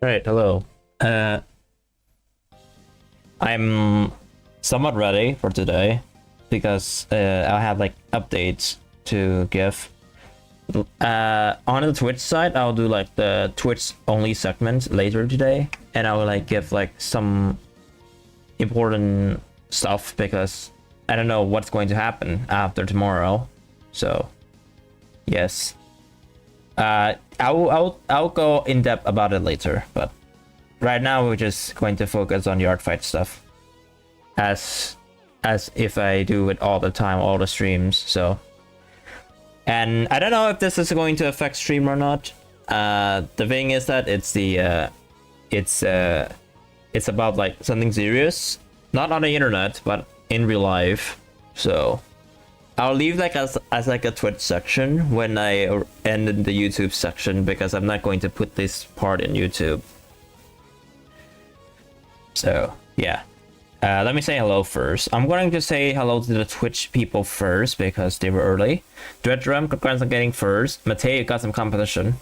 Alright, hello. I'm somewhat ready for today because I have like updates to give. On the Twitch side, I'll do like the Twitch only segment later today, and I will like give like some important stuff because I don't know what's going to happen after tomorrow. So, yes. I'll go in depth about it later, but right now we're just going to focus on the Artfight stuff, as if I do it all the time, all the streams. So, and I don't know if this is going to affect stream or not. The thing is that it's about like something serious, not on the internet, but in real life. So I'll leave like as like a Twitch section when I end in the YouTube section, because I'm not going to put this part in YouTube. So yeah, let me say hello first. I'm going to say hello to the Twitch people first because they were early. Dreadrum, congrats on getting first. Matei, you got some competition.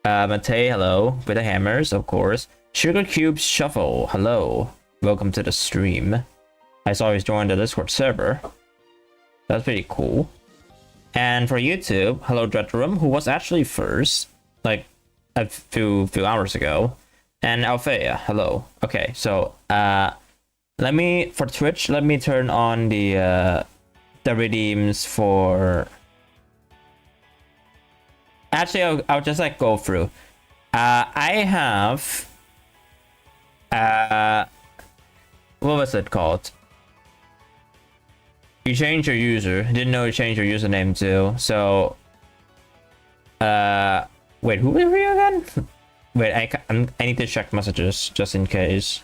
Matei, hello with the hammers, of course. Sugar Cubes Shuffle, hello. Welcome to the stream. I saw you joined the Discord server. That's pretty cool. And for YouTube, hello Dreadroom, who was actually first, like a few hours ago. And Althea, hello. Okay, so for Twitch, let me turn on the redeems for. Actually, I'll just like go through. I have what was it called? You changed your user. Didn't know you changed your username too. So, wait, who are you again? Wait, I need to check messages just in case.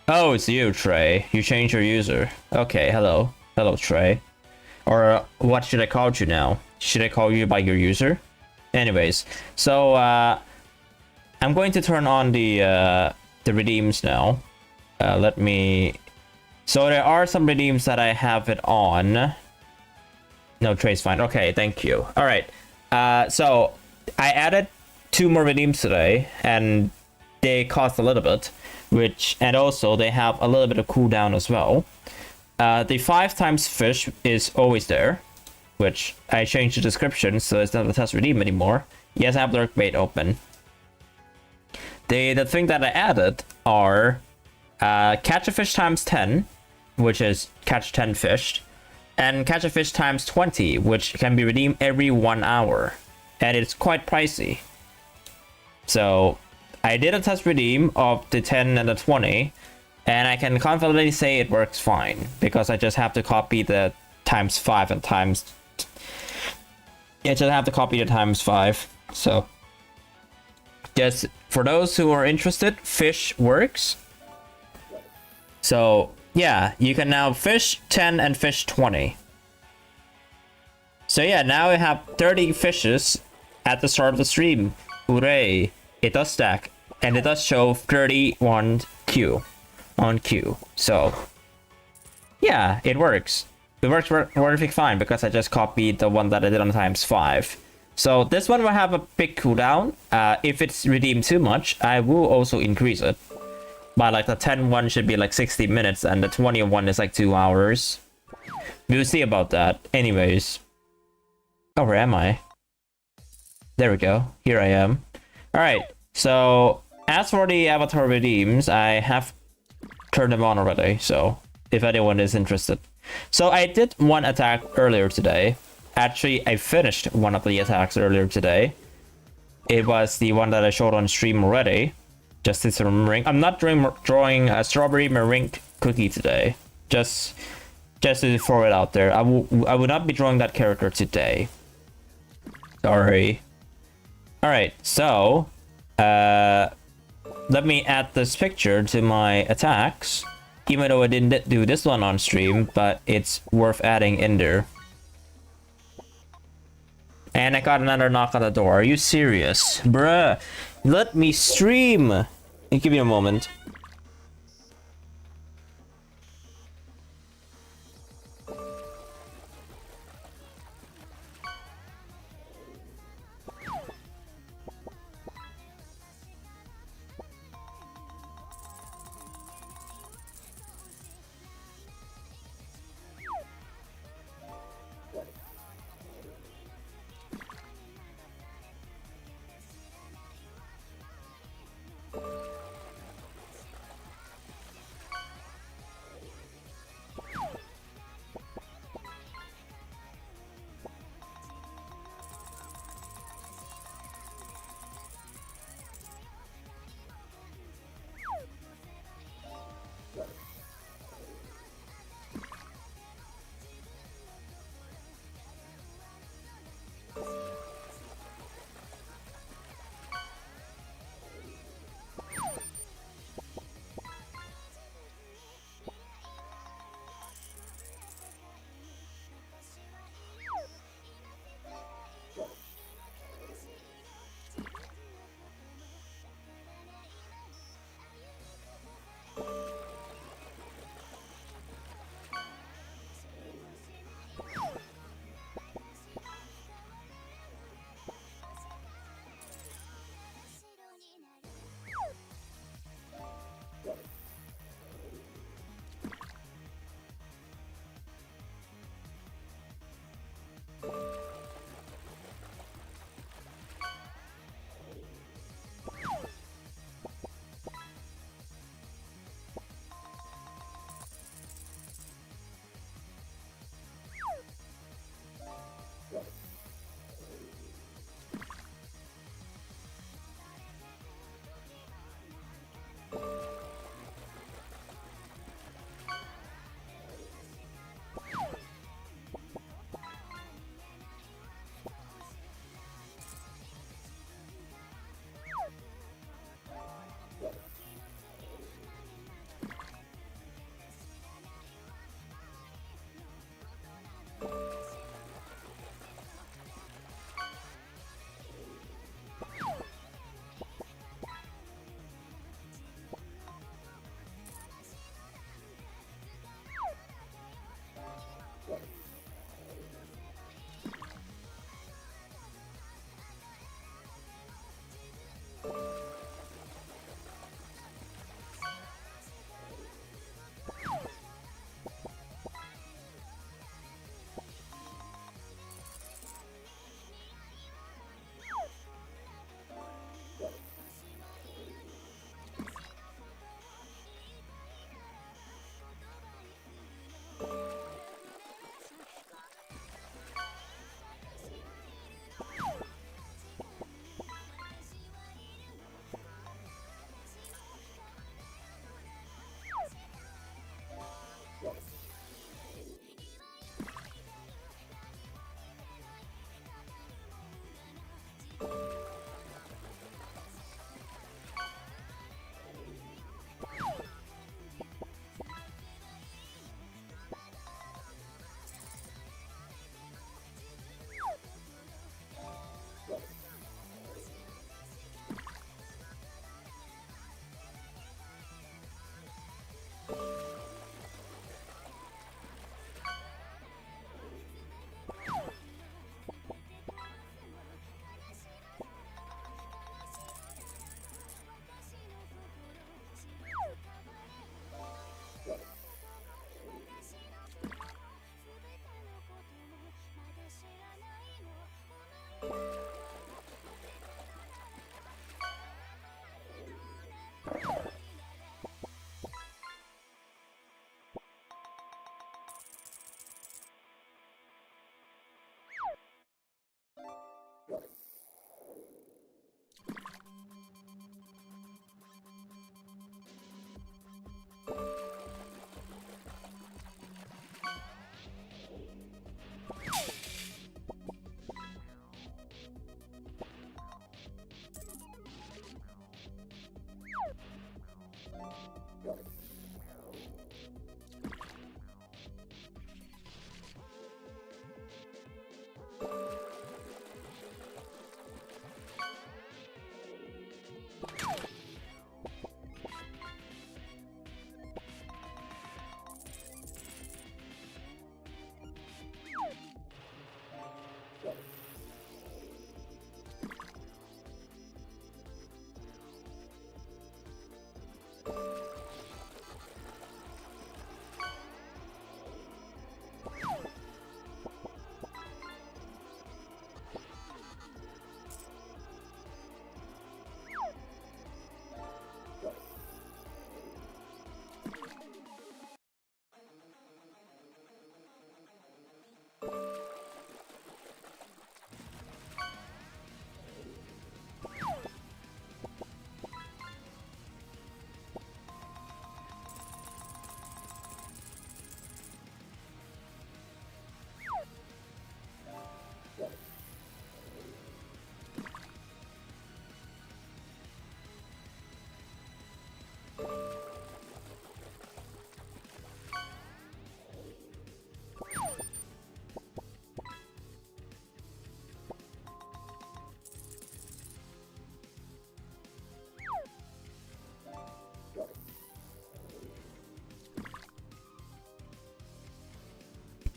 Oh, it's you, Trey. You changed your user. Okay, hello, Trey. Or what should I call you now? Should I call you by your user? Anyways, so I'm going to turn on the redeems now. Let me. So there are some redeems that I have it on. No, Trey's fine. Okay, thank you. All right. So I added 2 more redeems today, and they cost a little bit, and also they have a little bit of cooldown as well. The 5 times fish is always there, which I changed the description so it's not a test redeem anymore. Yes, I have lurk bait open. The thing that I added are catch a fish times 10, which is catch 10 fish, and catch a fish times 20, which can be redeemed every 1 hour, and it's quite pricey. So I did a test redeem of the 10 and the 20, and I can confidently say it works fine because I just have to copy the times 5 and times. Yeah, just have to copy the times 5. So just for those who are interested, fish works. So yeah, you can now fish 10 and fish 20. So yeah, now we have 30 fishes at the start of the stream. Hooray! It does stack, and it does show 31 Q on Q. So yeah, it works. It works perfectly fine because I just copied the one that I did on times 5. So this one will have a big cooldown. If it's redeemed too much, I will also increase it. But like the 10 one should be like 60 minutes and the 20 one is like 2 hours. We'll see about that. Anyways. Oh, where am I? There we go. Here I am. Alright, so as for the avatar redeems, I have turned them on already, so if anyone is interested. So I did one attack earlier today. Actually, I finished one of the attacks earlier today. It was the one that I showed on stream already. Just this ring. I'm not drawing a strawberry meringue cookie today. Just to throw it out there. I will not be drawing that character today. Sorry. Alright, so let me add this picture to my attacks. Even though I didn't do this one on stream, but it's worth adding in there. And I got another knock on the door. Are you serious? Bruh, let me stream. Give me a moment.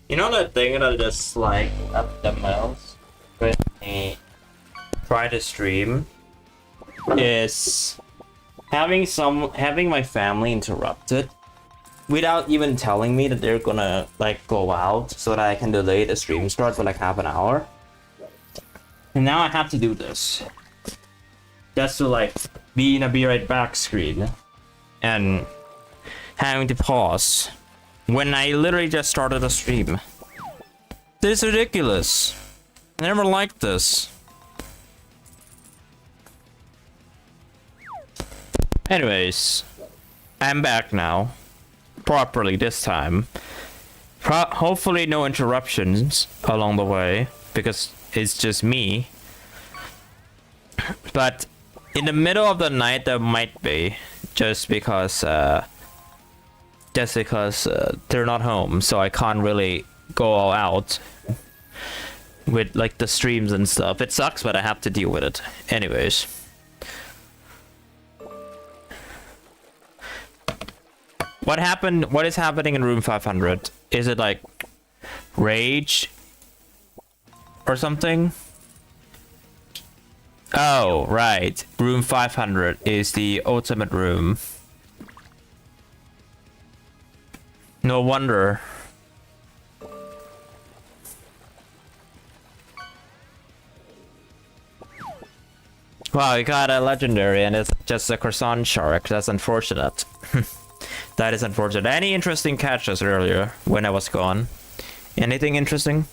You know the thing that I just like up the most when I try to stream is having my family interrupted without even telling me that they're gonna like go out so that I can delay the stream start for like half an hour. And now I have to do this just to like be in a be right back screen and having to pause when I literally just started a stream. This is ridiculous. I never liked this. Anyways, I'm back now. Properly this time. Hopefully no interruptions along the way, because it's just me. But in the middle of the night there might be, just because they're not home, so I can't really go all out with like the streams and stuff. It sucks, but I have to deal with it. Anyways. What happened? What is happening in room 500? Is it like rage or something? Oh, right. Room 500 is the ultimate room. No wonder. Wow, you got a legendary and it's just a croissant shark. That's unfortunate. That is unfortunate. Any interesting catches earlier when I was gone? Anything interesting?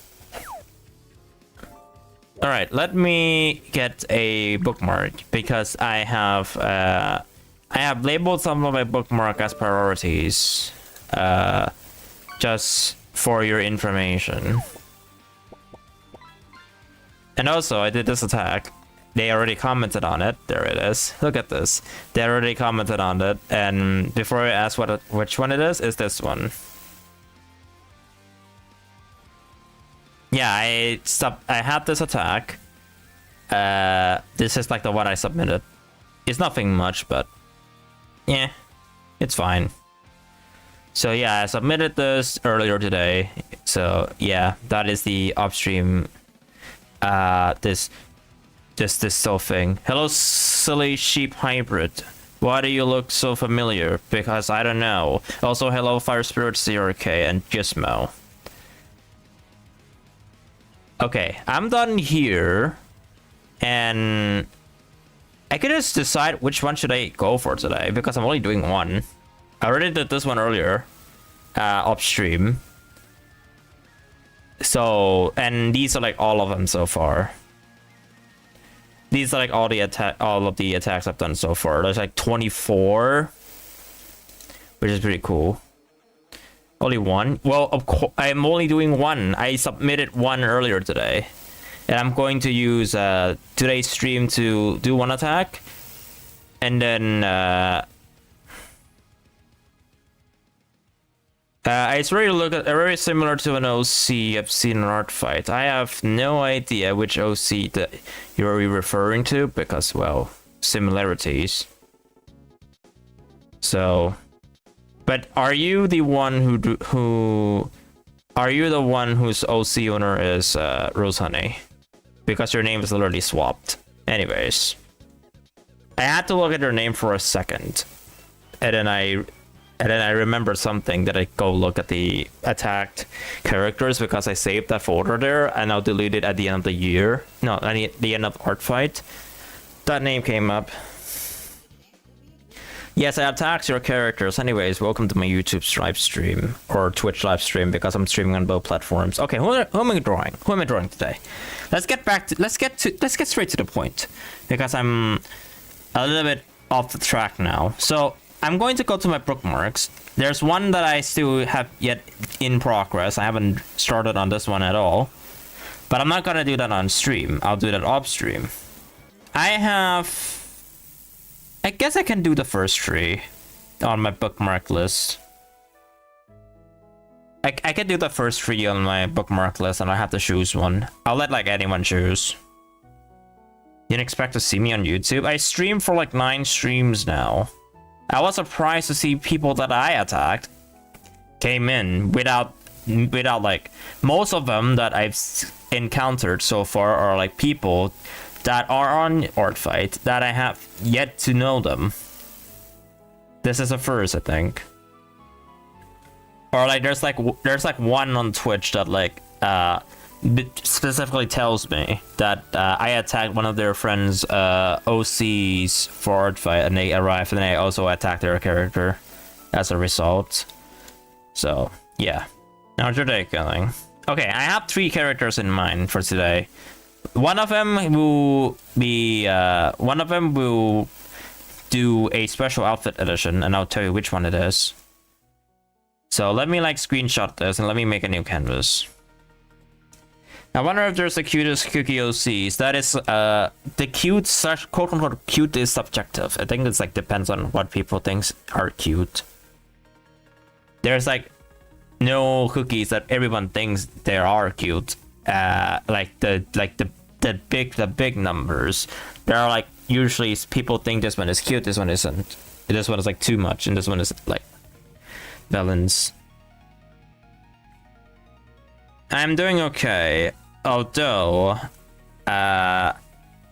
Alright, let me get a bookmark because I have labeled some of my bookmark as priorities. Just for your information. And also, I did this attack. They already commented on it. There it is. Look at this. They already commented on it. And before I ask which one it is this one. Yeah, I had this attack. This is like the one I submitted. It's nothing much, but yeah, it's fine. So yeah, I submitted this earlier today. So yeah, that is the upstream. This so thing. Hello, silly sheep hybrid. Why do you look so familiar? Because I don't know. Also, hello, Fire Spirit CRK and Gizmo. Okay, I'm done here, and I could just decide which one should I go for today because I'm only doing one. I already did this one earlier, upstream. So, and these are like all of them so far. These are like all of the attacks I've done so far. There's like 24, which is pretty cool. Only one? Well, of course, I'm only doing one. I submitted one earlier today, and I'm going to use today's stream to do one attack, and then It's very similar to an OC I've seen in Artfight. I have no idea which OC that you're referring to because, well, similarities. So, but are you the one are you the one whose OC owner is Rose Honey? Because your name is literally swapped. Anyways, I had to look at your name for a second, and then I remember something that I go look at the attacked characters because I saved that folder there and I'll delete it at the end of the year. No, at the end of Artfight. That name came up. Yes, I attacked your characters. Anyways, welcome to my YouTube live stream or Twitch live stream because I'm streaming on both platforms. Okay, who am I drawing? Who am I drawing today? Let's get straight to the point because I'm a little bit off the track now. So I'm going to go to my bookmarks. There's one that I still have yet in progress. I haven't started on this one at all. But I'm not gonna do that on stream. I'll do that off stream. I guess I can do the first three on my bookmark list. I can do the first three on my bookmark list and I have to choose one. I'll let like anyone choose. You didn't expect to see me on YouTube? I stream for like 9 streams now. I was surprised to see people that I attacked came in without like most of them that I've encountered so far are like people that are on Artfight that I have yet to know them. This is a first, I think. Or like there's like one on Twitch that like specifically tells me that I attacked one of their friends' OCs for Artfight and they arrived and I also attacked their character as a result. So yeah. How's your day going? Okay, I have 3 characters in mind for today. One of them will do a special outfit edition and I'll tell you which one it is. So let me like screenshot this and let me make a new canvas. I wonder if there's the cutest cookie OCs. That is, the cute, such quote-unquote cute is subjective. I think it's like depends on what people think are cute. There's like no cookies that everyone thinks they are cute. Like the big numbers. There are like usually people think this one is cute, this one isn't. This one is like too much, and this one is like balance. I'm doing okay. Although, I'm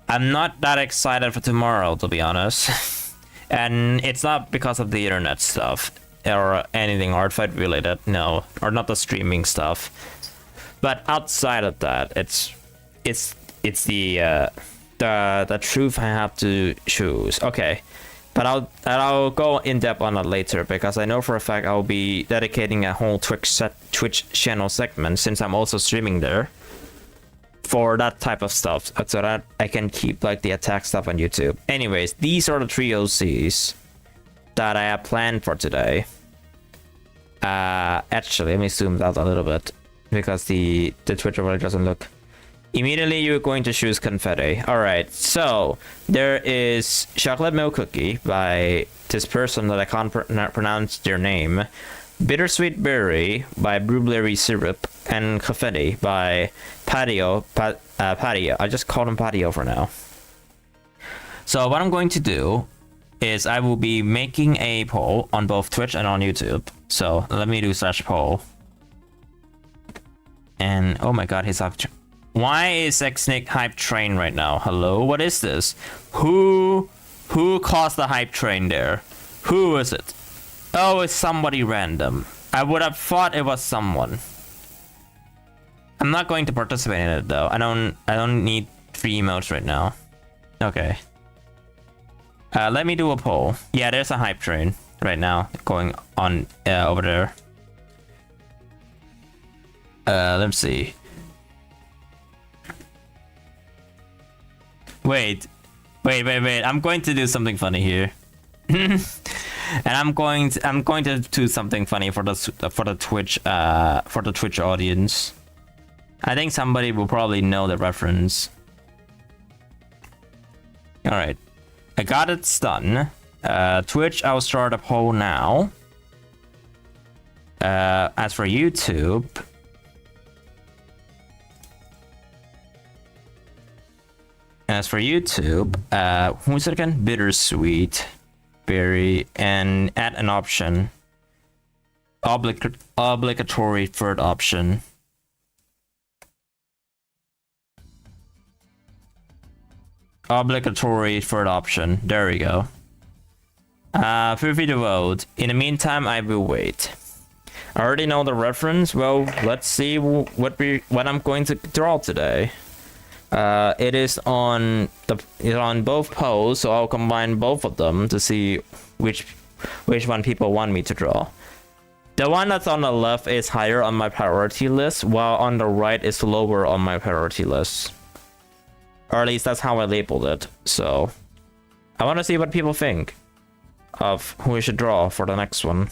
not that excited for tomorrow, to be honest. And it's not because of the internet stuff or anything Artfight related, no, or not the streaming stuff. But outside of that, it's the truth I have to choose. Okay, but I'll go in depth on that later because I know for a fact I'll be dedicating a whole Twitch channel segment since I'm also streaming there for that type of stuff so that I can keep like the attack stuff on YouTube. Anyways, these are the 3 OCs that I have planned for today. Actually, let me zoom out a little bit because the Twitch overlay doesn't look. Immediately you're going to choose confetti. Alright, so there is chocolate milk cookie by this person that I can't pronounce their name, bittersweet berry by blueberry syrup, and confetti by patio. I just call him patio for now. So what I'm going to do is I will be making a poll on both Twitch and on YouTube. So let me do /poll. And oh my god, he's up. Why is Xnick hype train right now? Hello, what is this? Who caused the hype train there? Who is it? Oh, it's somebody random. I would have thought it was someone. I'm not going to participate in it though. I don't need 3 emotes right now. Okay. Let me do a poll. Yeah, there's a hype train right now going on over there. Let's see. Wait. I'm going to do something funny here. And I'm going to do something funny for the Twitch audience. I think somebody will probably know the reference. All right, I got it done. Twitch, I'll start a poll now. As for YouTube, who's it again? Bittersweet, berry, and add an option. Obligatory third option. Obligatory third option. There we go. Feel free to vote. In the meantime, I will wait. I already know the reference. Well, let's see what I'm going to draw today. It is on both polls, so I'll combine both of them to see which one people want me to draw. The one that's on the left is higher on my priority list, while on the right is lower on my priority list. Or at least that's how I labeled it. So I want to see what people think of who we should draw for the next one.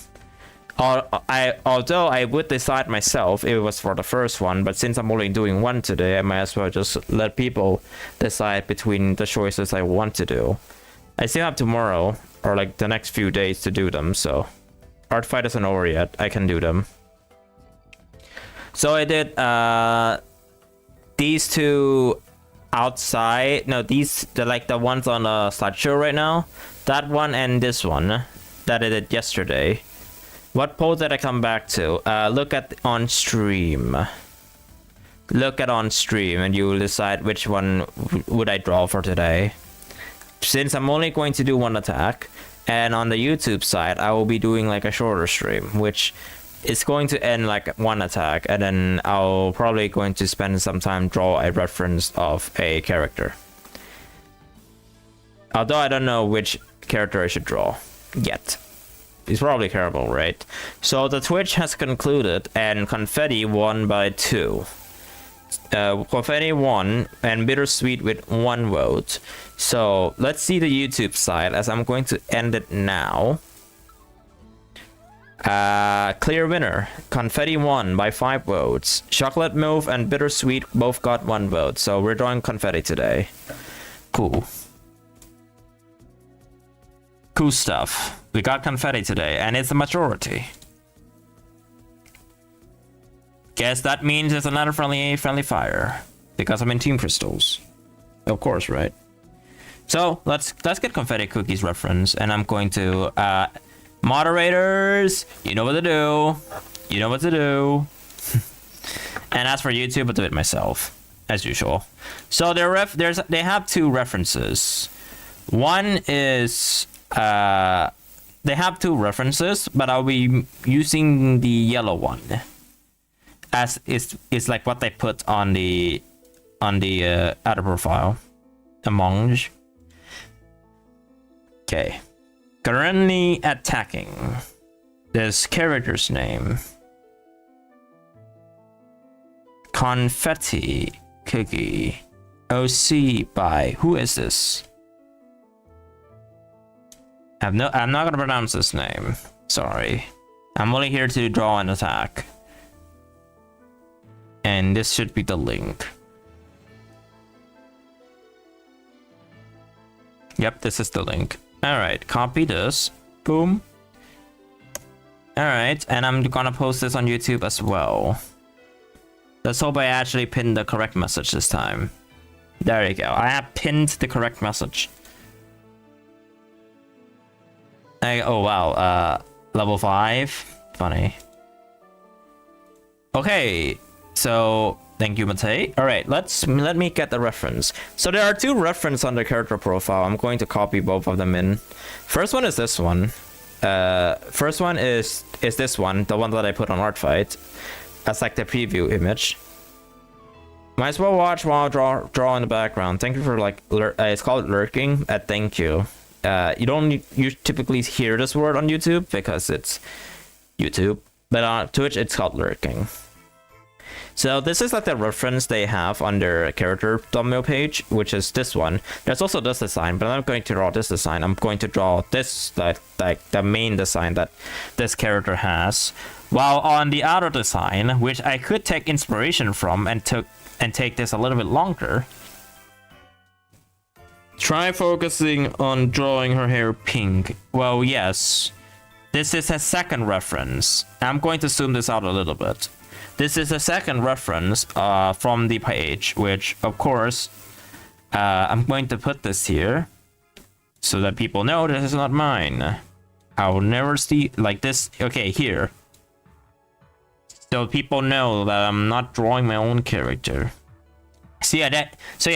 Although I would decide myself if it was for the first one, but since I'm only doing one today, I might as well just let people decide between the choices I want to do. I still have tomorrow, or like the next few days to do them, so Artfight isn't over yet. I can do them. So I did these two outside. No, the ones on the slideshow right now. That one and this one that I did yesterday. What poll did I come back to? Look at on stream. Look at on stream and you will decide which one would I draw for today. Since I'm only going to do one attack, and on the YouTube side, I will be doing like a shorter stream, which is going to end like one attack, and then I'll probably going to spend some time draw a reference of a character. Although I don't know which character I should draw yet. It's probably terrible, right? So the Twitch has concluded, and Confetti won by 2. Confetti won, and Bittersweet with 1 vote. So let's see the YouTube side, as I'm going to end it now. Clear winner. Confetti won by 5 votes. Chocolate Mauve and Bittersweet both got 1 vote. So we're drawing Confetti today. Cool. Cool stuff. We got Confetti today, and it's a majority. Guess that means it's another friendly fire, because I'm in Team Crystals. Of course, right? So let's get Confetti Cookie's reference, and I'm going to moderators. You know what to do. You know what to do. And as for YouTube, I'll do it myself, as usual. So they have 2 references. One is they have 2 references, but I'll be using the yellow one, as it's like what they put on the other profile. Among. Okay. Currently attacking. This character's name. Confetti Cookie. OC by who is this? I'm not gonna pronounce this name. Sorry. I'm only here to draw an attack. And this should be the link. Yep, this is the link. Alright, copy this. Boom. Alright, and I'm gonna post this on YouTube as well. Let's hope I actually pinned the correct message this time. There you go. I have pinned the correct message. Oh wow, level 5. Funny. Okay, so thank you, Matei. All right, let me get the reference. So there are 2 references on the character profile. I'm going to copy both of them in. First one is this one. First one is this one, the one that I put on Artfight. That's like the preview image. Might as well watch while I draw in the background. Thank you for like it's called lurking. Thank you. You typically hear this word on YouTube because it's YouTube, but on Twitch it's called lurking. So this is like the reference they have on their character thumbnail page, which is this one. There's also this design, but I'm not going to draw this design. I'm going to draw this, like the main design that this character has. While on the outer design, which I could take inspiration from and take this a little bit longer. Try focusing on drawing her hair pink. Well, yes. This is a second reference. I'm going to zoom this out a little bit. This is a second reference from the page, which of course I'm going to put this here so that people know this is not mine. I'll never see like this. Okay, here. So people know that I'm not drawing my own character. So yeah,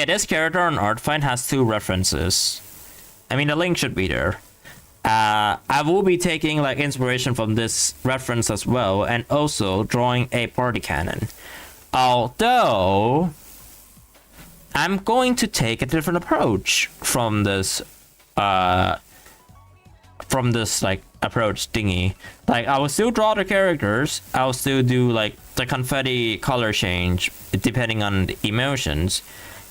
this character on Artfight has 2 references. I mean, the link should be there. I will be taking like inspiration from this reference as well, and also drawing a party cannon. Although I'm going to take a different approach from this like approach thingy. Like, I will still draw the characters, I'll still do like the confetti color change depending on the emotions.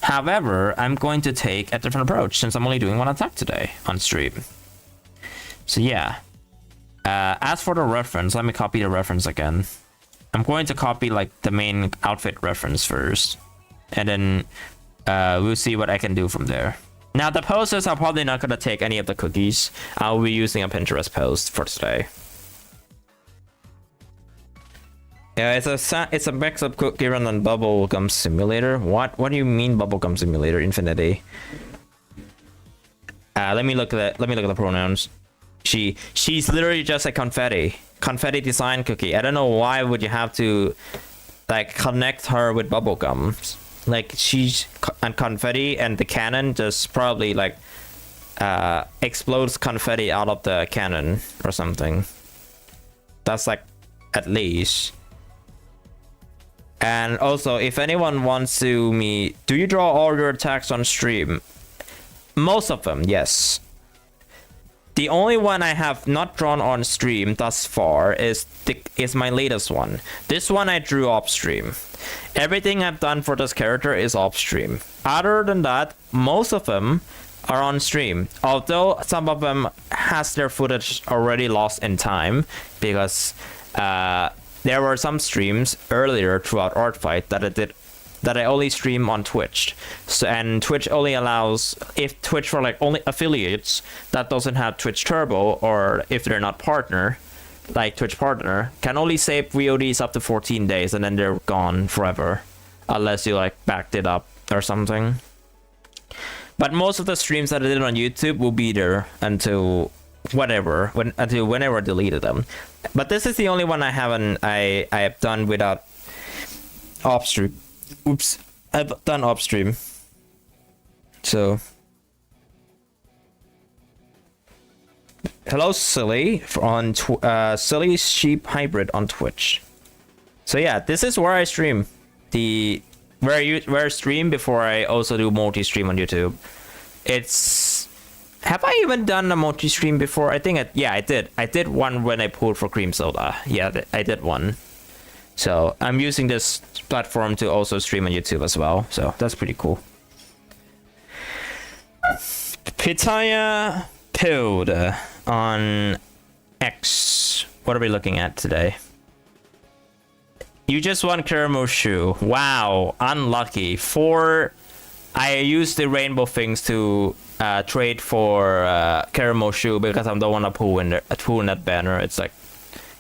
However, I'm going to take a different approach since I'm only doing 1 attack today on stream. So yeah, as for the reference, let me copy the reference again. I'm going to copy like the main outfit reference first, and then we'll see what I can do from there. Now the poses are probably not going to take any of the cookies. I'll be using a Pinterest post for today. Yeah, it's a mix of Cookie Run and Bubblegum Simulator. What do you mean Bubblegum Simulator Infinity? Let me look at the pronouns. She's literally just a confetti design cookie. I don't know why would you have to like connect her with bubblegum. Like, she's and confetti, and the cannon just probably like explodes confetti out of the cannon or something. That's like at least. And also, if anyone wants to do you draw all your attacks on stream? Most of them, yes. The only one I have not drawn on stream thus far is my latest one. This one I drew off stream. Everything I've done for this character is off stream. Other than that, most of them are on stream. Although some of them has their footage already lost in time, because there were some streams earlier throughout Artfight that I only stream on Twitch. So, and Twitch only allows, if Twitch for like only affiliates that doesn't have Twitch Turbo, or if they're not partner, like Twitch partner, can only save VODs up to 14 days and then they're gone forever, unless you like backed it up or something. But most of the streams that I did on YouTube will be there until whenever I deleted them. But this is the only one I have done without off stream. Oops, I've done off stream. So hello Silly on Silly Sheep Hybrid on Twitch. So yeah, this is where I stream. Where I stream before I also do multi-stream on YouTube. Have I even done a multi-stream before? I think I did. I did one when I pulled for Cream Soda. Yeah, I did one. So I'm using this platform to also stream on YouTube as well. So that's pretty cool. Pitaya Pilled on X. What are we looking at today? You just won Kuramushu. Wow, unlucky. I used the rainbow things to trade for Kuramushu because I don't want to pull in that banner. It's like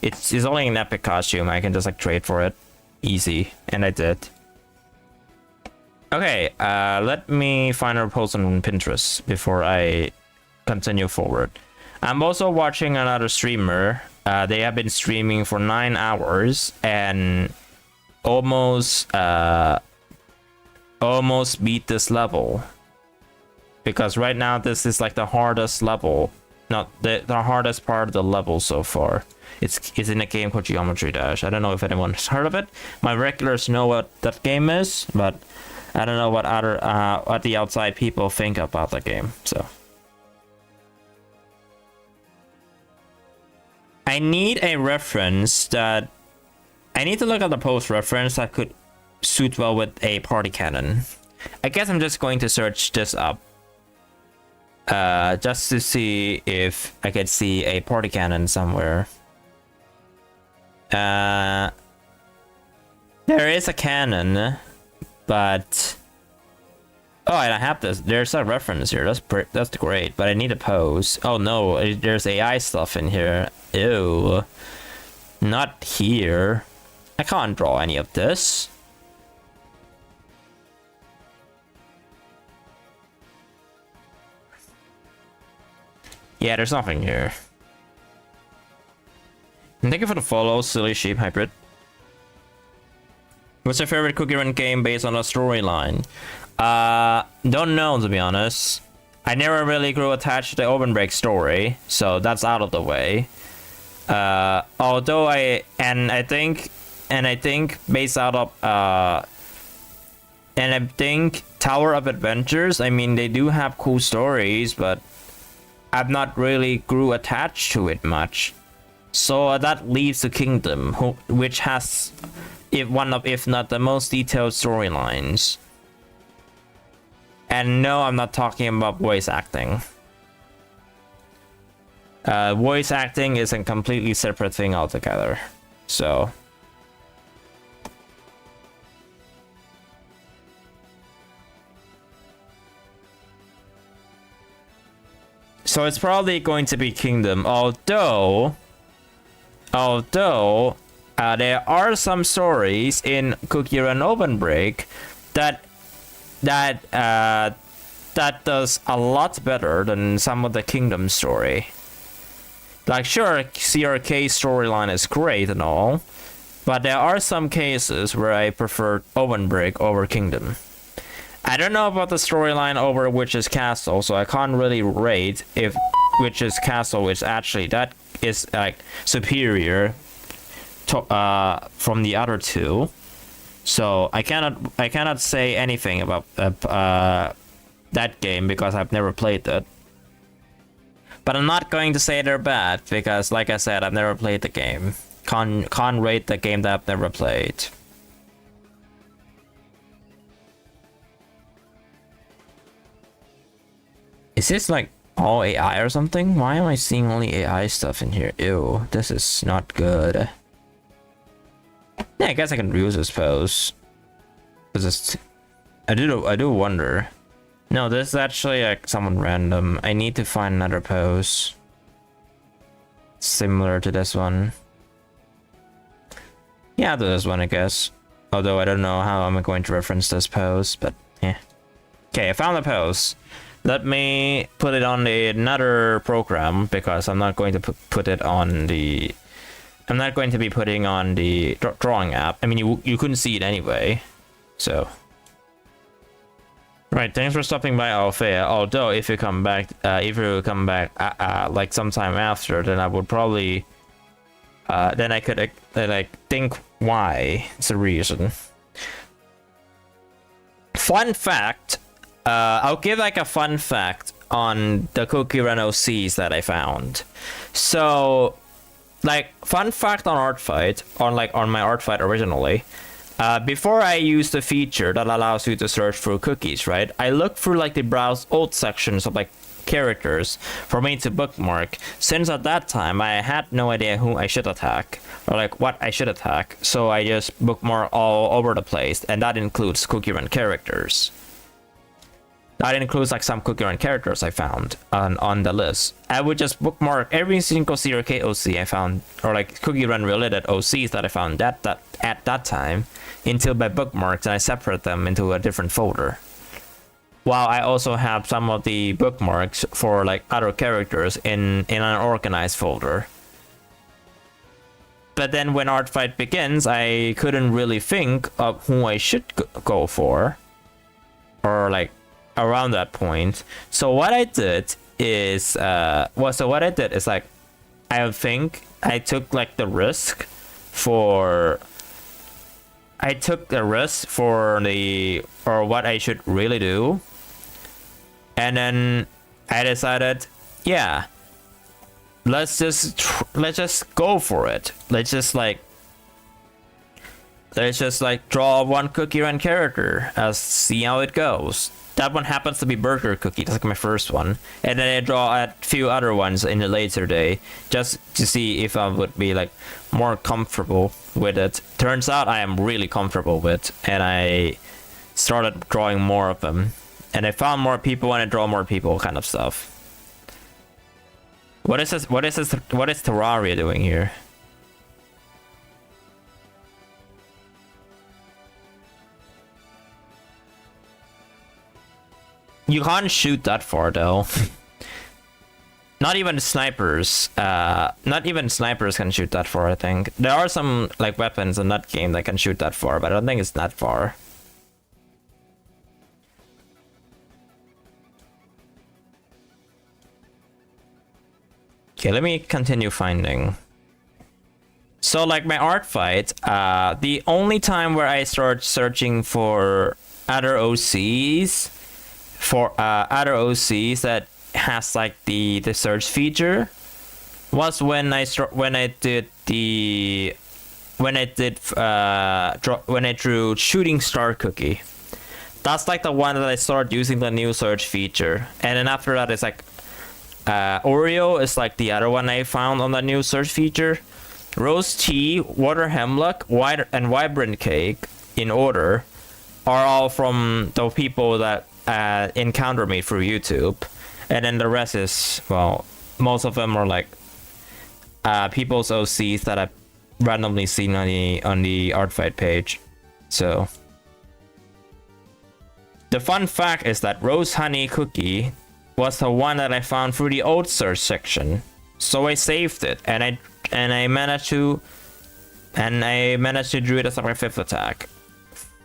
it's only an epic costume. I can just like trade for it easy, and I did. Okay, let me find a post on Pinterest before I continue forward. I'm also watching another streamer. They have been streaming for 9 hours and almost beat this level. Because right now this is like the hardest level, not the hardest part of the level so far. It's in a game called Geometry Dash. I don't know if anyone's heard of it. My regulars know what that game is, but I don't know what the outside people think about the game. So I need a reference that I need to look at the post reference that could suit well with a party cannon. I guess I'm just going to search this up just to see if I could see a party cannon somewhere. There is a cannon, but Oh, and I have this. There's a reference here. That's great. But I need a pose. Oh no, there's AI stuff in here. Ew. Not here. I can't draw any of this. Yeah, there's nothing here. And thank you for the follow, silly sheep hybrid. What's your favorite Cookie Run game based on a storyline? Don't know, to be honest. I never really grew attached to the open break story, so that's out of the way. Although I think based out of and I think Tower of Adventures, I mean, they do have cool stories, but I've not really grew attached to it much. So that leaves the Kingdom, which has one of, if not the most detailed storylines. And no, I'm not talking about voice acting. Voice acting is a completely separate thing altogether. So it's probably going to be Kingdom, although there are some stories in Cookie Run Open Break that does a lot better than some of the Kingdom story. Like, sure, CRK storyline is great and all, but there are some cases where I prefer Open Break over Kingdom. I don't know about the storyline over Witch's Castle, so I can't really rate if Witch's Castle is actually, that is like superior to, from the other two. So I cannot say anything about that game because I've never played it. But I'm not going to say they're bad because, like I said, I've never played the game. Can't rate the game that I've never played. Is this like all AI or something? Why am I seeing only AI stuff in here? Ew, this is not good. Yeah, I guess I can reuse this pose. I do wonder. No, this is actually like someone random. I need to find another pose similar to this one. Yeah, I'll do this one, I guess. Although I don't know how I'm going to reference this pose, but yeah. Okay, I found the pose. Let me put it on another program because I'm not going to put it on the. I'm not going to be putting on the drawing app. I mean, you couldn't see it anyway, so. Right, thanks for stopping by, Althea. Although if you come back, like sometime after, then I would probably, then I could like think why it's a reason. Fun fact. I'll give like a fun fact on the Cookie Run OCs that I found. So, like, fun fact on Artfight, on my Artfight originally. Before I used the feature that allows you to search for cookies, right? I looked through like the browse old sections of like characters for me to bookmark, since at that time I had no idea who I should attack or like what I should attack. So I just bookmark all over the place, and that includes Cookie Run characters. That includes like some Cookie Run characters I found on the list. I would just bookmark every single CRK OC I found, or like Cookie Run related OCs that I found at that time, into my bookmarks, and I separate them into a different folder. While I also have some of the bookmarks for like other characters in an organized folder. But then when Artfight begins, I couldn't really think of who I should go for, or like around that point. So what I did is like, I think I took like the risk for what I should really do, and then I decided, yeah, let's just go for it. Let's just like draw one Cookie Run character and see how it goes. That one happens to be Burger Cookie. That's like my first one. And then I draw a few other ones in the later day, just to see if I would be like more comfortable with it. Turns out I am really comfortable with it, and I started drawing more of them. And I found more people and I draw more people kind of stuff. What is this? What is this? What is Terraria doing here? You can't shoot that far though. Not even snipers. Not even snipers can shoot that far, I think. There are some like weapons in that game that can shoot that far, but I don't think it's that far. Okay, let me continue finding. So like my Artfight, the only time where I start searching for other OCs, that has like the search feature, was when I drew Shooting Star Cookie. That's like the one that I started using the new search feature, and then after that it's like Oreo is like the other one I found on the new search feature. Rose Tea, Water Hemlock, White and Vibrant Cake in order are all from the people that encounter me through YouTube, and then the rest is, well, most of them are like people's OCs that I've randomly seen on the Artfight page. So the fun fact is that Rose Honey Cookie was the one that I found through the old search section, so I saved it, and I managed to do it as my 5th attack.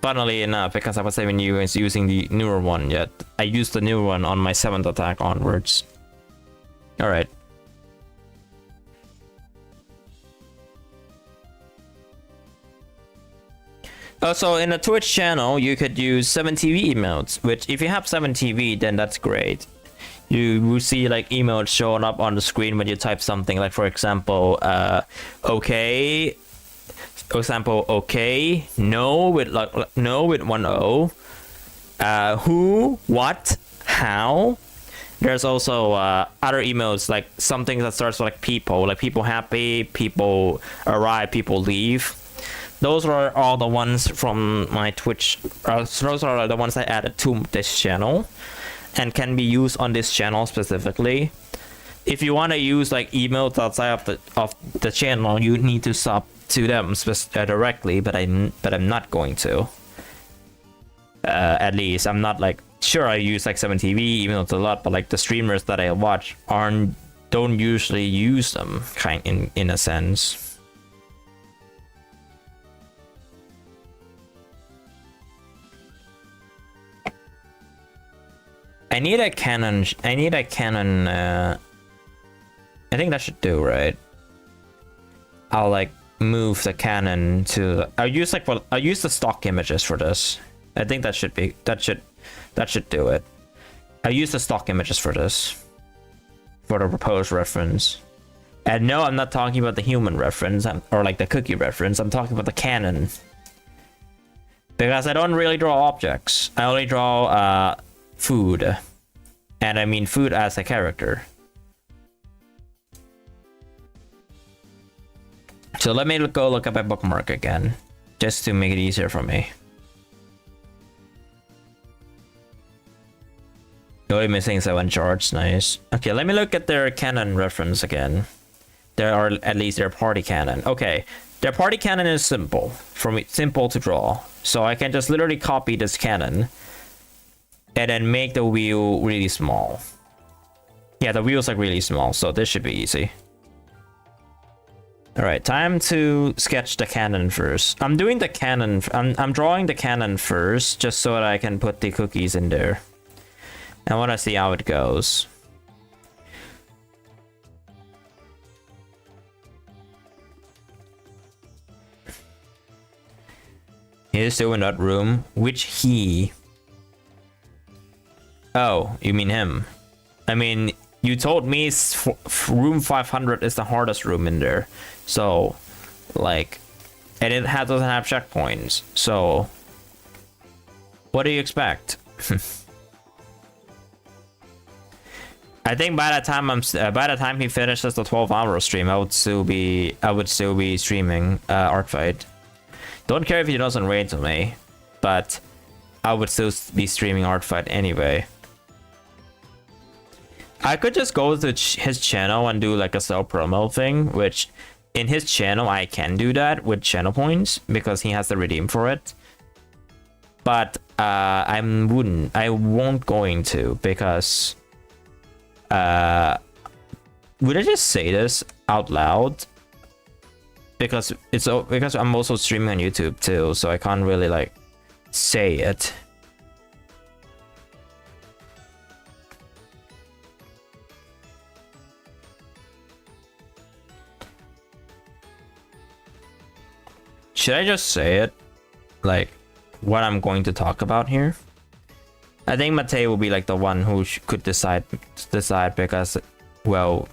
Funnily enough, because I was even using the newer one yet, I used the newer one on my 7th attack onwards. All right. Also, in the Twitch channel, you could use 7TV emotes, which if you have 7TV, then that's great. You will see like emotes showing up on the screen when you type something, like for example, okay. For example, okay, no with one O, who, what, how. There's also other emotes, like something that starts with like people happy, people arrive, people leave. Those are all the ones from my Twitch. Those are the ones I added to this channel, and can be used on this channel specifically. If you want to use like emotes outside of the channel, you need to sub to them directly, but I'm not going to. At least I'm not like, sure, I use like 7TV even though it's a lot, but like the streamers that I watch don't usually use them in a sense. I need a cannon. I think that should do, right? I'll like move the cannon to. I'll use the stock images for this. I think that should do it. I'll use the stock images for this, for the proposed reference. And no, I'm not talking about the human reference or like the cookie reference. I'm talking about the cannon, because I don't really draw objects. I only draw food, and I mean food as a character. So let me go look up a bookmark again, just to make it easier for me. You're missing 7 charts, nice. Okay, let me look at their canon reference again. There are at least their party canon. Okay, their party canon is simple to draw. So I can just literally copy this canon and then make the wheel really small. Yeah, the wheel's like really small, so this should be easy. All right, time to sketch the cannon first. I'm doing the cannon. I'm drawing the cannon first, just so that I can put the cookies in there. I want to see how it goes. He's still in that room. Which he? Oh, you mean him? I mean, you told me room 500 is the hardest room in there. So, like, and it doesn't have checkpoints. So, what do you expect? I think by the time he finishes the 12-hour stream, I would still be streaming Artfight. Don't care if he doesn't raid to me, but I would still be streaming Artfight anyway. I could just go to his channel and do like a self-promo thing, which in his channel I can do that with channel points because he has to redeem for it. But I won't going to because would I just say this out loud? Because I'm also streaming on YouTube too, so I can't really like say it. Should I just say it? Like, what I'm going to talk about here? I think Matei will be like the one who could decide because, well,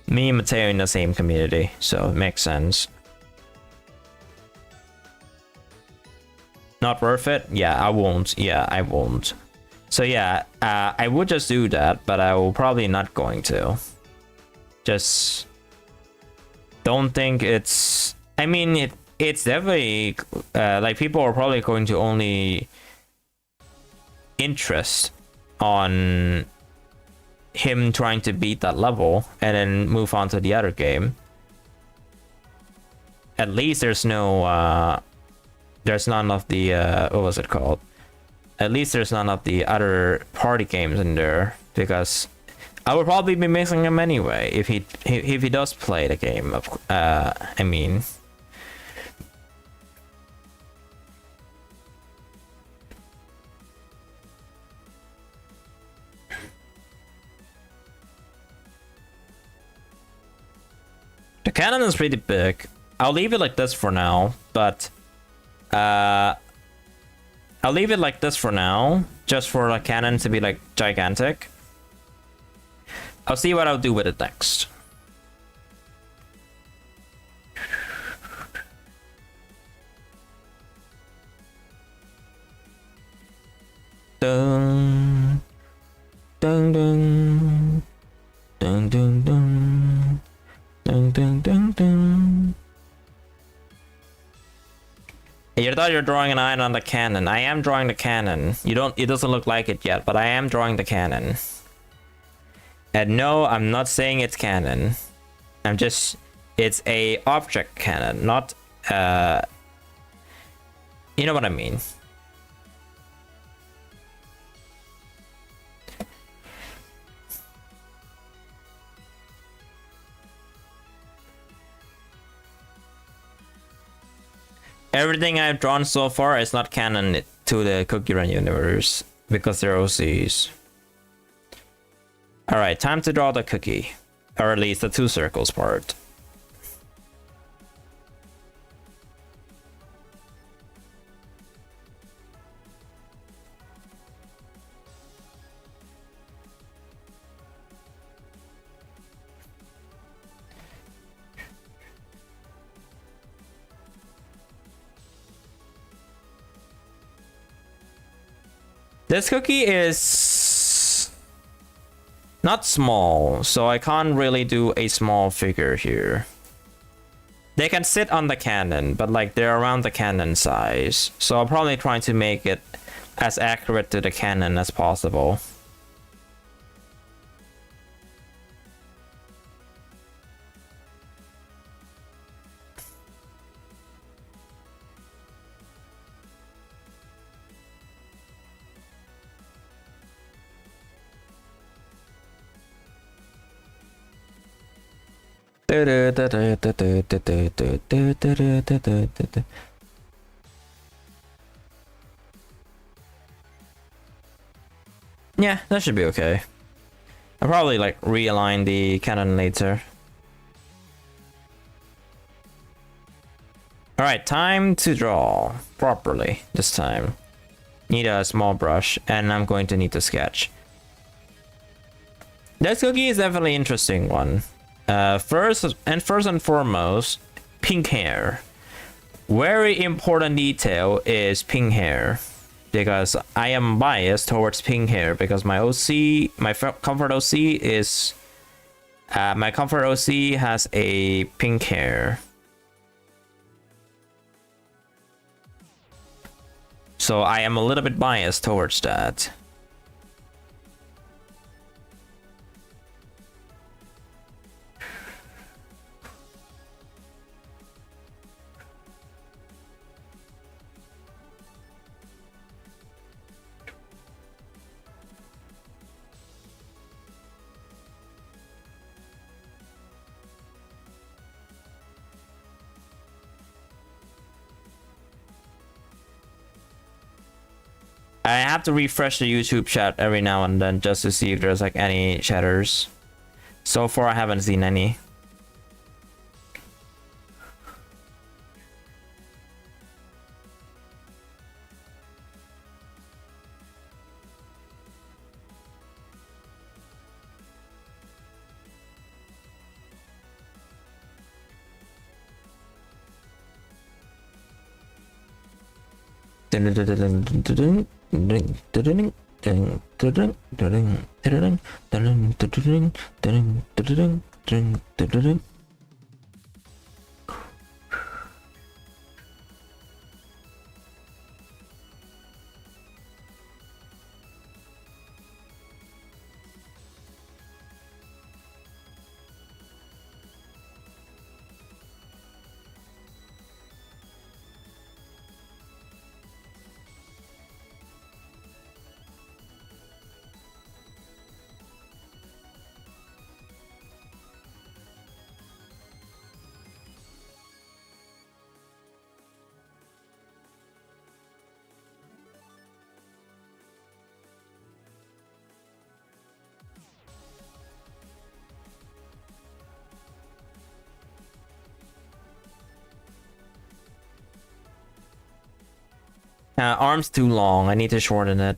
me and Matei are in the same community, so it makes sense. Not worth it? Yeah, I won't. Yeah, I won't. So yeah, I would just do that, but I will probably not going to. Just don't think it's... I mean, it's definitely like people are probably going to only interest on him trying to beat that level and then move on to the other game. At least there's no there's none of the what was it called? At least there's none of the other party games in there, because I would probably be missing him anyway if he does play the game. I mean. The cannon is pretty big. I'll leave it like this for now, but I'll leave it like this for now, just for the cannon to be like gigantic. I'll see what I'll do with it next. Dun dun dun dun dun dun. Dun, dun, dun, dun. You thought you're drawing an eye on the cannon. I am drawing the cannon. It doesn't look like it yet, but I am drawing the cannon. And no, I'm not saying it's cannon. It's a object cannon, not you know what I mean. Everything I've drawn so far is not canon to the Cookie Run universe because they're OCs. Alright, time to draw the cookie. Or at least the 2 circles part. This cookie is not small, so I can't really do a small figure here. They can sit on the cannon, but like they're around the cannon size. So I'm probably trying to make it as accurate to the cannon as possible. Yeah, that should be okay. I'll probably like realign the cannon later. Alright, time to draw properly this time. Need a small brush, and I'm going to need to sketch. This cookie is definitely an interesting one. First and foremost, pink hair. Very important detail is pink hair, because I am biased towards pink hair because my OC, my comfort OC is my comfort OC has a pink hair. So I am a little bit biased towards that. I have to refresh the YouTube chat every now and then just to see if there's like any chatters. So far I haven't seen any. Arm's too long. I need to shorten it.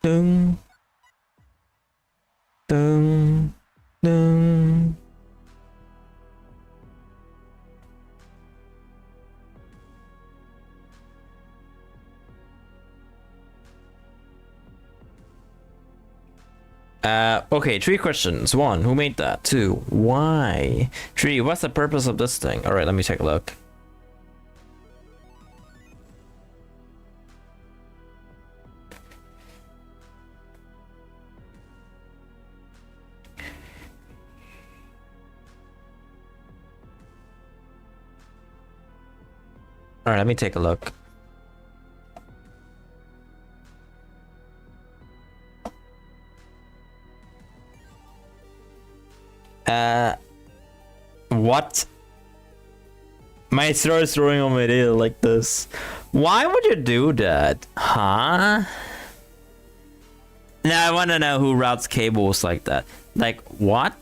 Dun, dun, dun. Okay, 3 questions. 1, who made that? 2, why? 3, what's the purpose of this thing? All right, let me take a look. All right, let me take a look. What? My throat is throwing on my tail like this. Why would you do that? Huh? Now I want to know who routes cables like that. Like, what?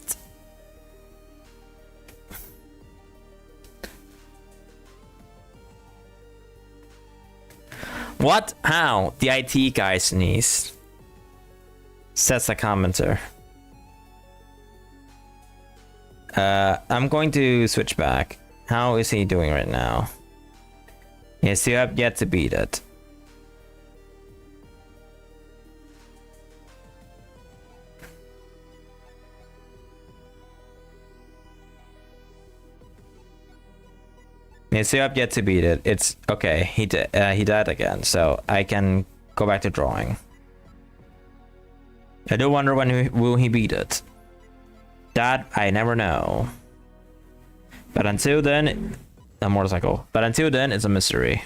What? How? The IT guy sneezed. Says a commenter. I'm going to switch back. How is he doing right now? Yes, you have yet to beat it. Yes, you have yet to beat it. It's okay. He died again, so I can go back to drawing. I do wonder when will he beat it. That I never know. But until then, a motorcycle. But until then, it's a mystery.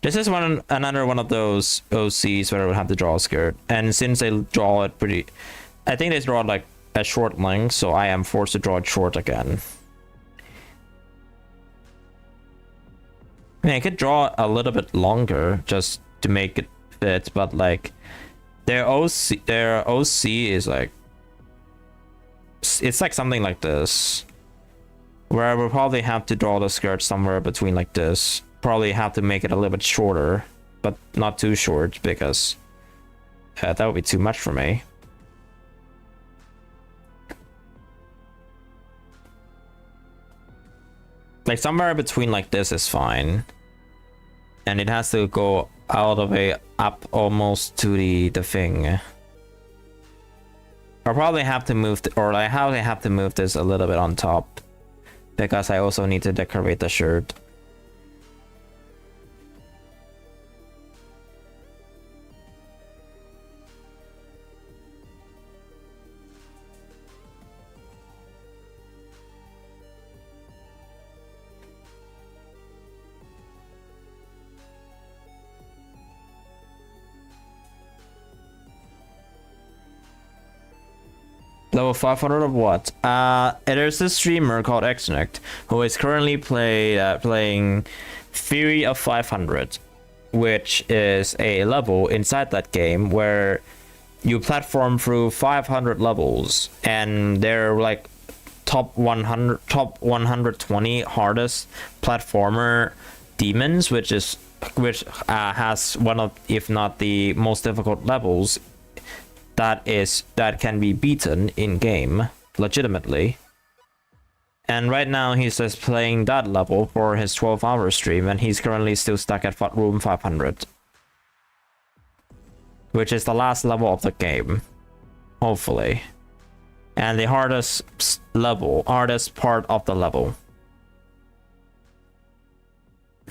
This is another one of those OCs where I would have to draw a skirt. And since they draw it pretty, I think they draw like a short length, so I am forced to draw it short again. I mean, I could draw a little bit longer just to make it fit, but like their OC is like, it's like something like this, where I will probably have to draw the skirt somewhere between like this. Probably have to make it a little bit shorter, but not too short, because that would be too much for me. Like somewhere between like this is fine. and it has to go all the way up almost to the thing. I'll probably have to move, I have to move this a little bit on top, because I also need to decorate the shirt. Level 500 of what? There's this streamer called Xnect who is currently playing Theory of 500, which is a level inside that game where you platform through 500 levels, and they're like top 120 hardest platformer demons, which has one of, if not the most difficult levels that can be beaten in game legitimately. And right now he's just playing that level for his 12-hour stream, and he's currently still stuck at room 500, which is the last level of the game, hopefully, and the hardest part of the level.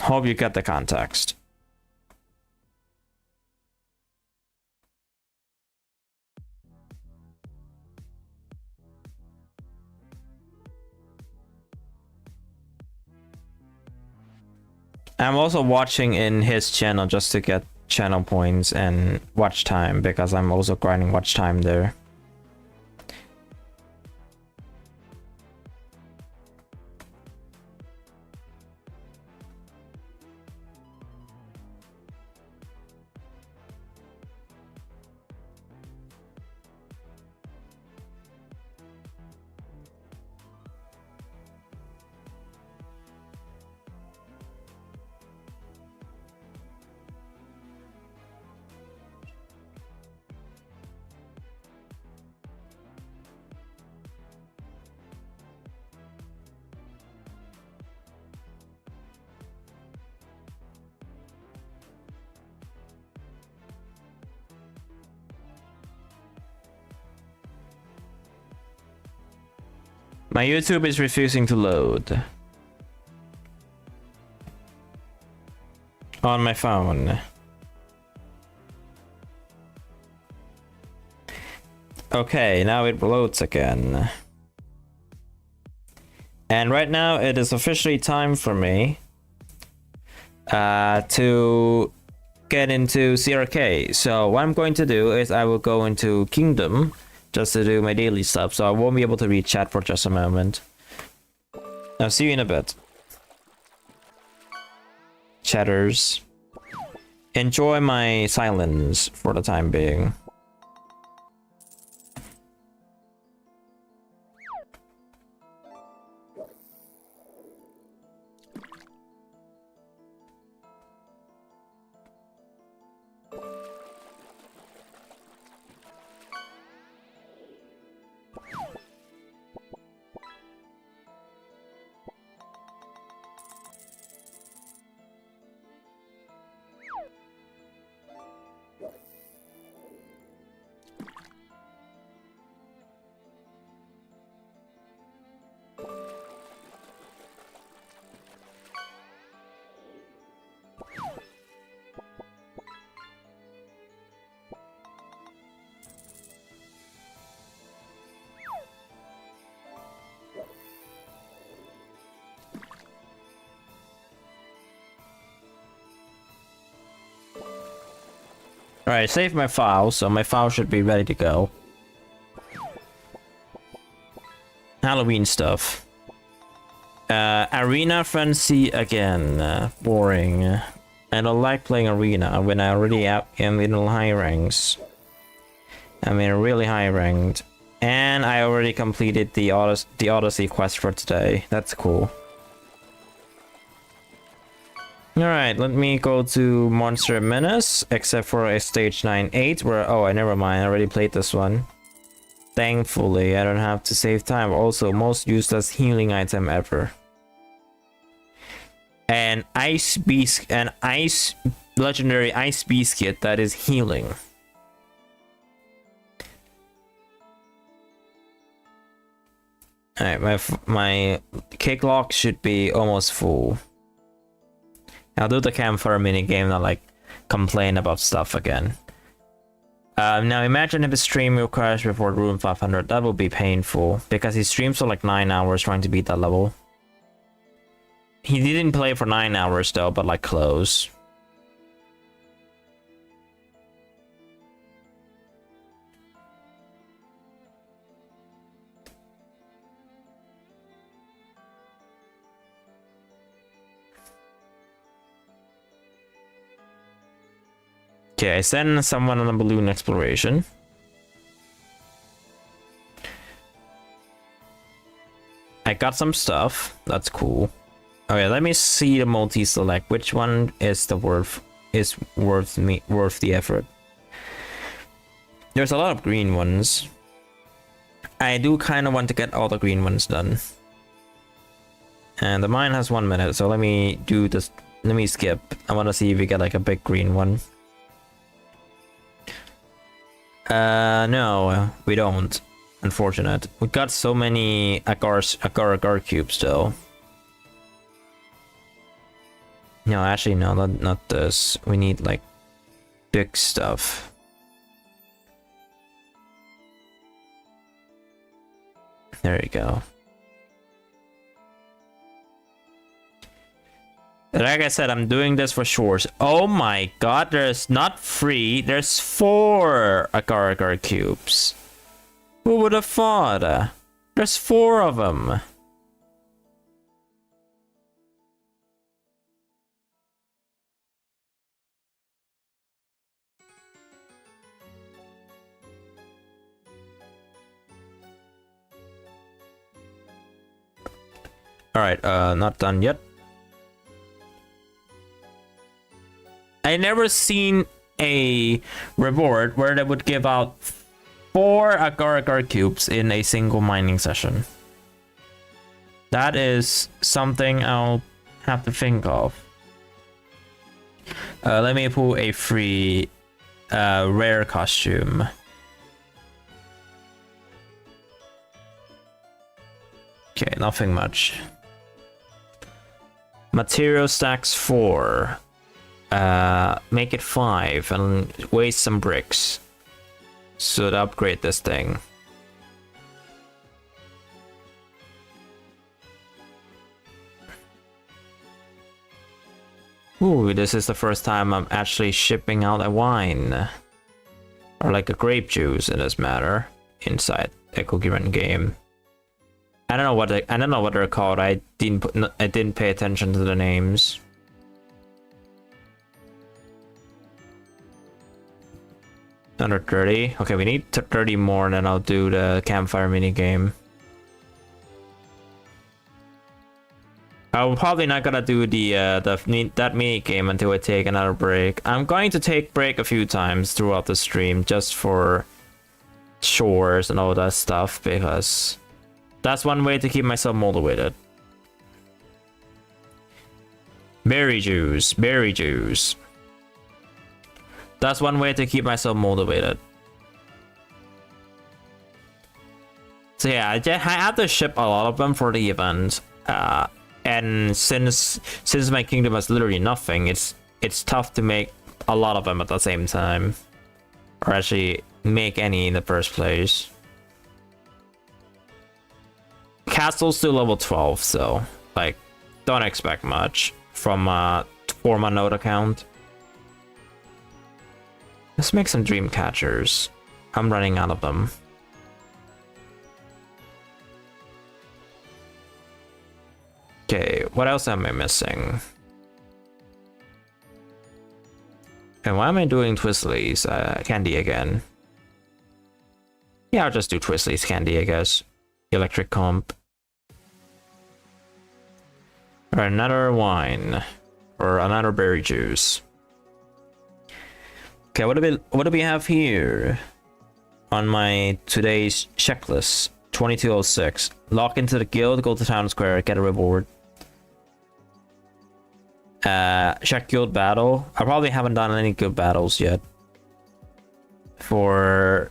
Hope you get the context. I'm also watching in his channel just to get channel points and watch time, because I'm also grinding watch time there. My YouTube is refusing to load on my phone. Okay, now it loads again. And right now it is officially time for me to get into CRK. So what I'm going to do is I will go into Kingdom just to do my daily stuff, so I won't be able to read chat for just a moment. I'll see you in a bit. Chatters. Enjoy my silence for the time being. Alright, save my file, so my file should be ready to go. Halloween stuff. Arena Frenzy again. Boring. I don't like playing Arena when I already am in high ranks. I mean, really high ranked. And I already completed the Odyssey quest for today. That's cool. Alright, let me go to Monster Menace, except for a stage 9-8 where, oh, I never mind, I already played this one. Thankfully, I don't have to save time. Also, most useless healing item ever. and ice legendary ice biscuit that is healing. Alright, my cake lock should be almost full. I'll do the campfire mini game, not like complain about stuff again. Now imagine if a stream will crash before room 500. That will be painful because he streams for like 9 hours trying to beat that level. He didn't play for 9 hours though, but like close. Okay, I send someone on a balloon exploration. I got some stuff. That's cool. Okay, let me see the multi-select. Which one is the worth the effort? There's a lot of green ones. I do kind of want to get all the green ones done. And the mine has 1 minute, so let me do this. Let me skip. I want to see if we get like a big green one. No, we don't. Unfortunate. We got so many agar cubes though. No, actually no, not this. We need like big stuff. There you go. Like I said, I'm doing this for shores. Oh my god, there's not 3, there's 4 agar cubes. Who would have thought? There's 4 of them. Alright, not done yet. I never seen a reward where they would give out 4 agar cubes in a single mining session. That is something I'll have to think of. Let me pull a free rare costume. Okay, nothing much. Material stacks 4. Make it 5 and waste some bricks. So to upgrade this thing. Ooh, this is the first time I'm actually shipping out a wine. Or like a grape juice in this matter. Inside a Cookie Run game. I don't know what they're called. I didn't pay attention to the names. Under 30. Okay, we need 30 more, and then I'll do the campfire mini game. I'm probably not gonna do that mini game until I take another break. I'm going to take break a few times throughout the stream just for chores and all that stuff, because that's one way to keep myself motivated. Berry juice, berry juice. That's one way to keep myself motivated. So yeah, I have to ship a lot of them for the event. And since my kingdom has literally nothing, it's tough to make a lot of them at the same time. Or actually make any in the first place. Castle's still level 12, so like don't expect much from for my node account. Let's make some dream catchers. I'm running out of them. Okay, what else am I missing? And why am I doing Twizzly's candy again? Yeah, I'll just do Twizzly's candy, I guess. Electric comp. Or another wine. Or another berry juice. Okay, what do we have here? On my today's checklist. 2206. Lock into the guild, go to town square, get a reward. check guild battle. I probably haven't done any guild battles yet for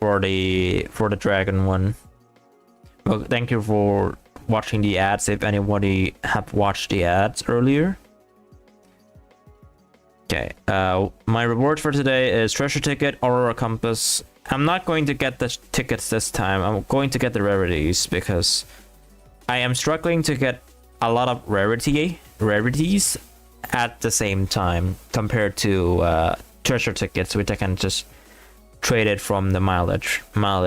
the dragon one. Well, thank you for watching the ads if anybody have watched the ads earlier. Okay, my reward for today is treasure ticket, aurora compass. I'm not going to get the tickets this time. I'm going to get the rarities because I am struggling to get a lot of rarities at the same time compared to treasure tickets, which I can just trade it from the mileage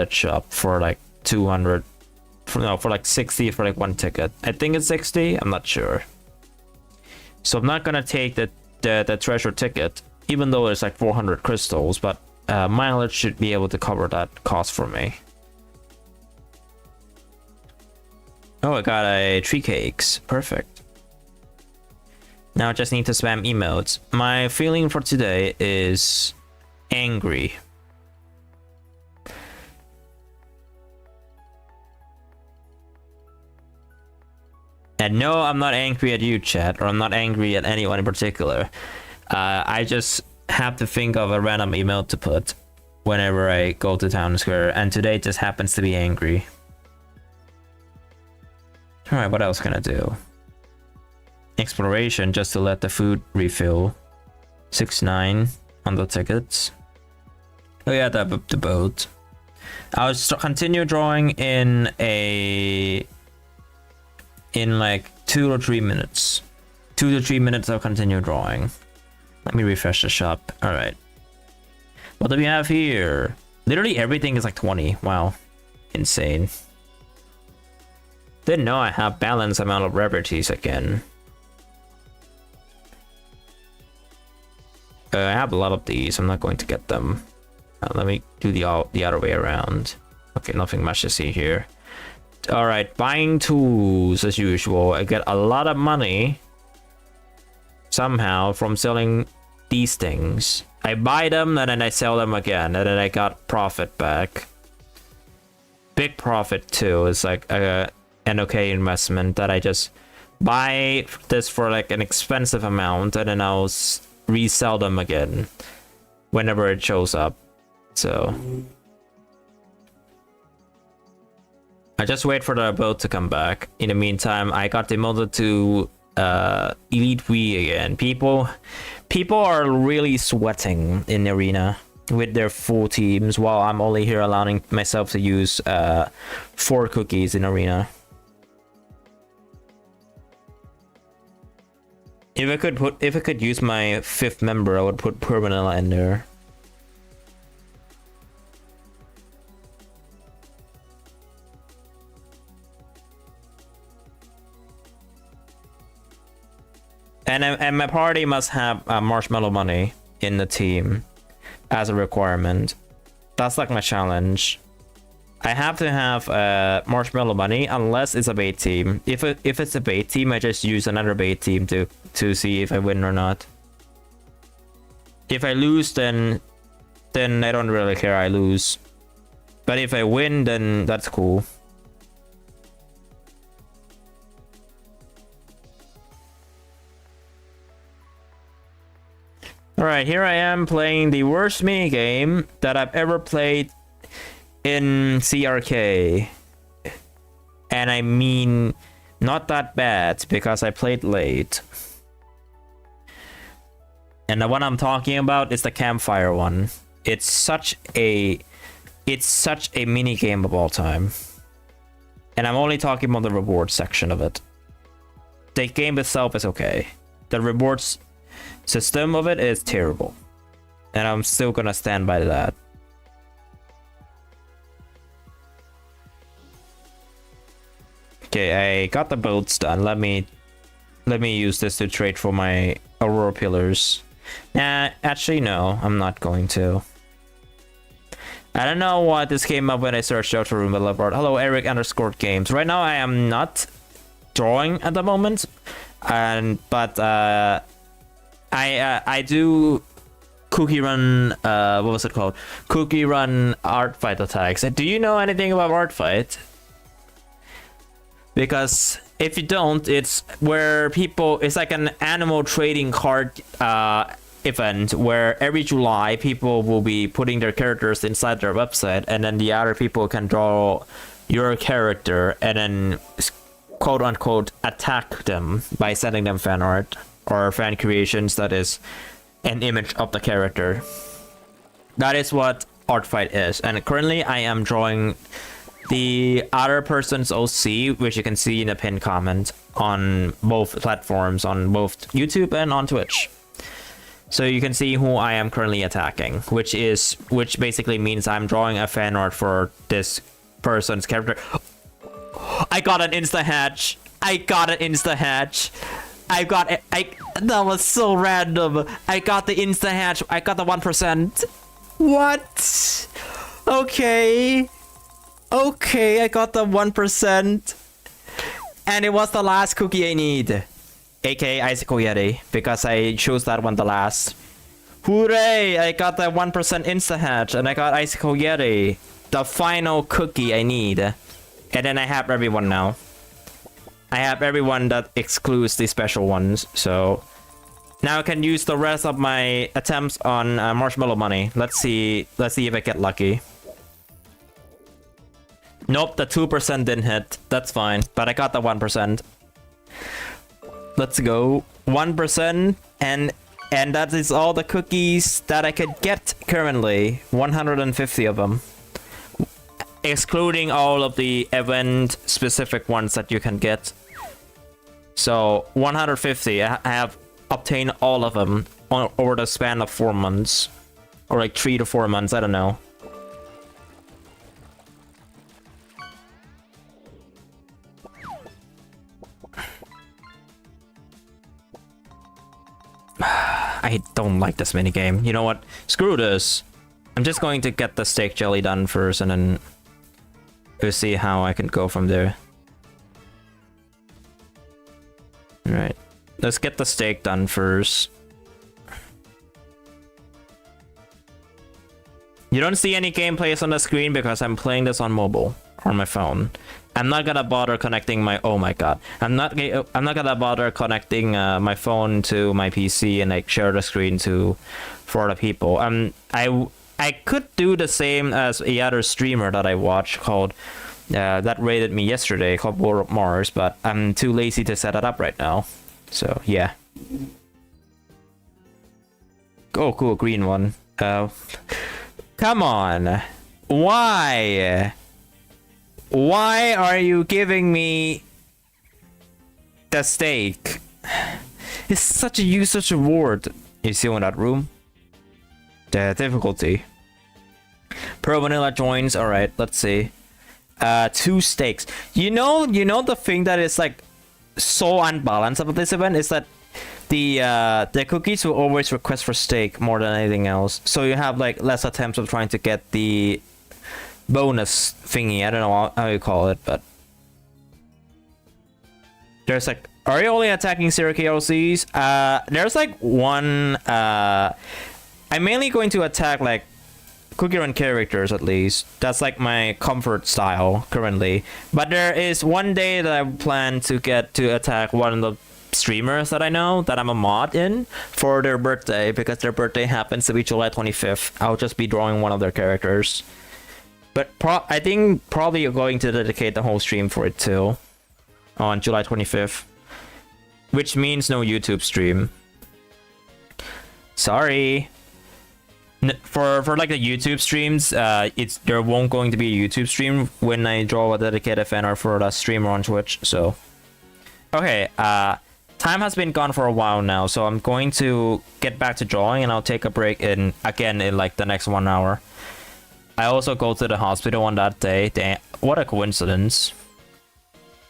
shop for like 200, for like 60 for like one ticket. I think it's 60. I'm not sure. So I'm not gonna take the treasure ticket, even though it's like 400 crystals, but mileage should be able to cover that cost for me. Oh, I got a tree cakes. Perfect. Now I just need to spam emotes. My feeling for today is angry. And no, I'm not angry at you, chat, or I'm not angry at anyone in particular. I just have to think of a random emote to put whenever I go to town square, and today just happens to be angry. Alright, what else can I do? Exploration, just to let the food refill. 6-9 on the tickets. Oh yeah, the boat. I'll continue drawing in like 2 or 3 minutes. 2 to 3 minutes I'll continue drawing. Let me refresh the shop. Alright. What do we have here? Literally everything is like 20. Wow. Insane. Didn't know I have balanced amount of rarities again. I have a lot of these. I'm not going to get them. Let me do the other way around. Okay, nothing much to see here. Alright, buying tools as usual. I get a lot of money somehow from selling these things. I buy them and then I sell them again, and then I got profit back. Big profit too. It's like an okay investment that I just buy this for like an expensive amount and then I'll resell them again whenever it shows up. So I just wait for the boat to come back. In the meantime, I got demoted to Elite Wii again. People are really sweating in the arena with their full teams, while I'm only here allowing myself to use 4 cookies in arena. If I could use my 5th member, I would put Permanella in there. And my party must have marshmallow money in the team as a requirement. That's like my challenge. I have to have marshmallow money unless it's a bait team. If it's a bait team, I just use another bait team to see if I win or not. If I lose, then I don't really care. I lose. But if I win, then that's cool. Alright, here I am playing the worst minigame that I've ever played in CRK. And I mean, not that bad, because I played late. And the one I'm talking about is the campfire one. It's such a minigame of all time. And I'm only talking about the reward section of it. The game itself is okay. The rewards system of it is terrible, and I'm still gonna stand by that. Okay, I got the boats done. Let me use this to trade for my aurora pillars. Nah, actually no, I'm not going to. I don't know why this came up when I searched Deltarune Boulevard. Hello, Eric _ games. Right now I am not drawing at the moment, but I do Cookie Run, what was it called? Cookie Run Artfight attacks. Do you know anything about Artfight? Because If you don't, it's where people, it's like an animal trading card event where every July people will be putting their characters inside their website, and then the other people can draw your character and then quote unquote attack them by sending them fan art or fan creations that is an image of the character. That is what Artfight is, and currently I am drawing the other person's OC, which you can see in the pinned comment on both platforms, on both YouTube and on Twitch. So you can see who I am currently attacking, which basically means I'm drawing a fan art for this person's character. I got an insta hatch. That was so random. I got the insta hatch. I got the 1%. What? Okay, I got the 1%. And it was the last cookie I need. aka Icicle Yeti, because I chose that one the last. Hooray! I got that 1% insta hatch and I got Icicle Yeti. The final cookie I need. And then I have everyone now. I have everyone that excludes the special ones, so now I can use the rest of my attempts on marshmallow money. Let's see if I get lucky. Nope, the 2% didn't hit. That's fine, but I got the 1%. Let's go. 1%, and that is all the cookies that I could get currently. 150 of them. Excluding all of the event specific ones that you can get. So 150, I have obtained all of them over the span of 4 months. Or like 3 to 4 months, I don't know. I don't like this minigame. You know what? Screw this. I'm just going to get the steak jelly done first and then we'll see how I can go from there. Alright. Let's get the steak done first. You don't see any gameplays on the screen because I'm playing this on mobile, on my phone. I'm not gonna bother connecting my, oh my god. I'm not gonna bother connecting my phone to my PC and like share the screen for other people. I could do the same as a other streamer that I watch called that rated me yesterday, called War of Mars, but I'm too lazy to set it up right now. So yeah. Oh cool, green one. Come on. Why? Why are you giving me the steak? It's such a useless reward. You see in that room? The difficulty. Pro vanilla joins. Alright, let's see. 2 steaks. You know the thing that is like so unbalanced about this event is that the cookies will always request for steak more than anything else. So you have like less attempts of trying to get the bonus thingy. I don't know how you call it, but there's like, are you only attacking 0k OCs? There's like one. I'm mainly going to attack like Cookie Run characters at least. That's like my comfort style currently. But there is one day that I plan to get to attack one of the streamers that I know that I'm a mod in for their birthday, because their birthday happens to be July 25th. I'll just be drawing one of their characters. But I think probably you're going to dedicate the whole stream for it too. On July 25th. Which means no YouTube stream. Sorry. For like the YouTube streams, there won't going to be a YouTube stream when I draw a dedicated fan art for the streamer on Twitch, so. Okay, time has been gone for a while now, so I'm going to get back to drawing and I'll take a break in like the next 1 hour. I also go to the hospital on that day. Damn, what a coincidence.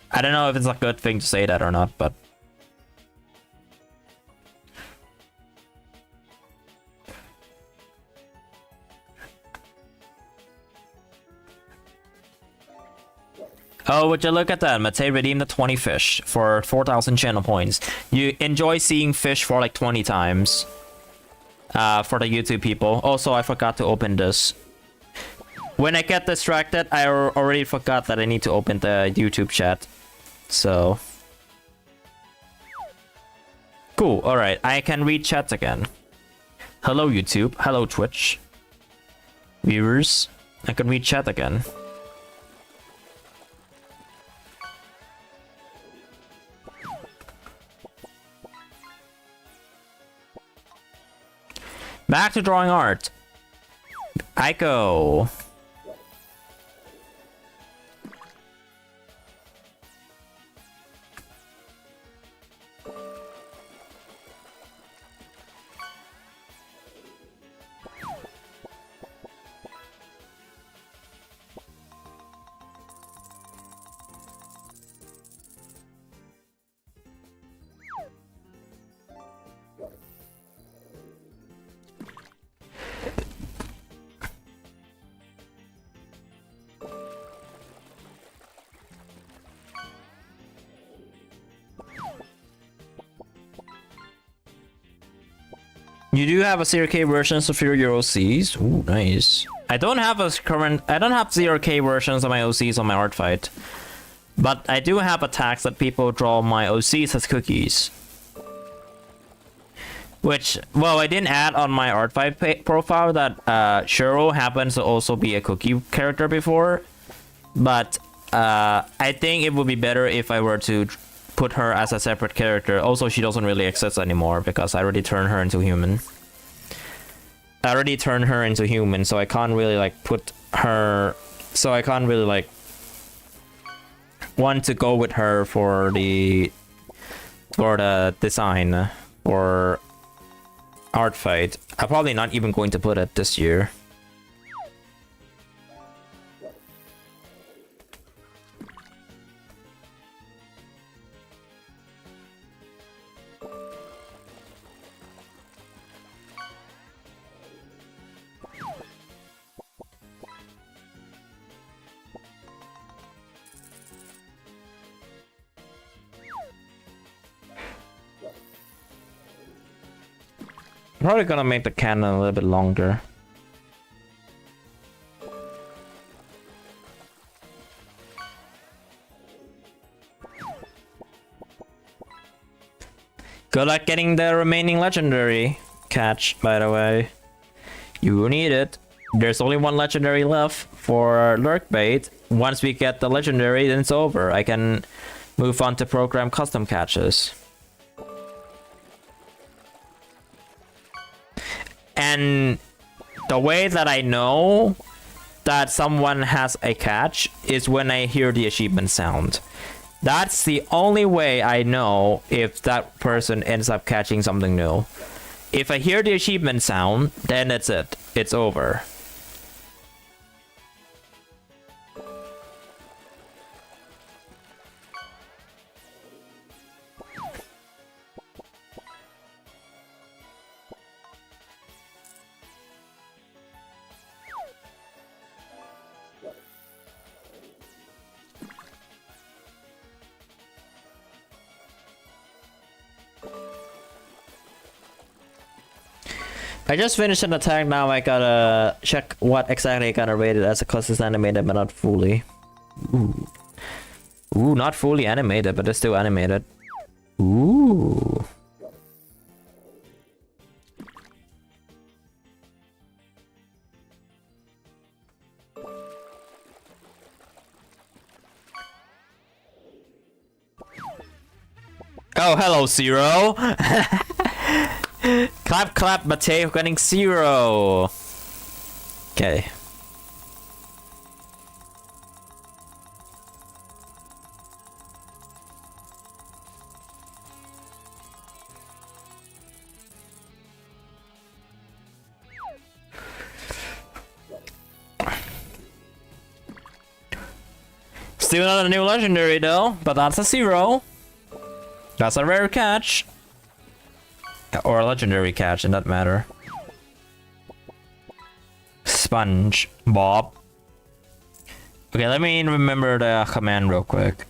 I don't know if it's a good thing to say that or not, but oh, would you look at that? Matei redeemed the 20 fish for 4,000 channel points. You enjoy seeing fish for like 20 times. For the YouTube people. Also, I forgot to open this. When I get distracted, I already forgot that I need to open the YouTube chat. So, Cool. All right. I can read chat again. Hello, YouTube. Hello, Twitch. Viewers. I can read chat again. Back to drawing art. Aiko. You do have a 0K versions of your OCs. Ooh, nice. I don't have 0K versions of my OCs on my Artfight. But I do have attacks that people draw my OCs as cookies. Which, well, I didn't add on my Artfight profile that Shuro happens to also be a cookie character before. But I think it would be better if I were to put her as a separate character. Also, she doesn't really exist anymore because I already turned her into human. So I can't really like put her. So I can't really like want to go with her for the design or Artfight. I'm probably not even going to put it this year. Probably gonna make the cannon a little bit longer. Good luck getting the remaining legendary catch, by the way. You need it. There's only one legendary left for Lurkbait. Once we get the legendary, then it's over. I can move on to program custom catches. And the way that I know that someone has a catch is when I hear the achievement sound. That's the only way I know if that person ends up catching something new. If I hear the achievement sound, then that's it. It's over. I just finished an attack, now I gotta check what exactly I gotta rate it as because it's animated but not fully. Ooh. Ooh, not fully animated, but it's still animated. Ooh. Oh, hello, Zero. Clap, clap, Mateo getting 0. Okay. Still not a new legendary though, but that's a 0. That's a rare catch. Or a legendary catch, in that matter. Sponge Bob. Okay, let me remember the command real quick.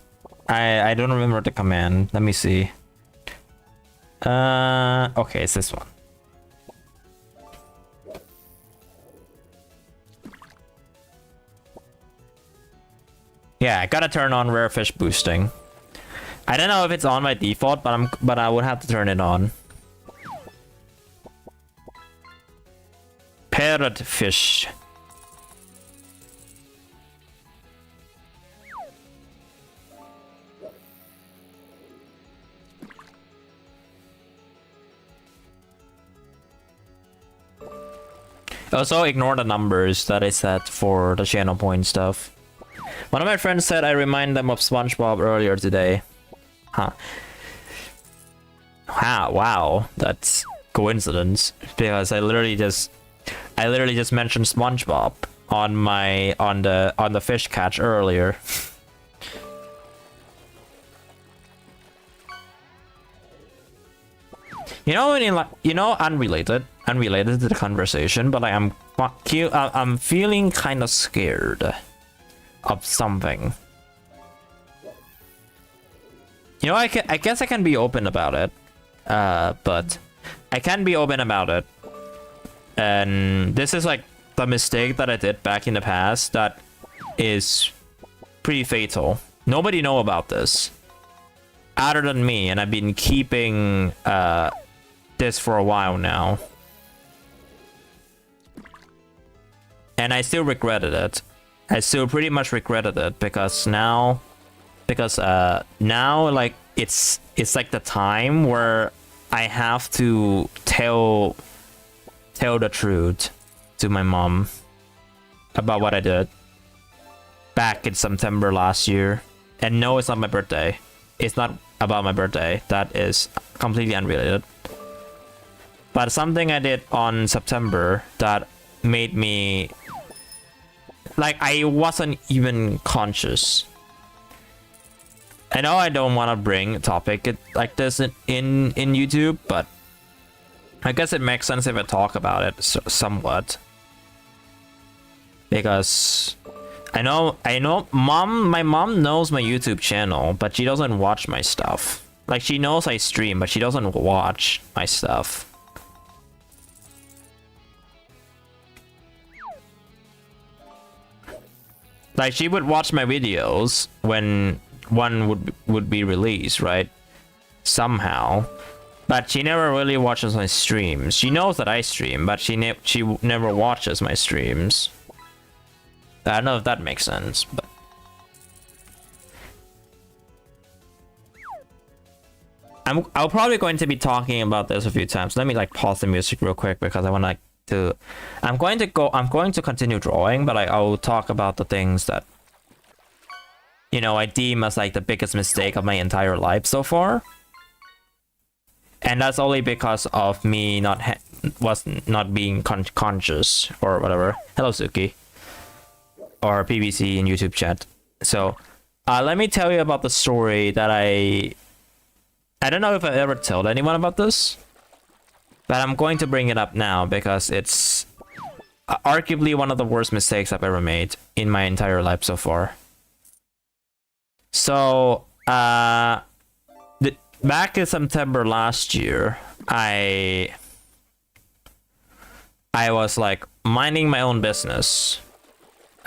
I don't remember the command. Let me see. Okay, it's this one. Yeah, I gotta turn on rare fish boosting. I don't know if it's on by default, but I would have to turn it on. Parrotfish. Also, ignore the numbers that I set for the channel point stuff. One of my friends said I remind them of SpongeBob earlier today. Huh. Wow, that's coincidence. Because I literally just mentioned SpongeBob on the fish catch earlier. You know, unrelated to the conversation, but like I'm feeling kind of scared of something. You know, I guess I can be open about it, but I can be open about it, and this is like the mistake that I did back in the past that is pretty fatal. Nobody know about this other than me, and I've been keeping this for a while now, and I still regretted it. I still pretty much regretted it because now like it's like the time where I have to tell the truth to my mom about what I did back in September last year. And no, it's not my birthday. It's not about my birthday. That is completely unrelated. But something I did on September that made me like I wasn't even conscious. I know I don't want to bring a topic like this in YouTube, but I guess it makes sense if I talk about it somewhat. Because I know my mom knows my YouTube channel, but she doesn't watch my stuff. Like, she knows I stream, but she doesn't watch my stuff. Like, she would watch my videos when one would be released, right? Somehow. But she never really watches my streams. She knows that I stream, but she never watches my streams. I don't know if that makes sense, but I'll probably going to be talking about this a few times. Let me like pause the music real quick because I want to I'm going to continue drawing, but I'll talk about the things that, you know, I deem as like the biggest mistake of my entire life so far. And that's only because of me not being conscious or whatever. Hello, Suki. Or PBC in YouTube chat. So, let me tell you about the story that I don't know if I ever told anyone about this, but I'm going to bring it up now because it's arguably one of the worst mistakes I've ever made in my entire life so far. So, back in September last year, I was like minding my own business.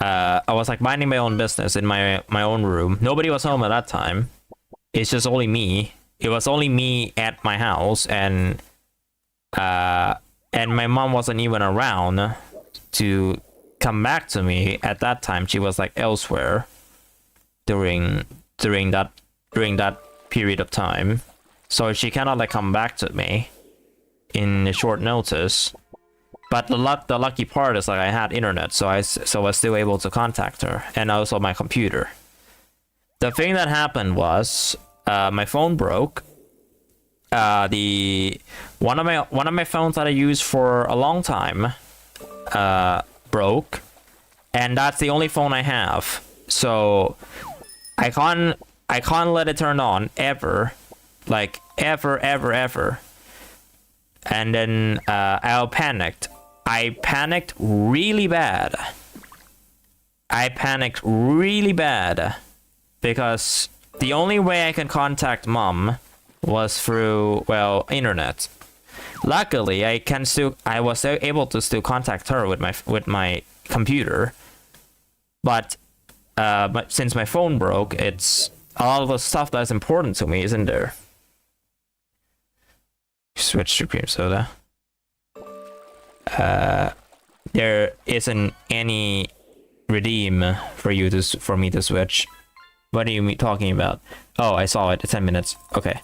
I was like minding my own business in my own room. Nobody was home at that time. It's just only me. It was only me at my house, and my mom wasn't even around to come back to me at that time. She was like elsewhere during that period of time, so she cannot like come back to me in a short notice. But the lucky part is like I had internet, so I was still able to contact her, and also my computer. The thing that happened was my phone broke. One of my phones that I used for a long time broke, and that's the only phone I have. So I can't let it turn on ever, like ever. And then I panicked really bad. Because the only way I can contact mom was through, well, internet. Luckily, I was able to still contact her with my computer. But since my phone broke, it's a lot of the stuff that's important to me isn't there. Switch to cream soda. There isn't any redeem for me to switch. What are you talking about? Oh, I saw it. 10 minutes. Okay.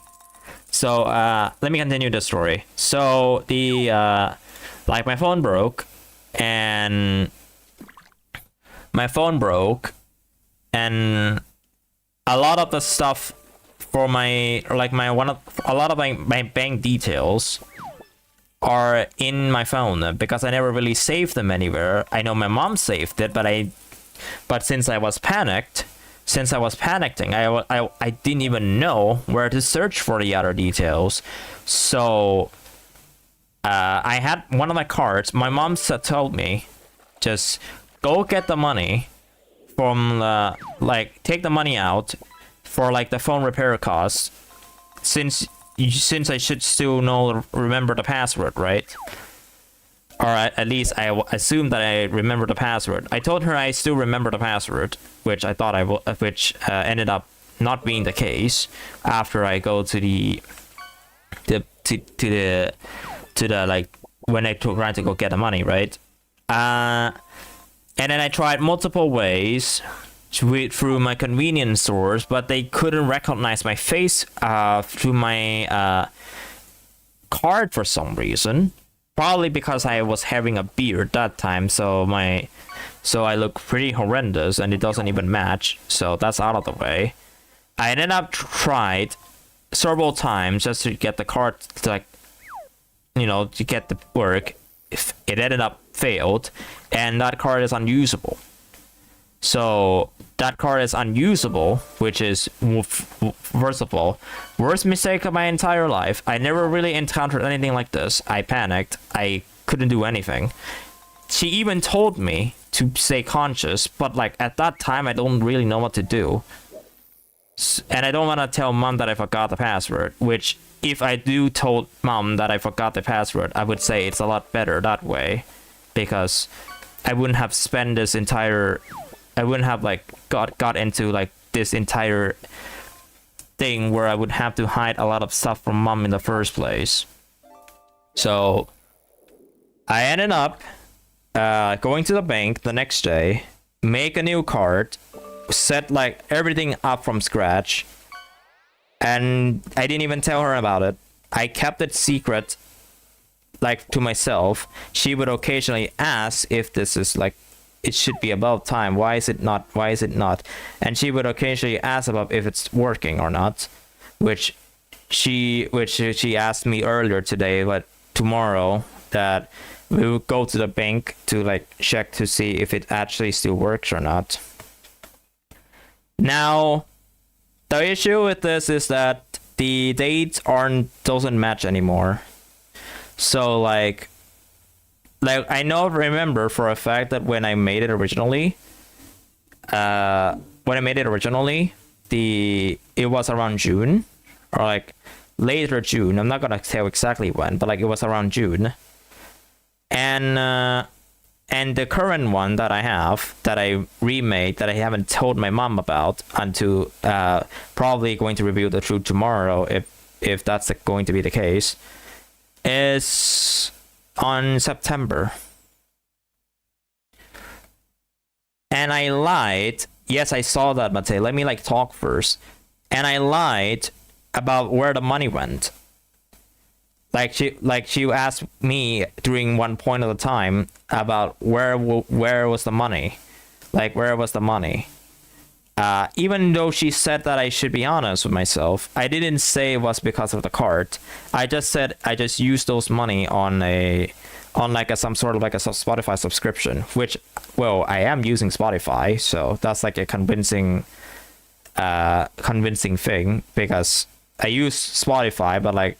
So let me continue the story. So the like my phone broke, and a lot of the stuff for a lot of my bank details are in my phone because I never really saved them anywhere. I know my mom saved it, but since I was panicked, I didn't even know where to search for the other details. So I had one of my cards. My mom told me, just go get the money from take the money out for like the phone repair costs, since I should still remember the password, right? Or at least I assume that I remember the password. I told her I still remember the password, which I thought which ended up not being the case after I go to the like when I tried to go get the money, right? And then I tried multiple ways through my convenience stores, but they couldn't recognize my face through my card for some reason. Probably because I was having a beard that time, so I look pretty horrendous and it doesn't even match. So that's out of the way. I ended up tried several times just to get the card to to get the work. If it ended up failed, and that card is unusable. So that card is unusable, which is, first of all, worst mistake of my entire life. I never really encountered anything like this. I panicked. I couldn't do anything. She even told me to stay conscious, but like at that time, I don't really know what to do. And I don't want to tell mom that I forgot the password, which if I do told mom that I forgot the password, I would say it's a lot better that way, because I wouldn't have spent this entire... I wouldn't have like got into like this entire thing where I would have to hide a lot of stuff from mom in the first place. So I ended up going to the bank the next day, make a new card, set like everything up from scratch, and I didn't even tell her about it. I kept it secret, like to myself. She would occasionally ask if this is like, it should be about time. Why is it not? Why is it not? And she would occasionally ask about if it's working or not, which she asked me earlier today, but tomorrow that we will go to the bank to like check to see if it actually still works or not. Now, the issue with this is that the dates doesn't match anymore. So like I remember for a fact that when I made it originally, it was around June, or like later June. I'm not gonna tell exactly when, but like it was around June. And the current one that I have, that I remade, that I haven't told my mom about until probably going to reveal the truth tomorrow, if that's going to be the case, is on September. And I lied. Yes, I saw that, Matei. Let me like talk first. And I lied about where the money went. She asked me during one point of the time about where was the money, like where was the money. Even though she said that I should be honest with myself, I didn't say it was because of the card. I just said I just used those money on some sort of like a Spotify subscription, which, well, I am using Spotify, so that's like a convincing thing, because I use Spotify, but like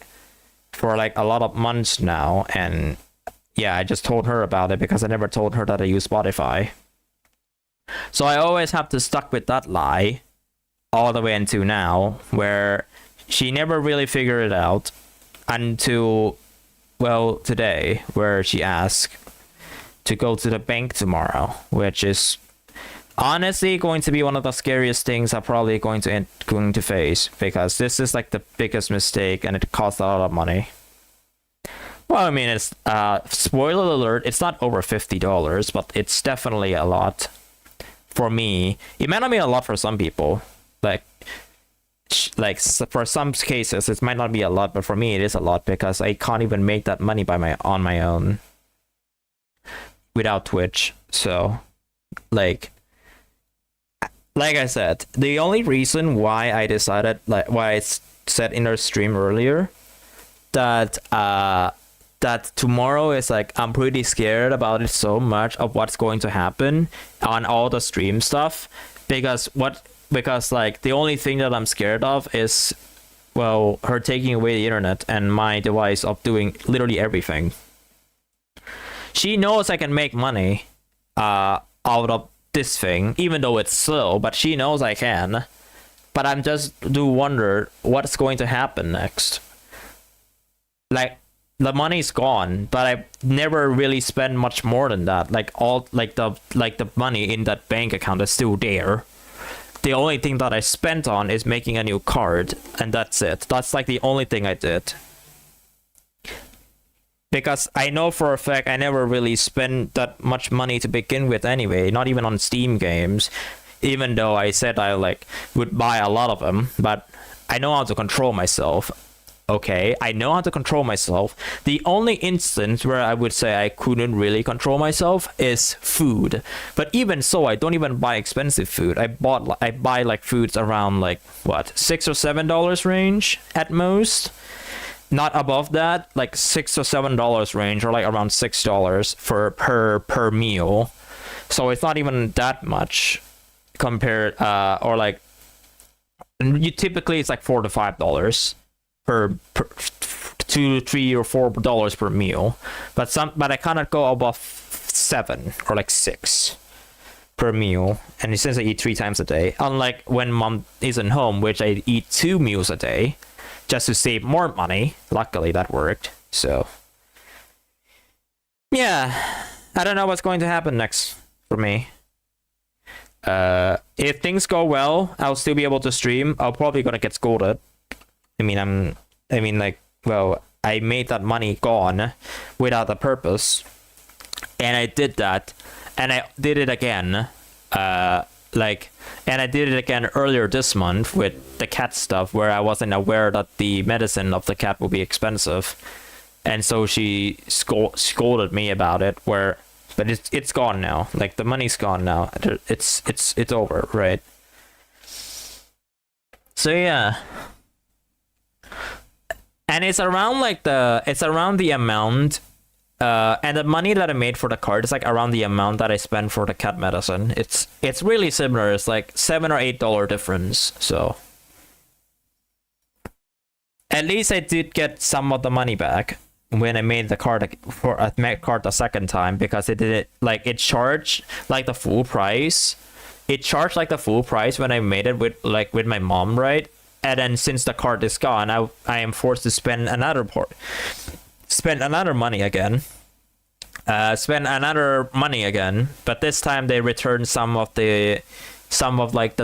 for like a lot of months now, and yeah, I just told her about it because I never told her that I use Spotify. So I always have to stuck with that lie all the way until now, where she never really figured it out until, well, today, where she asked to go to the bank tomorrow, which is honestly going to be one of the scariest things I'm probably going to face, because this is like the biggest mistake and it costs a lot of money. Well, I mean, it's spoiler alert, it's not over $50, but it's definitely a lot for me. It might not be a lot for some people, like for some cases it might not be a lot, but for me it is a lot, because I can't even make that money on my own without Twitch. So like I said, the only reason why I decided, like why I said in our stream earlier that that tomorrow is like, I'm pretty scared about it so much of what's going to happen on all the stream stuff, because like the only thing that I'm scared of is, well, her taking away the internet and my device of doing literally everything. She knows I can make money out of this thing, even though it's slow, but she knows I can. But I'm just do wonder what's going to happen next. Like, the money's gone, but I never really spend much more than that. Like the money in that bank account is still there. The only thing that I spent on is making a new card, and that's it. That's like the only thing I did. Because I know for a fact I never really spent that much money to begin with anyway, not even on Steam games, even though I said I like would buy a lot of them, but I know how to control myself. Okay, I know how to control myself. The only instance where I would say I couldn't really control myself is food. But even so, I don't even buy expensive food. I buy like foods around like what, $6 or $7 range at most. Not above that, like $6 or $7 range, or like around $6 for per meal. So it's not even that much compared, or like you typically it's like $4 to $5 per $2, $3, or $4 per meal, but I cannot go above 7 or like 6 per meal. And since I eat 3 times a day, unlike when mom isn't home, which I eat 2 meals a day just to save more money. Luckily that worked. So yeah, I don't know what's going to happen next for me. If things go well, I'll still be able to stream. I'll probably gonna get scolded. I mean, well, I made that money gone without a purpose, and I did that, and I did it again, and I did it again earlier this month with the cat stuff, where I wasn't aware that the medicine of the cat would be expensive, and so she scolded me about it. But it's gone now. Like, the money's gone now. It's over, right? So yeah. And it's around the amount, and the money that I made for the card is like around the amount that I spent for the cat medicine. It's really similar. It's like $7 or $8 difference. So at least I did get some of the money back when I made the card the second time, because it charged like the full price. It charged like the full price when I made it with my mom, right? And then since the card is gone, I am forced to spend another money again. But this time they returned some of the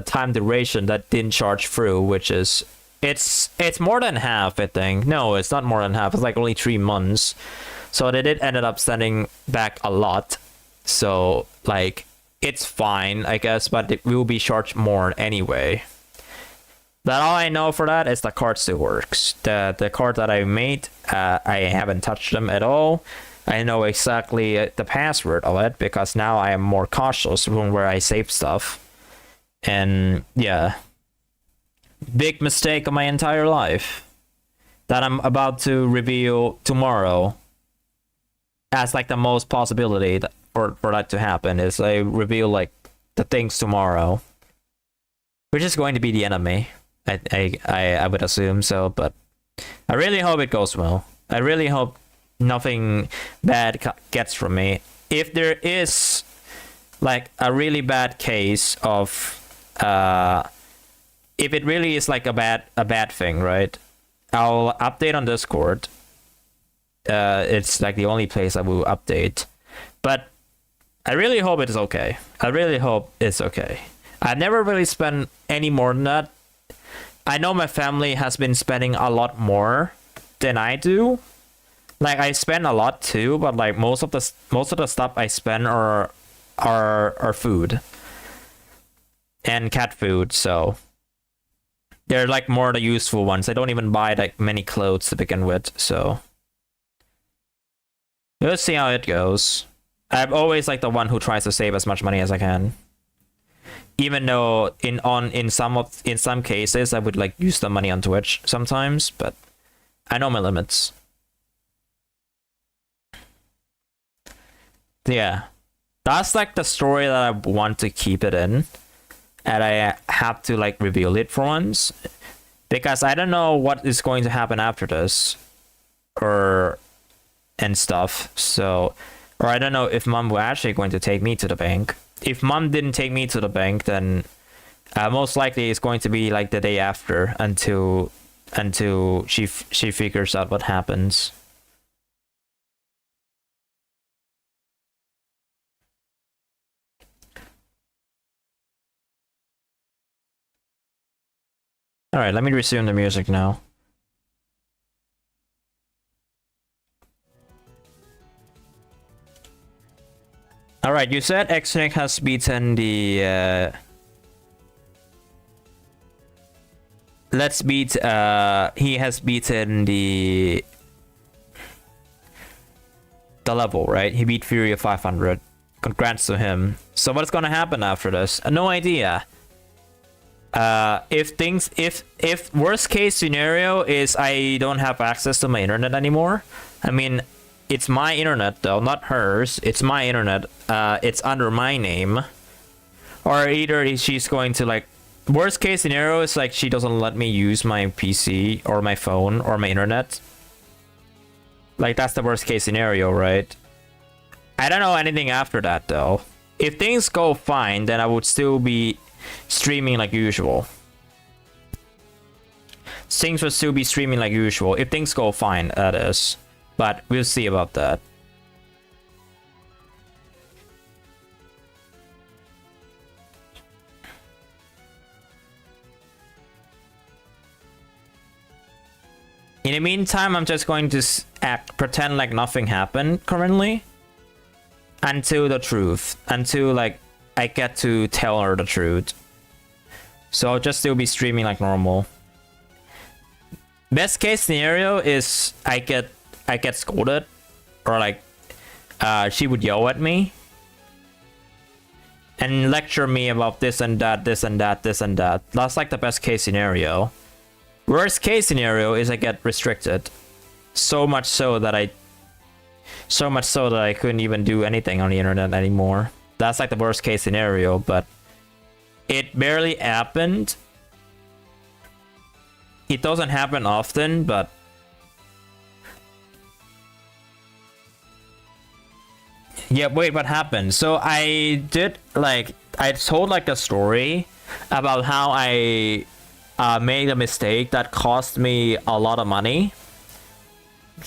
time duration that didn't charge through, which is it's more than half, I think. No, it's not more than half. It's like only 3 months. So they did ended up sending back a lot. So like, it's fine, I guess, but it will be charged more anyway. But all I know for that is the card still works. The card that I made, I haven't touched them at all. I know exactly the password of it, because now I am more cautious when where I save stuff. And yeah, big mistake of my entire life that I'm about to reveal tomorrow as like the most possibility for that to happen is I reveal like the things tomorrow, which is going to be the enemy. I would assume so, but I really hope it goes well. I really hope nothing bad gets from me. If there is like a really bad case of if it really is like a bad thing, right? I'll update on Discord. It's like the only place I will update. But I really hope it is okay. I really hope it's okay. I never really spent any more than that. I know my family has been spending a lot more than I do. Like I spend a lot too, but like most of the stuff I spend are food and cat food, so they're like more the useful ones. I don't even buy like many clothes to begin with, so let's see how it goes. I'm always like the one who tries to save as much money as I can. Even though in some cases I would like use the money on Twitch sometimes, but I know my limits. Yeah. That's like the story that I want to keep it in. And I have to like reveal it for once. Because I don't know what is going to happen after this. And stuff. So, or I don't know if mom were actually going to take me to the bank. If mom didn't take me to the bank, then most likely it's going to be like the day after until she figures out what happens. All right, let me resume the music now. All right, you said X-Nick has beaten the he has beaten the level, right? He beat Fury of 500. Congrats to him. So what's gonna happen after this? No idea. If worst case scenario is I don't have access to my internet anymore. I mean, it's my internet though, not hers. It's my internet. It's under my name. Or either she's going to like, worst case scenario is like she doesn't let me use my PC or my phone or my internet. Like that's the worst case scenario, right? I don't know anything after that though. If things go fine, then I would still be streaming like usual. Things will still be streaming like usual if things go fine, that is. But we'll see about that. In the meantime, I'm just going to pretend like nothing happened currently. Until the truth. Until like I get to tell her the truth. So I'll just still be streaming like normal. Best case scenario is I get scolded, or like she would yell at me and lecture me about this and that, this and that, this and that. That's like the best case scenario. Worst case scenario is I get restricted, so much so that I couldn't even do anything on the internet anymore. That's like the worst case scenario, but it barely happened. It doesn't happen often, but yeah, wait, what happened? So I told like a story about how I made a mistake that cost me a lot of money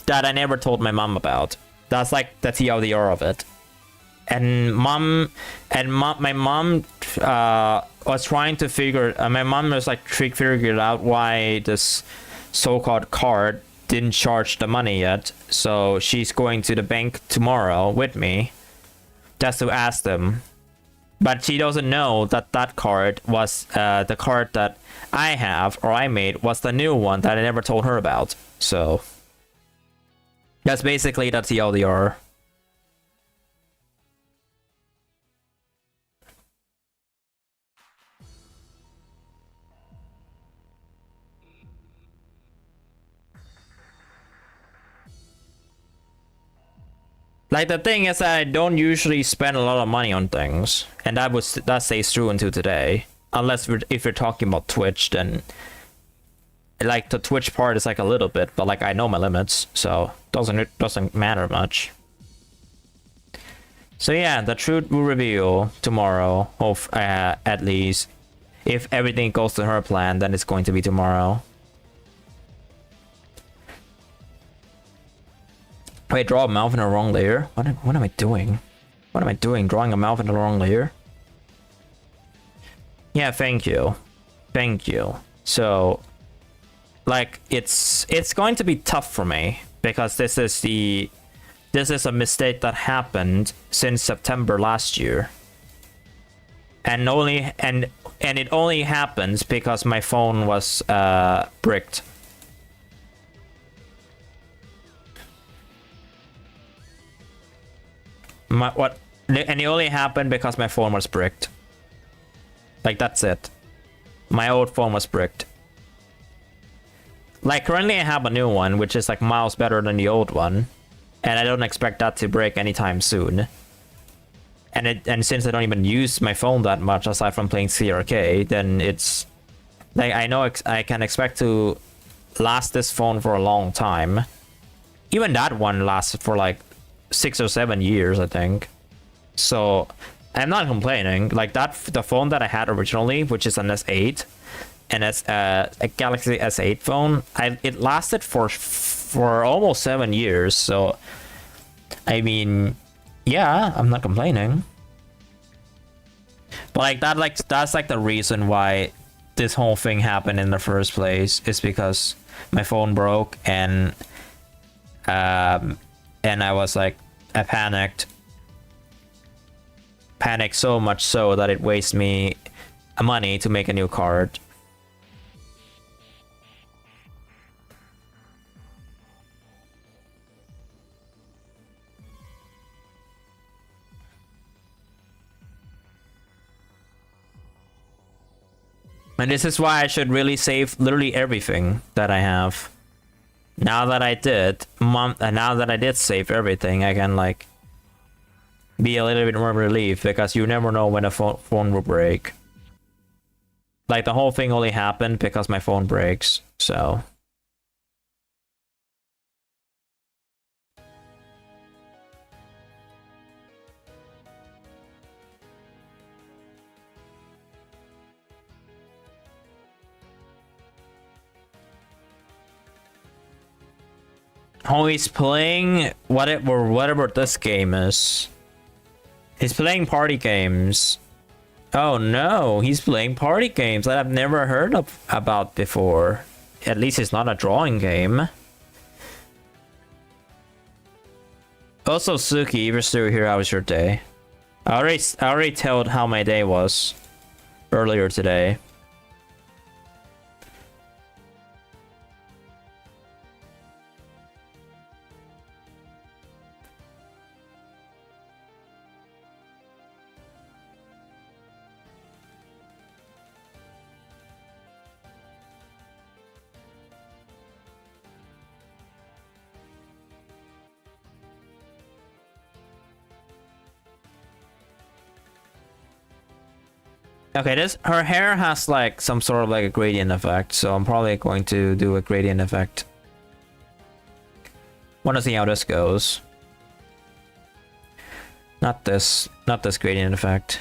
that I never told my mom about. That's like the TLDR of it. And my mom was trying to figure. My mom was like figured out why this so-called card didn't charge the money yet. So she's going to the bank tomorrow with me, just to ask them. But she doesn't know that that card was the card that I have or I made was the new one that I never told her about. So that's basically the TLDR. Like the thing is that I don't usually spend a lot of money on things, and that stays true until today. Unless if you're talking about Twitch, then like the Twitch part is like a little bit, but like I know my limits, so it doesn't matter much. So yeah, the truth will reveal tomorrow. At least if everything goes to her plan, then it's going to be tomorrow. Wait, draw a mouth in a wrong layer? What am I doing? What am I doing? Drawing a mouth in the wrong layer? Yeah, thank you. Thank you. So, like, it's going to be tough for me because this is a mistake that happened since September last year. And it only happens because my phone was bricked. And it only happened because my phone was bricked. Like, that's it. My old phone was bricked. Like, currently I have a new one, which is like miles better than the old one. And I don't expect that to break anytime soon. And since I don't even use my phone that much aside from playing CRK, then it's like I know I can expect to last this phone for a long time. Even that one lasts for like 6 or 7 years, I think. So I'm not complaining. Like the phone that I had originally, which is an S8, and it's a Galaxy S8 phone, it lasted for almost 7 years. So I mean, yeah, I'm not complaining. But that's like the reason why this whole thing happened in the first place, is because my phone broke and I was like, I panicked so much so that it wastes me money to make a new card. And this is why I should really save literally everything that I have. Now that I did, now that I did save everything, I can like be a little bit more relieved, because you never know when a phone will break. Like the whole thing only happened because my phone breaks, so. Oh, he's playing whatever this game is. He's playing party games. Oh no, he's playing party games that I've never heard about before. At least it's not a drawing game. Also, Suki, if you're still here, how was your day? I already told how my day was earlier today. Okay, her hair has like some sort of like a gradient effect, so I'm probably going to do a gradient effect. Want to see how this goes. Not this gradient effect.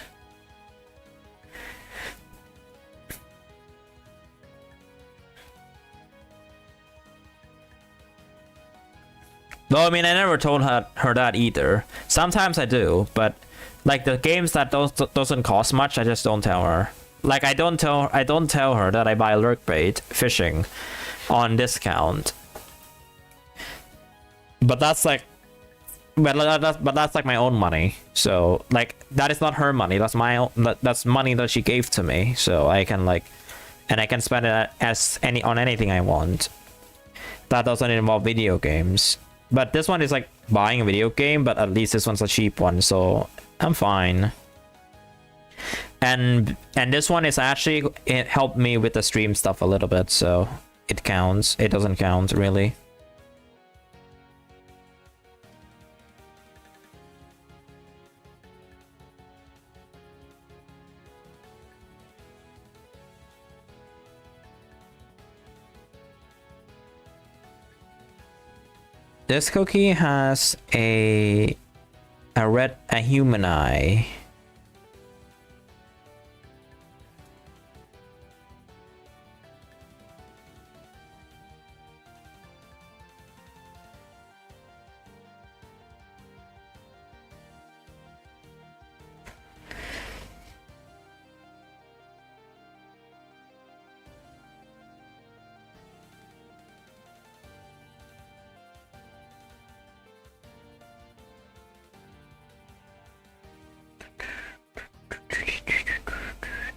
Though I mean, I never told her that either. Sometimes I do, but like the games that doesn't cost much, I just don't tell her. Like I don't tell her that I buy lurk bait fishing on discount. But that's like, but that's like my own money. So like that is not her money. That's that's money that she gave to me. So I can like, and I can spend it on anything I want. That doesn't involve video games. But this one is like buying a video game, but at least this one's a cheap one, so I'm fine. And this one is actually, it helped me with the stream stuff a little bit, so it counts. It doesn't count really. This cookie has a human eye.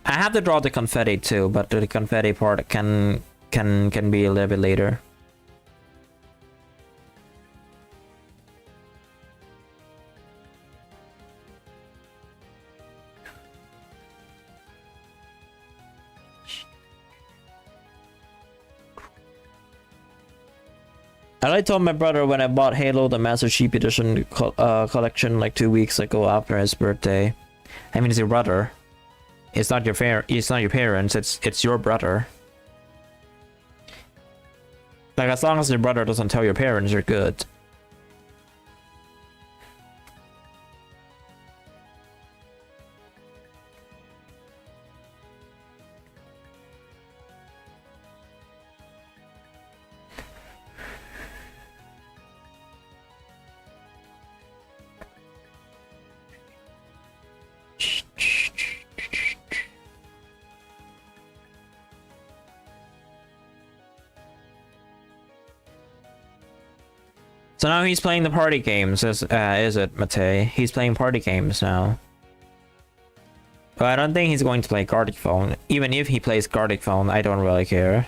I have to draw the confetti too, but the confetti part can be a little bit later. I told my brother when I bought Halo the Master Chief Edition collection like 2 weeks ago after his birthday. I mean, it's your brother. It's not your it's not your parents. It's your brother. Like, as long as your brother doesn't tell your parents, you're good. So now he's playing the party games, is it, Matei? He's playing party games now. But I don't think he's going to play Gartic Phone. Even if he plays Gartic Phone, I don't really care.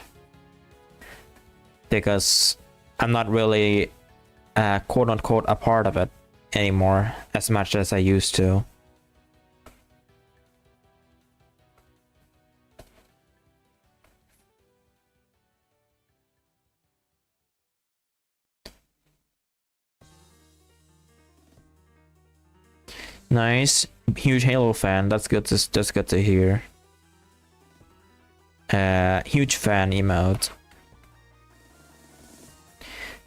Because I'm not really, quote-unquote, a part of it anymore, as much as I used to. Nice, huge Halo fan. That's good to hear. Huge fan emote.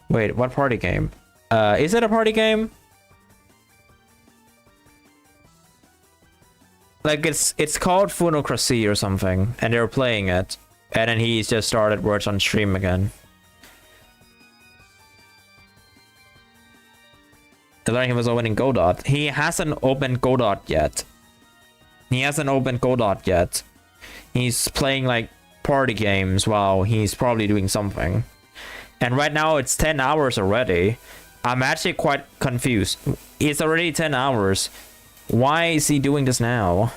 Wait, what party game? Is it a party game? Like, it's called Funocracy or something, and they're playing it, and then he's just started words on stream again. The learning was opening Godot. He hasn't opened Godot yet. He's playing like party games while he's probably doing something. And right now it's 10 hours already. I'm actually quite confused. It's already 10 hours. Why is he doing this now?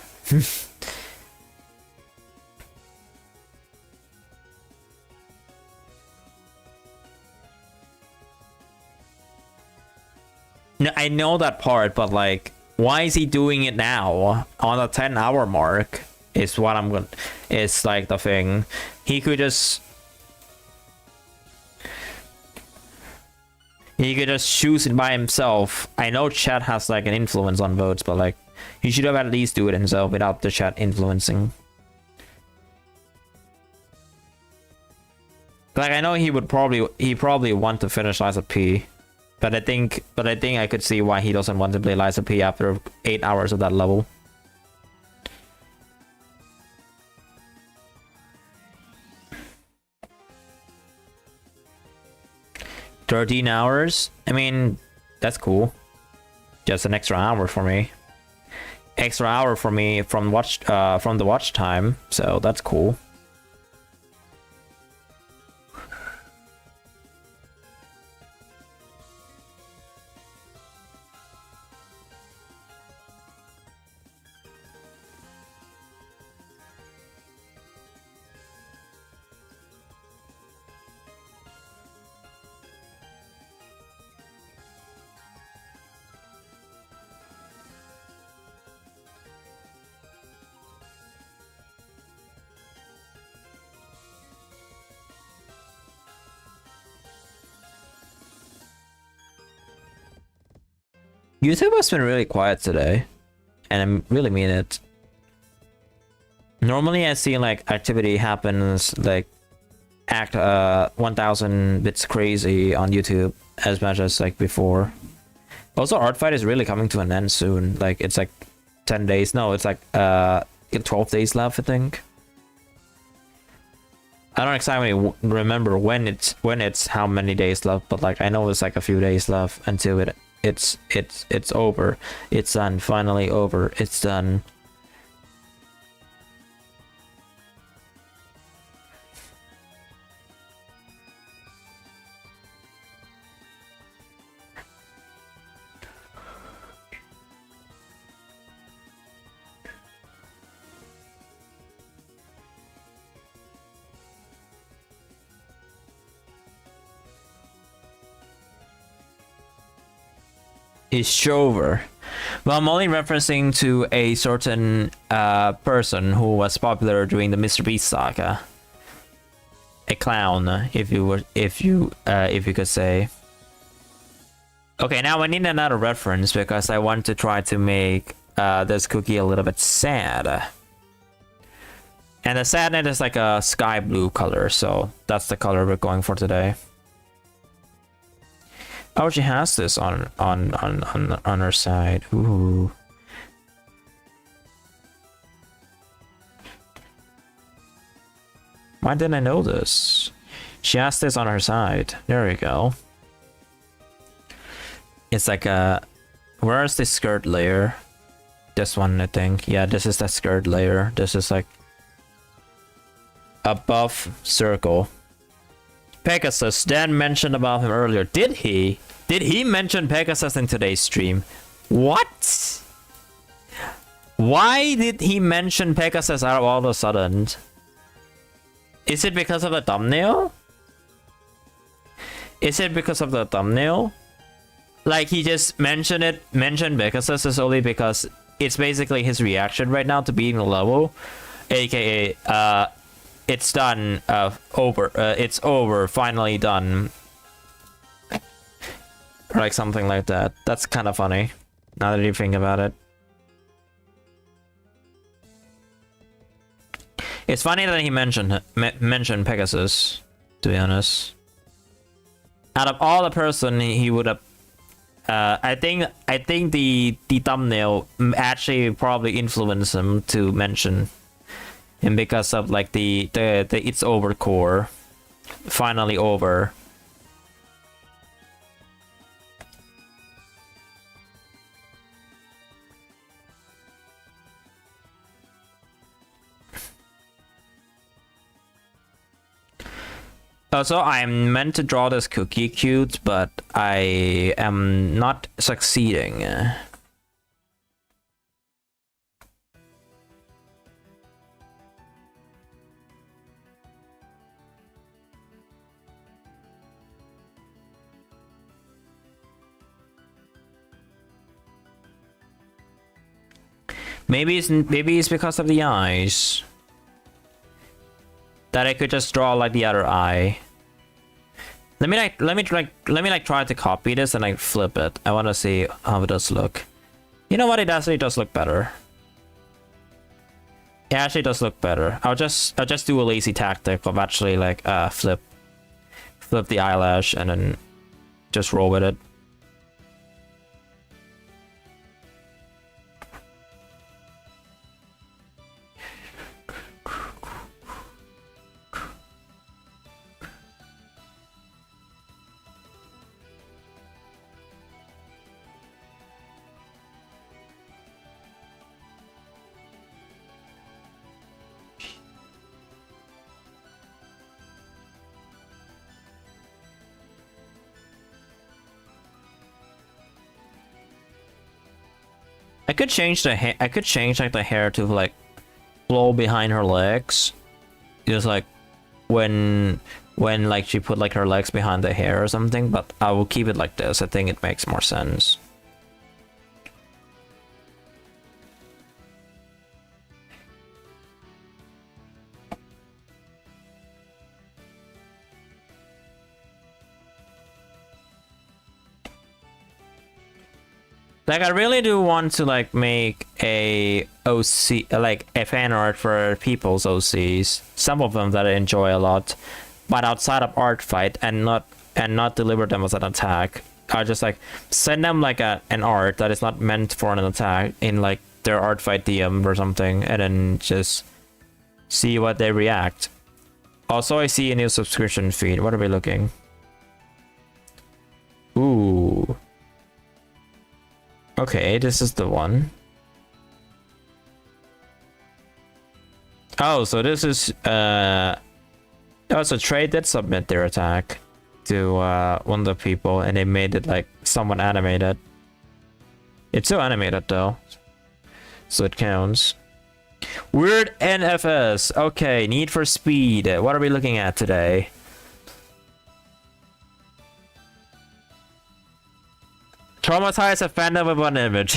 No, I know that part, but like, why is he doing it now on the 10-hour mark? Is what I'm gonna. It's like the thing. He could just choose it by himself. I know chat has like an influence on votes, but like, he should have at least do it himself without the chat influencing. Like, I know he probably want to finish Lies of P. But I think I could see why he doesn't want to play Lies of P after 8 hours of that level. $13 hours? I mean, that's cool. Just an extra hour for me. Extra hour for me from the watch time, so that's cool. YouTube has been really quiet today, and I really mean it. Normally I see like activity happens like 1000 bits crazy on YouTube as much as like before. Also, Artfight is really coming to an end soon. Like, it's like 10 days. No, it's like 12 days left, I think. I don't exactly remember when it's how many days left, but like, I know it's like a few days left until it's over. It's done. Finally over. It's done. is Shover. Well, I'm only referencing to a certain person who was popular during the Mr. Beast saga. A clown, if you could say. Okay, now I need another reference because I want to try to make this cookie a little bit sad. And the sadness is like a sky blue color, so that's the color we're going for today. Oh, she has this on her side. Ooh. Why didn't I know this? She has this on her side. There we go. It's like a... Where's the skirt layer? This one, I think. Yeah, this is the skirt layer. This is like... above circle. Pegasus, Dan mentioned about him earlier. Did he? Did he mention Pegasus in today's stream? What? Why did he mention Pegasus out of all of a sudden? Is it because of the thumbnail? Is it because of the thumbnail? Like he just mentioned Pegasus is only because it's basically his reaction right now to beating the level, aka it's done, it's over, finally done. Or like something like that. That's kind of funny, now that you think about it. It's funny that he mentioned Pegasus, to be honest. Out of all the person he would have... I think the thumbnail actually probably influenced him to mention him because of like the it's over core, finally over. Also, I'm meant to draw this cookie cute, but I am not succeeding. Maybe it's because of the eyes. That I could just draw like the other eye. Let me try to copy this and like flip it. I want to see how it does look. You know what? It actually does look better. It actually does look better. I'll just do a lazy tactic of actually like flip the eyelash and then just roll with it. I could change the hair. I could change like the hair to like flow behind her legs, just like when like she put like her legs behind the hair or something. But I will keep it like this. I think it makes more sense. Like I really do want to like make a OC, like a fan art for people's OCs. Some of them that I enjoy a lot, but outside of Artfight and not deliver them as an attack. I just like send them like an art that is not meant for an attack in like their Artfight DM or something, and then just see what they react. Also, I see a new subscription feed. What are we looking? Ooh. Okay, this is the one. Oh, so this is oh, so Trade did submit their attack to one of the people, and they made it like somewhat animated. It's so animated though, so it counts. Weird NFS. Okay, Need for Speed. What are we looking at today? Traumatize a fandom with one image.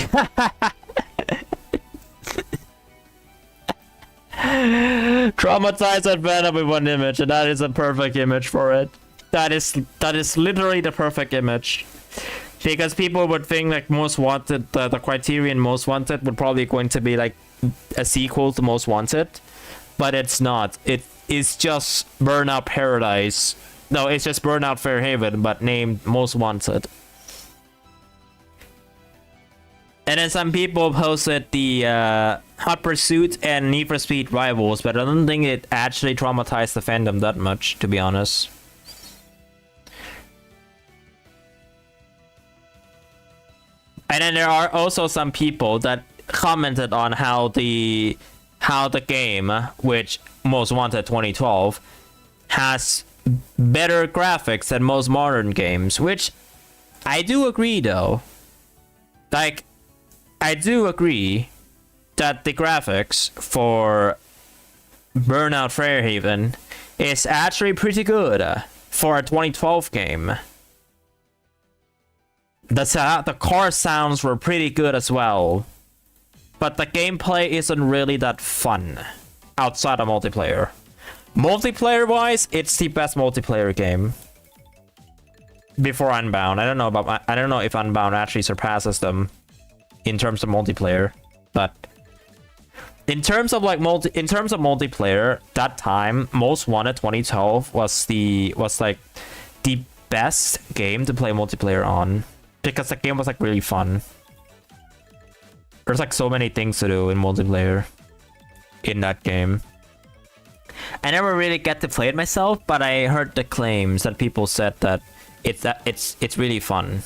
Traumatize a fandom with one image, and that is a perfect image for it. That is literally the perfect image. Because people would think like Most Wanted, the criterion Most Wanted would probably going to be like a sequel to Most Wanted, but it's not. It is just Burnout Paradise. No, it's just Burnout Fairhaven, but named Most Wanted. And then some people posted the Hot Pursuit and Need for Speed Rivals, but I don't think it actually traumatized the fandom that much, to be honest. And then there are also some people that commented on how the game, which Most Wanted 2012, has better graphics than most modern games, which I do agree though. Like, I do agree that the graphics for Burnout Fairhaven is actually pretty good for a 2012 game. The car sounds were pretty good as well, but the gameplay isn't really that fun outside of multiplayer. Multiplayer wise, it's the best multiplayer game before Unbound. I don't know if Unbound actually surpasses them in terms of multiplayer, but in terms of like multiplayer, that time Most Wanted 2012 was like the best game to play multiplayer on, because the game was like really fun. There's like so many things to do in multiplayer in that game. I never really get to play it myself, but I heard the claims that people said that it's really fun.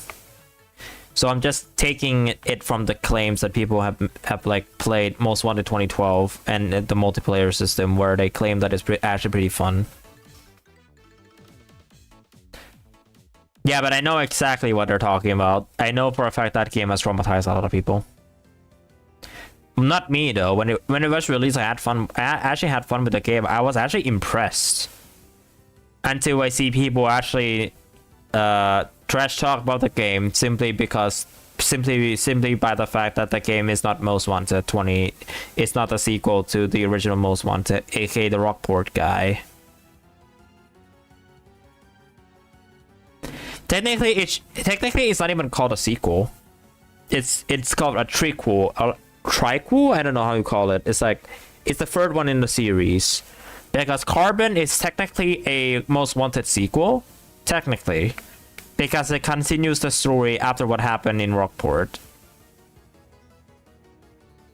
So I'm just taking it from the claims that people have like played Most Wanted 2012 and the multiplayer system, where they claim that it's actually pretty fun. Yeah, but I know exactly what they're talking about. I know for a fact that game has traumatized a lot of people. Not me though. When it was released, I had fun. I actually had fun with the game. I was actually impressed until I see people actually trash talk about the game simply by the fact that the game is not Most Wanted 20. It's not a sequel to the original Most Wanted, aka the Rockport guy. Technically, it's not even called a sequel. It's called a triquel. Triquel? I don't know how you call it. It's the third one in the series. Because Carbon is technically a Most Wanted sequel. Technically. Because it continues the story after what happened in Rockport.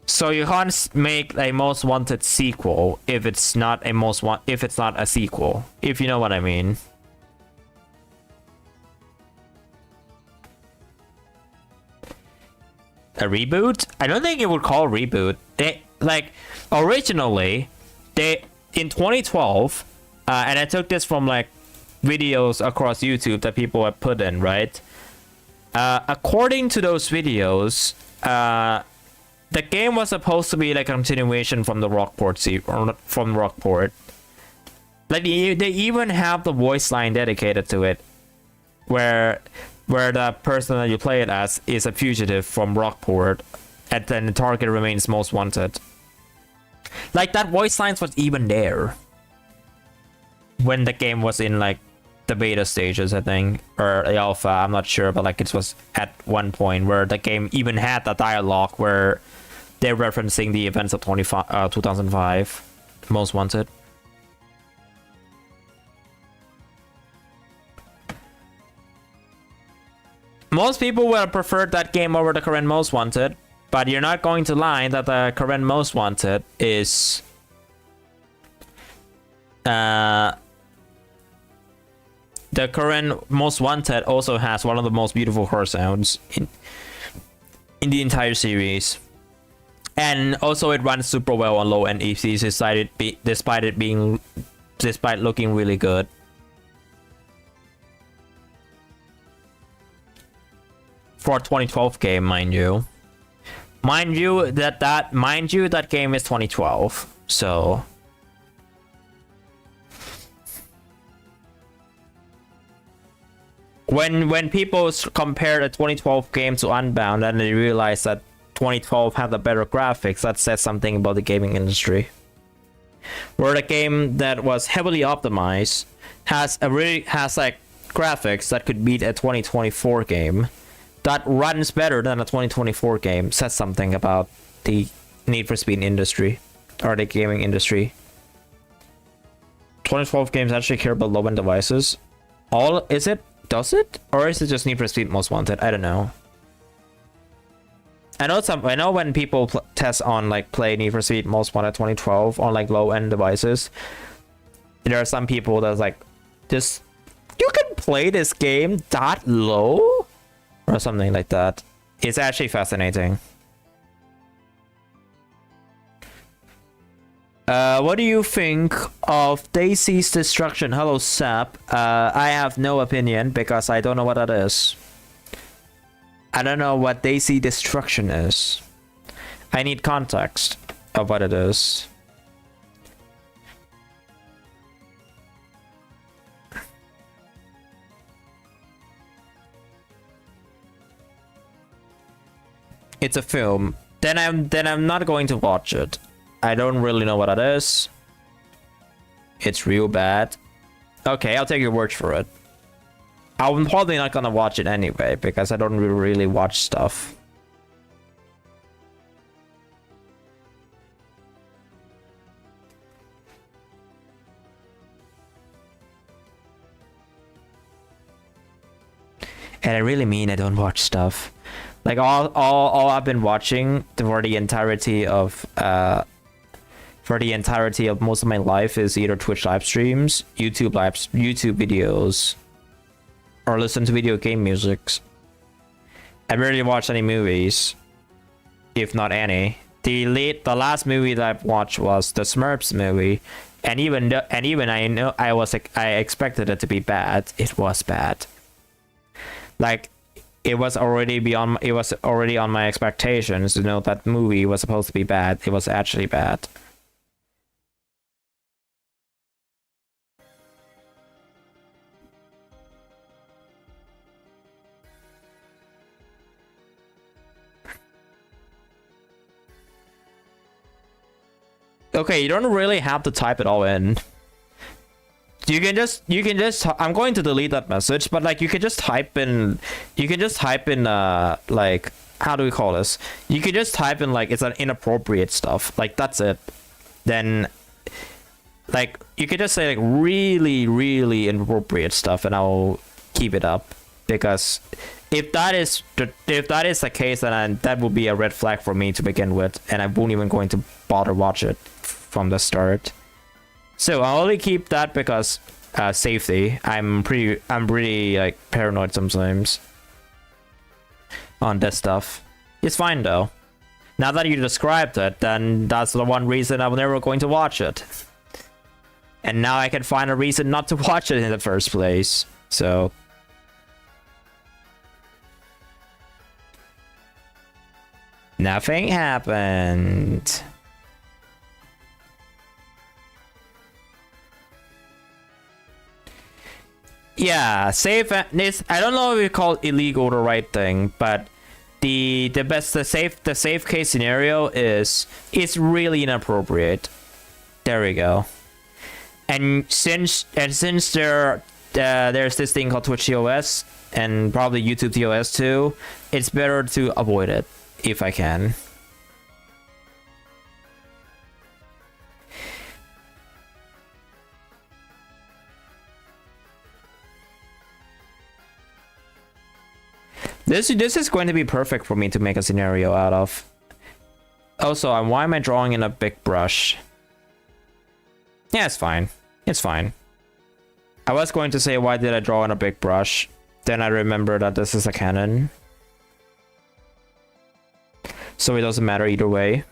So you can't make a Most Wanted sequel if it's not a sequel. If you know what I mean. A reboot? I don't think it would call reboot. They originally in 2012, and I took this from like videos across YouTube that people have put in, right? According to those videos, the game was supposed to be like a continuation from the Rockport from Rockport. Like they even have the voice line dedicated to it, where the person that you play it as is a fugitive from Rockport, and then the target remains Most Wanted. Like, that voice lines was even there when the game was in like the beta stages, I think, or the alpha, I'm not sure, but like it was at one point where the game even had a dialogue where they're referencing the events of 2005 Most Wanted. Most people would have preferred that game over the current Most Wanted, but you're not going to lie that the current Most Wanted is the current Most Wanted also has one of the most beautiful car sounds in the entire series, and also it runs super well on low-end ECs despite looking really good. For a 2012 game, mind you. Mind you, that game is 2012, so... when people compare the 2012 game to Unbound and they realize that 2012 had the better graphics, that says something about the gaming industry. Where the game that was heavily optimized has like graphics that could beat a 2024 game that runs better than a 2024 game, says something about the Need for Speed industry or the gaming industry. 2012 games actually care about low-end devices. Does it? Or is it just Need for Speed Most Wanted? I don't know. I know when people test on like play Need for Speed Most Wanted 2012 on like low-end devices, there are some people that's like, just you can play this game that low or something like that. It's actually fascinating. What do you think of Daisy's destruction? Hello, Sap. I have no opinion because I don't know what that is. I don't know what Daisy destruction is. I need context of what it is. It's a film. Then I'm not going to watch it. I don't really know what that is. It's real bad. Okay, I'll take your word for it. I'm probably not gonna watch it anyway because I don't really watch stuff. And I really mean I don't watch stuff. Like all I've been watching for the entirety of most of my life is either Twitch live streams, YouTube videos, or listen to video game music. I rarely watch any movies, if not any. The last movie that I've watched was the Smurfs movie, and even I expected it to be bad. It was bad. Like it was already on my expectations to know that movie was supposed to be bad. It was actually bad. Okay, you don't really have to type it all in. You can just I'm going to delete that message, but like you can just type in like, how do we call this? You can just type in like it's an inappropriate stuff. Like that's it. Then like you could just say like really inappropriate stuff and I'll keep it up, because if that is the case, then that would be a red flag for me to begin with, and I won't even going to bother watch it from the start. So I'll only keep that because safety. I'm pretty like paranoid sometimes on this stuff. It's fine though. Now that you described it, then that's the one reason I'm never going to watch it. And now I can find a reason not to watch it in the first place. So nothing happened. Yeah, safe. I don't know if we call it illegal the right thing, but the safe case scenario is it's really inappropriate. There we go. And since there's this thing called Twitch TOS and probably YouTube TOS too, it's better to avoid it if I can. This is going to be perfect for me to make a scenario out of. Also, why am I drawing in a big brush? Yeah, it's fine. It's fine. I was going to say, why did I draw in a big brush? Then I remember that this is a Canon. So it doesn't matter either way.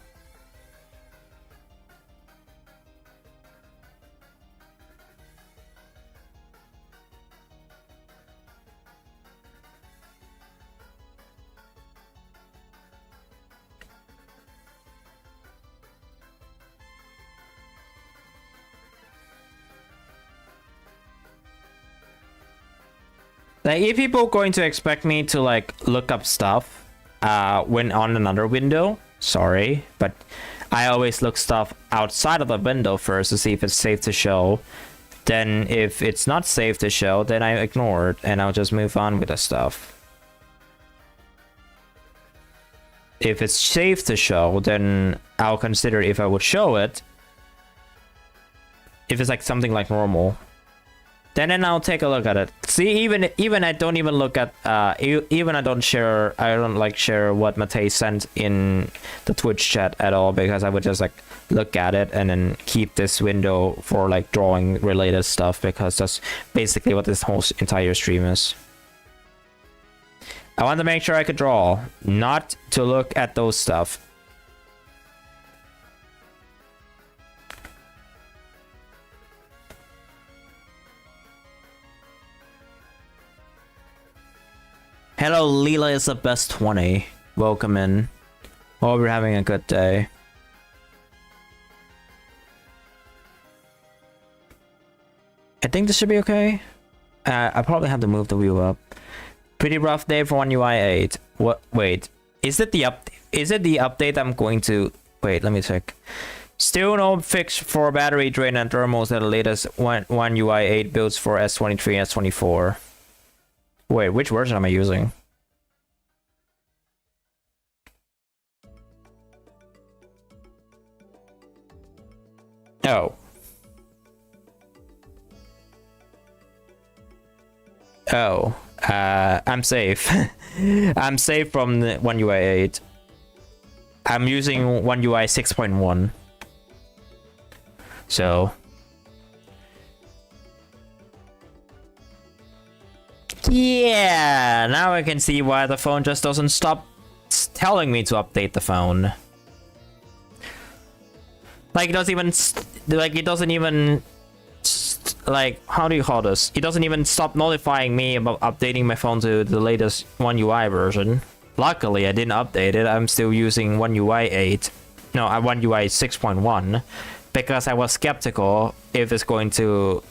Like, if people going to expect me to like look up stuff when on another window, sorry, but I always look stuff outside of the window first to see if it's safe to show. Then if it's not safe to show, then I ignore it and I'll just move on with the stuff. If it's safe to show, then I'll consider if I would show it. If it's like something like normal, then I'll take a look at it. See, even I don't even look at even I don't like share what Matei sent in the Twitch chat at all, because I would just like look at it and then keep this window for like drawing related stuff, because that's basically what this whole entire stream is. I want to make sure I could draw, not to look at those stuff. Hello, Leela is the best 20. Welcome in. Hope you're having a good day. I think this should be okay. I probably have to move the view up. Pretty rough day for One UI 8. What? Wait, is it the update I'm going to? Wait, let me check. Still no fix for battery drain and thermals at the latest One UI 8 builds for S23, S24. Wait, which version am I using? Oh. Oh. I'm safe. I'm safe from the One UI 8. I'm using One UI 6.1. So. Yeah, now I can see why the phone just doesn't stop telling me to update the phone. Like, it doesn't even like, how do you call this? It doesn't even stop notifying me about updating my phone to the latest One UI version. Luckily, I didn't update it. I'm still using One UI 8. No, One UI 6.1, because I was skeptical if it's going to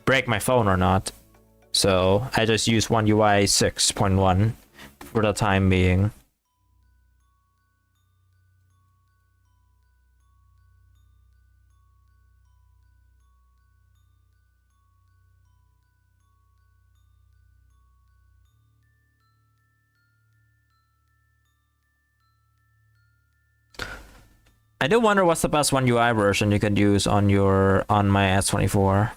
break my phone or not. So I just use One UI 6.1 for the time being. I do wonder what's the best One UI version you could use on my S24.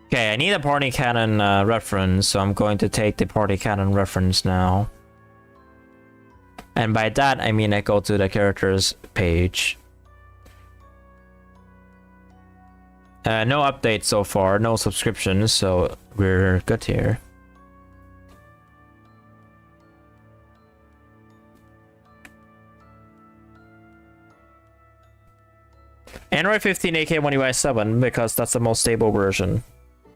Okay, I need a party cannon reference, so I'm going to take the party cannon reference now. And by that, I mean I go to the characters page. No updates so far, no subscriptions, so we're good here. Android 15 AK One UI 7, because that's the most stable version.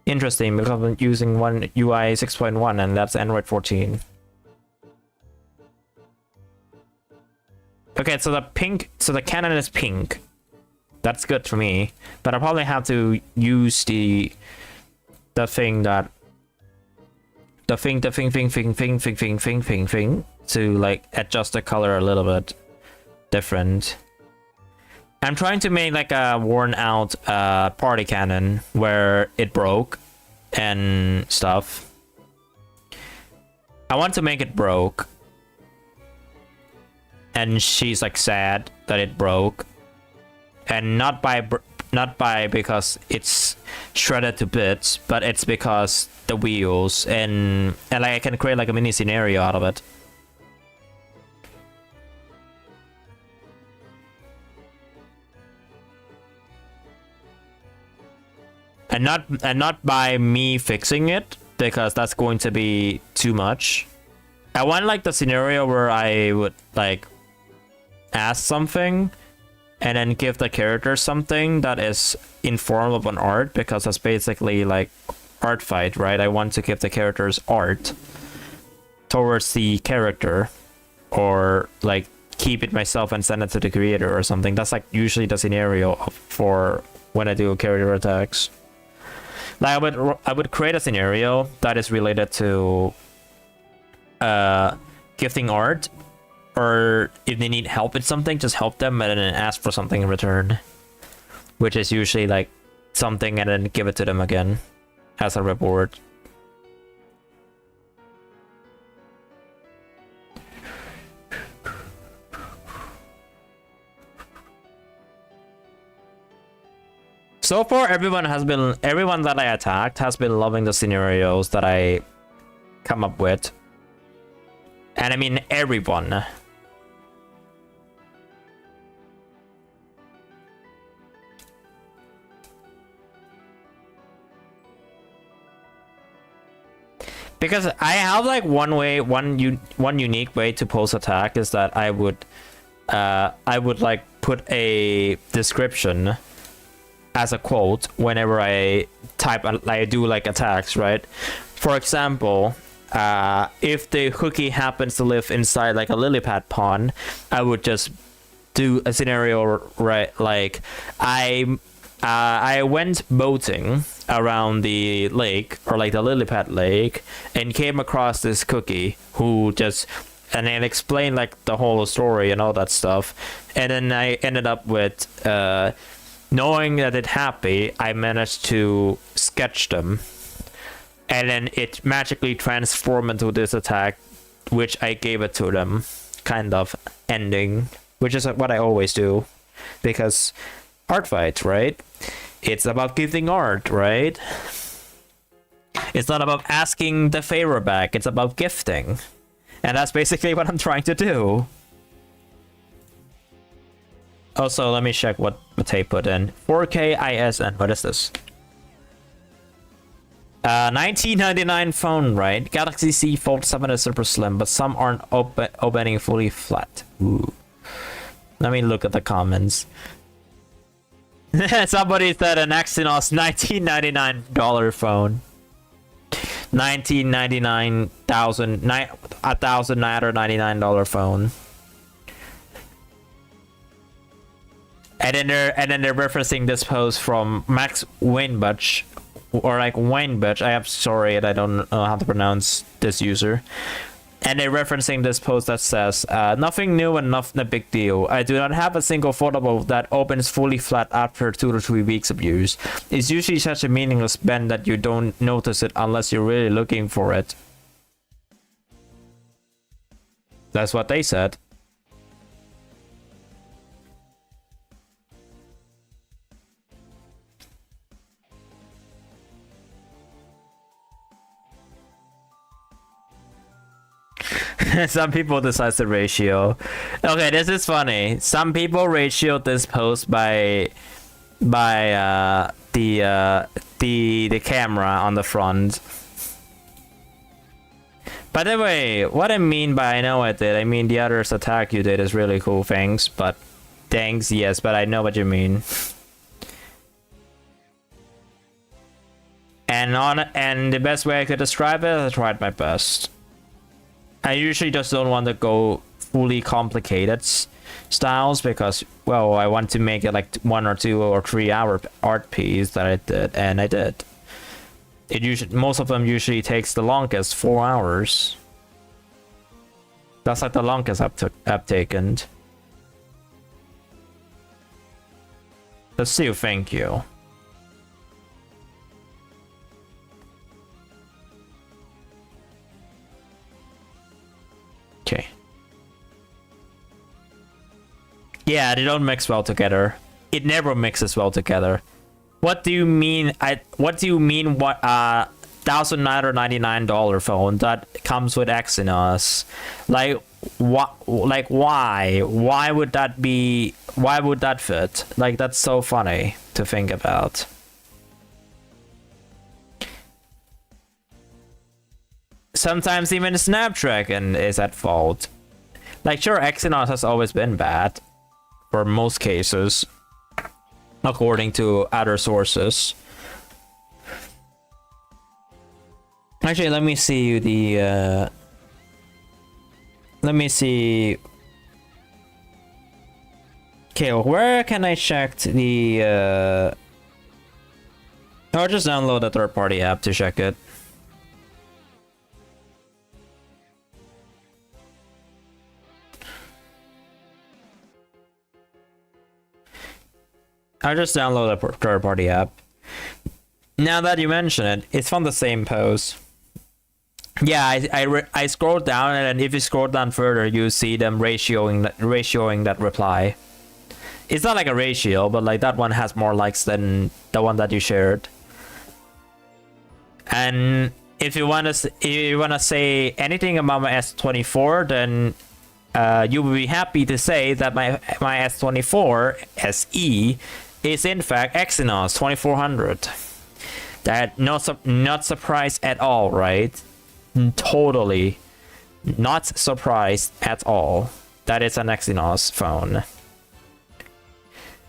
Interesting, because I'm using One UI 6.1 and that's Android 14. Okay, so the cannon is pink. That's good for me, but I probably have to use the thing to like adjust the color a little bit different. I'm trying to make like a worn out party cannon where it broke and stuff. I want to make it broke, and she's like sad that it broke, and not by because it's shredded to bits, but it's because the wheels and like I can create like a mini scenario out of it. and not by me fixing it, because that's going to be too much. I want like the scenario where I would like ask something and then give the character something that is in form of an art, because that's basically like Artfight, right? I want to give the characters art towards the character, or like keep it myself and send it to the creator or something. That's like usually the scenario for when I do character attacks. Like I would create a scenario that is related to gifting art, or if they need help with something, just help them and then ask for something in return, which is usually like something and then give it to them again as a reward. So far, everyone that I attacked has been loving the scenarios that I come up with. And I mean everyone. Because I have like one unique way to post attack is that I would like put a description as a quote whenever I type, I do like attacks, right? For example, if the cookie happens to live inside like a lily pad pond, I would just do a scenario, right? Like I went boating around the lake, or like the lily pad lake, and came across this cookie who just, and then explained like the whole story and all that stuff, and then I ended up with knowing that it happened, I managed to sketch them, and then it magically transformed into this attack, which I gave it to them, kind of ending, which is what I always do, because Artfight, right? It's about giving art, right? It's not about asking the favor back, it's about gifting. And that's basically what I'm trying to do. Also, let me check what Matei put in. 4K ISN, what is this? 1999 phone, right? Galaxy Z Fold 7 is super slim, but some aren't opening fully flat. Ooh. Let me look at the comments. Somebody said an Exynos $1999 phone. $1,999 phone. And then they're referencing this post from Max Weinbach, or like Weinbach. I am sorry, I don't know how to pronounce this user. And they're referencing this post that says, nothing new and nothing a big deal. I do not have a single foldable that opens fully flat after 2 to 3 weeks of use. It's usually such a meaningless bend that you don't notice it unless you're really looking for it. That's what they said. Some people decide the ratio. Okay, this is funny. Some people ratioed this post by the camera on the front. By the way, what I mean by I know I did, I mean the others attack you did is really cool, thanks. But thanks, yes, but I know what you mean. And the best way I could describe it, I tried my best. I usually just don't want to go fully complicated styles because, well, I want to make it like 1 or 2 or 3 hour art piece that I did, and I did. It usually, most of them usually takes the longest 4 hours. That's like the longest I've taken. Let's see. Thank you. Okay. Yeah, they don't mix well together. It never mixes well together. What do you mean? What do you mean? What $1,999 phone that comes with Exynos? Like what? Like why? Why would that be? Why would that fit? Like that's so funny to think about. sometimes even Snapdragon is at fault. Like, sure, Exynos has always been bad for most cases, according to other sources. Actually, let me see the let me see. Okay, where can I check the I'll just download a third-party app to check it. I'll just download a third-party app. Now that you mention it, it's from the same post. Yeah, I scrolled down, and if you scroll down further, you see them ratioing that reply. It's not like a ratio, but like that one has more likes than the one that you shared. And if you wanna say anything about my S24, then you will be happy to say that my S24 SE is in fact Exynos 2400. That not surprised at all, right? Totally not surprised at all that it's an Exynos phone.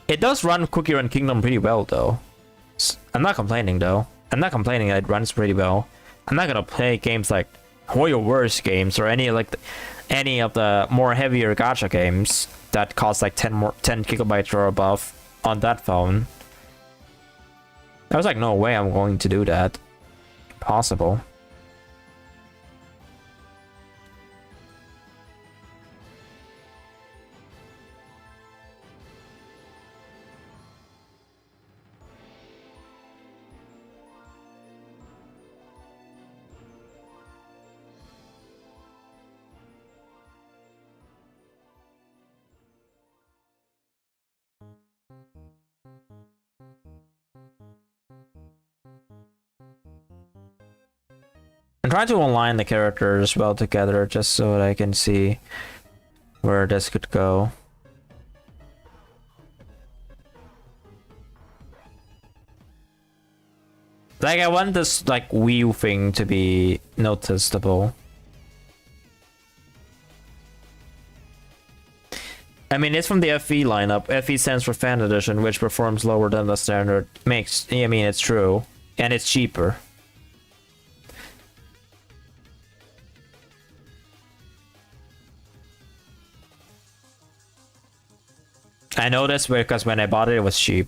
It does run Cookie Run Kingdom pretty well though. I'm not complaining though. I'm not complaining that it runs pretty well. I'm not gonna play games like Warrior Wars games or any of the more heavier gacha games that cost like 10 gigabytes or above on that phone. I was like, no way I'm going to do that. Impossible. I'm trying to align the characters well together just so that I can see where this could go. Like, I want this like wheel thing to be noticeable. I mean, it's from the FE lineup. FE stands for Fan Edition, which performs lower than the standard mix. I mean, it's true. And it's cheaper. I know this because when I bought it, it was cheap.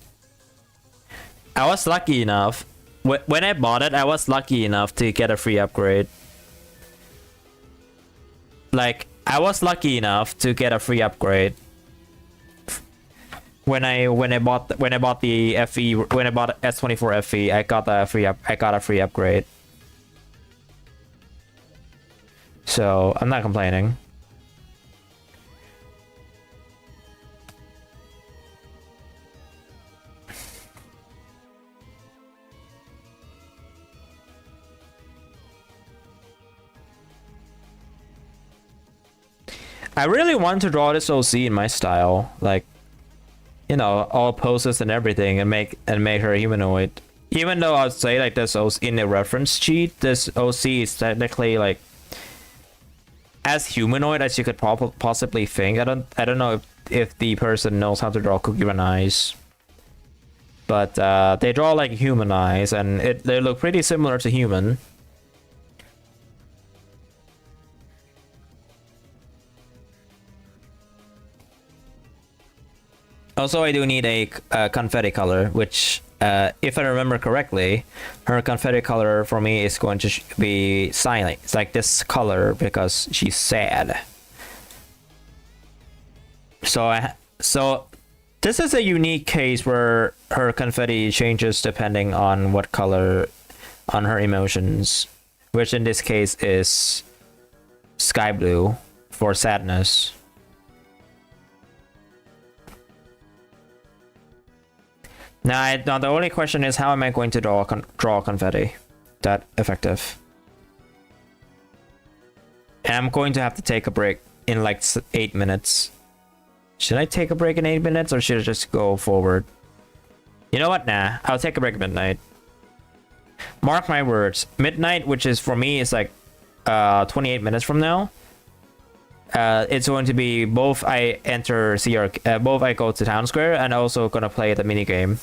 I was lucky enough. When I bought it, I was lucky enough to get a free upgrade. Like, I was lucky enough to get a free upgrade. When I bought the FE, when I bought S24 FE, I got a free upgrade. So I'm not complaining. I really want to draw this OC in my style, like, you know, all poses and everything, and make her humanoid. Even though I'd say like this OC in the reference sheet, this OC is technically like as humanoid as you could possibly think. I don't know if the person knows how to draw Cookie Run eyes, but they draw like human eyes, and they look pretty similar to human. Also, I do need a confetti color, which, if I remember correctly, her confetti color for me is going to be silent. It's like this color because she's sad. So this is a unique case where her confetti changes depending on what color on her emotions, which in this case is sky blue for sadness. Now the only question is, how am I going to draw confetti that effective? And I'm going to have to take a break in like 8 minutes. Should I take a break in 8 minutes, or should I just go forward? You know what? Nah, I'll take a break at midnight. Mark my words. Midnight, which is for me is like 28 minutes from now. It's going to be both I enter CR, both I go to Town Square and also gonna play the mini game.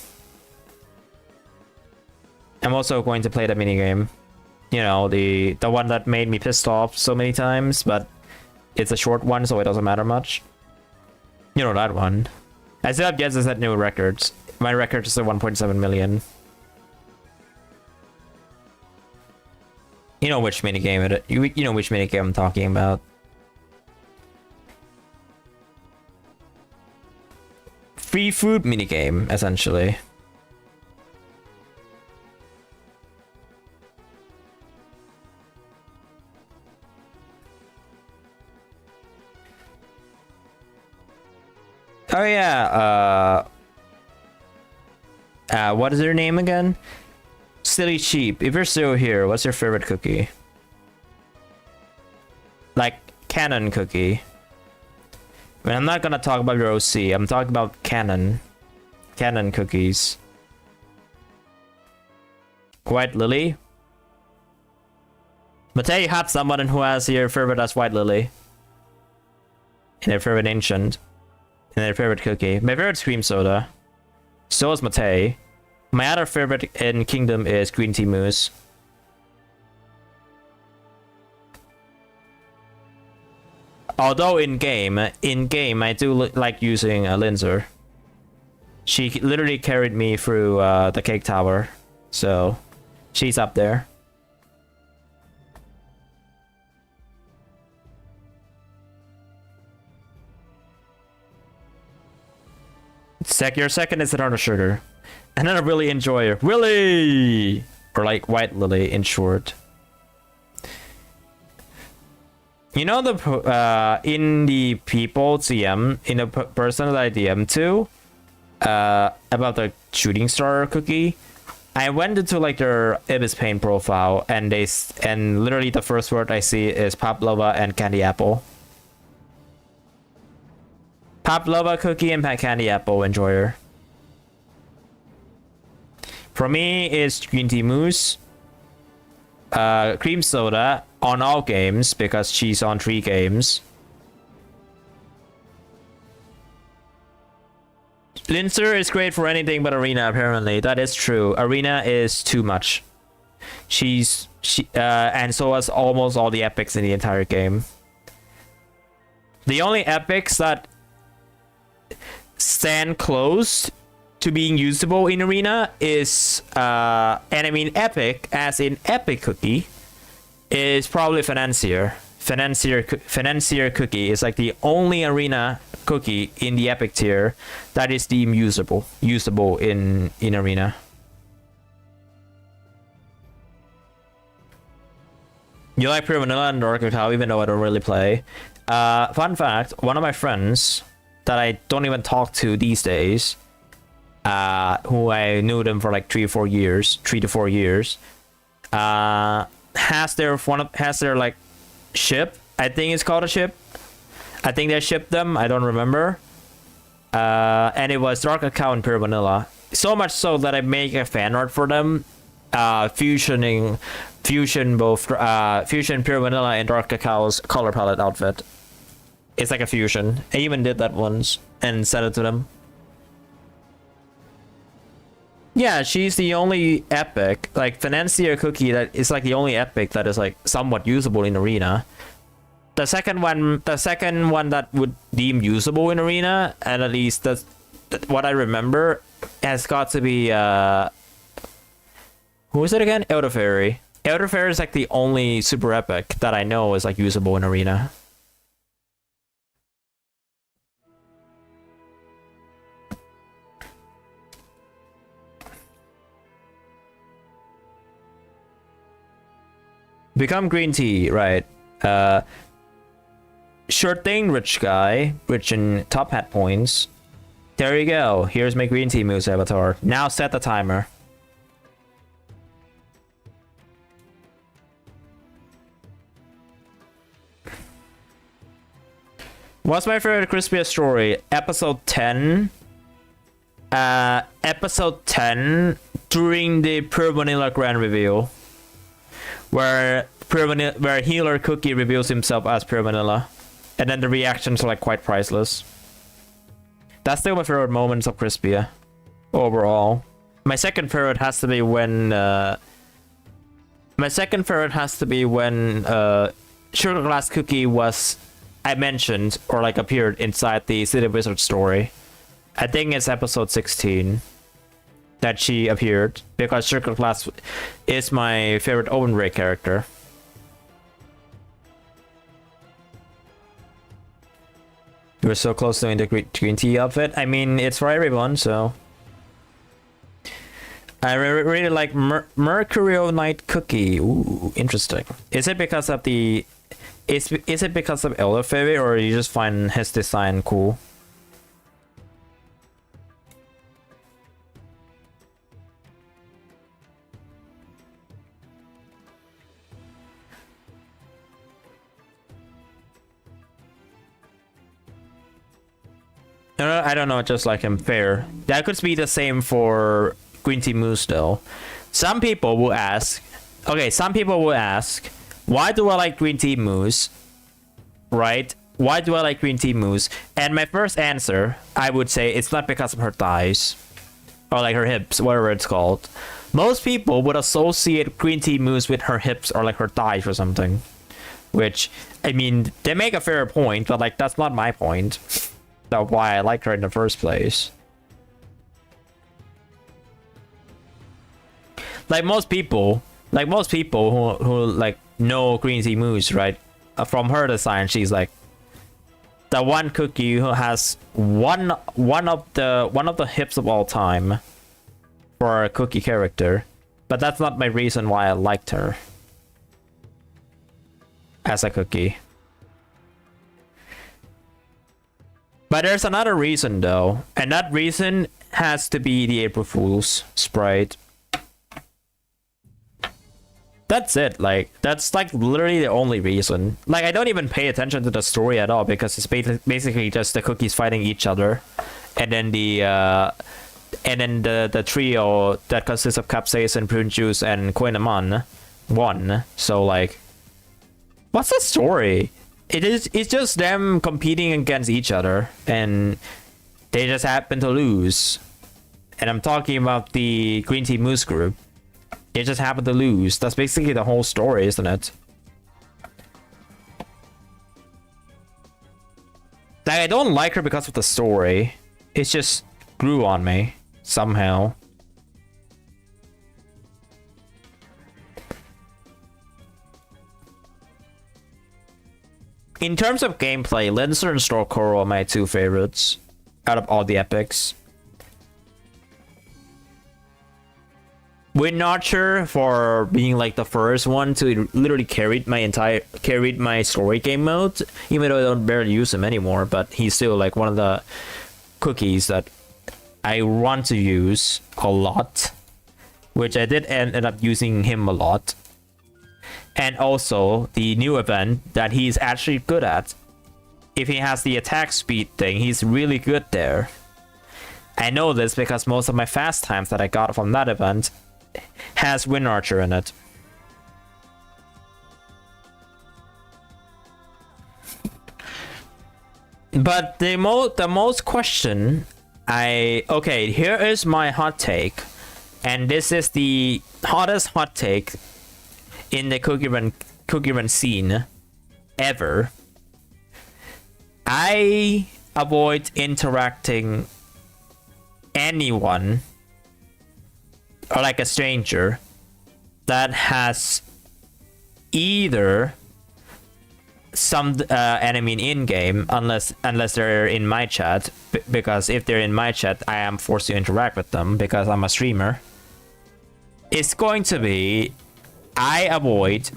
I'm also going to play the mini game. You know, the one that made me pissed off so many times, but it's a short one, so it doesn't matter much. You know that one. I still have yet to set new records. My record is at 1.7 million. You know which minigame it is. You know which minigame I'm talking about. Free food minigame, essentially. Oh yeah, what is her name again? Silly Sheep. If you're still here, what's your favorite cookie? Like, canon cookie. I mean, I'm not gonna talk about your OC, I'm talking about canon. Canon cookies. White Lily? Matei had someone who has your favorite as White Lily. And their favorite ancient. And their favorite cookie. My favorite cream soda. So is Matei. My other favorite in Kingdom is green tea mousse. Although in game I do like using Linzer. She literally carried me through the cake tower, so she's up there. Your second is another sugar. And then I really enjoy her. Willy! Or like White Lily in short. You know the in the people TM, in the person that I DM to, about the shooting star cookie, I went into like their Ibis Paint profile and literally the first word I see is Pavlova and candy apple. Pavlova cookie and candy apple enjoyer. For me, it's green tea mousse, cream soda on all games because she's on 3 games. Linzer is great for anything but Arena, apparently. That is true. Arena is too much. And so is almost all the epics in the entire game. The only epics that stand close to being usable in Arena is, and I mean epic, as in epic cookie, is probably Financier. Financier cookie is like the only Arena cookie in the epic tier that is deemed usable in Arena. You like Pure Vanilla and Dark Cacao even though I don't really play. Fun fact, one of my friends that I don't even talk to these days, who I knew them for like 3 to 4 years, has their like ship. I think it's called a ship. I think they shipped them. I don't remember. And it was Dark Cacao and Pure Vanilla. So much so that I make a fan art for them, fusion Pure Vanilla and Dark Cacao's color palette outfit. It's like a fusion. I even did that once and sent it to them. Yeah, she's the only epic, like Financier cookie, that is like the only epic that is like somewhat usable in Arena. The second one that would deem usable in Arena, and at least that's what I remember, has got to be who is it again? Elder Fairy. Elder Fairy is like the only super epic that I know is like usable in Arena. Become green tea, right? Sure thing, rich guy. Rich in top hat points. There you go. Here's my green tea mousse avatar. Now set the timer. What's my favorite Crispia story? Episode 10. Episode 10 during the Pure Vanilla Grand Reveal, where where healer Cookie reveals himself as Pure Vanilla, and then the reactions are like quite priceless. That's still my favorite moments of Crispia overall. My second favorite has to be when Sugar Glass Cookie was mentioned or like appeared inside the City Wizard story. I think it's episode 16 that she appeared, because Sugar Glass is my favorite OMORI character. We're so close to doing the green tea outfit. I mean, it's for everyone, so. I really like Mercurio Night Cookie. Ooh, interesting. Is it because of the... Is it because of Elefairy, or you just find his design cool? No, I don't know, just like him. Fair. That could be the same for Green Tea Moose though. Some people will ask, why do I like Green Tea Moose? Right? Why do I like Green Tea Moose? And my first answer, I would say it's not because of her thighs. Or like her hips, whatever it's called. Most people would associate Green Tea Moose with her hips or like her thighs or something. Which, I mean, they make a fair point, but like that's not my point. That's why I like her in the first place. Like most people who like know Green Tea Moose, right? From her design, she's like the one cookie who has one of the hips of all time for a cookie character. But that's not my reason why I liked her as a cookie. But there's another reason though, and that reason has to be the April Fool's sprite. That's it, like, that's like literally the only reason. Like, I don't even pay attention to the story at all, because it's basically just the cookies fighting each other. And then the trio that consists of Capsaicin, Prune Juice, and Koinaman won. So like, what's the story? It's just them competing against each other, and they just happen to lose. And I'm talking about the Green Tea Moose group. They just happen to lose. That's basically the whole story, isn't it? Like, I don't like her because of the story. It just grew on me somehow. In terms of gameplay, Linzer and DOKURO are my two favorites out of all the epics. Wind Archer for being like the first one to literally carried my story game mode, even though I don't barely use him anymore, but he's still like one of the cookies that I want to use a lot, which I did end up using him a lot. And also the new event that he's actually good at. If he has the attack speed thing, he's really good there. I know this because most of my fast times that I got from that event has Wind Archer in it. But the most question okay, here is my hot take, and this is the hottest hot take in the Cookie Run scene ever. I avoid interacting anyone or like a stranger that has either some enemy in game, unless they're in my chat, because if they're in my chat I am forced to interact with them because I'm a streamer. It's going to be, I avoid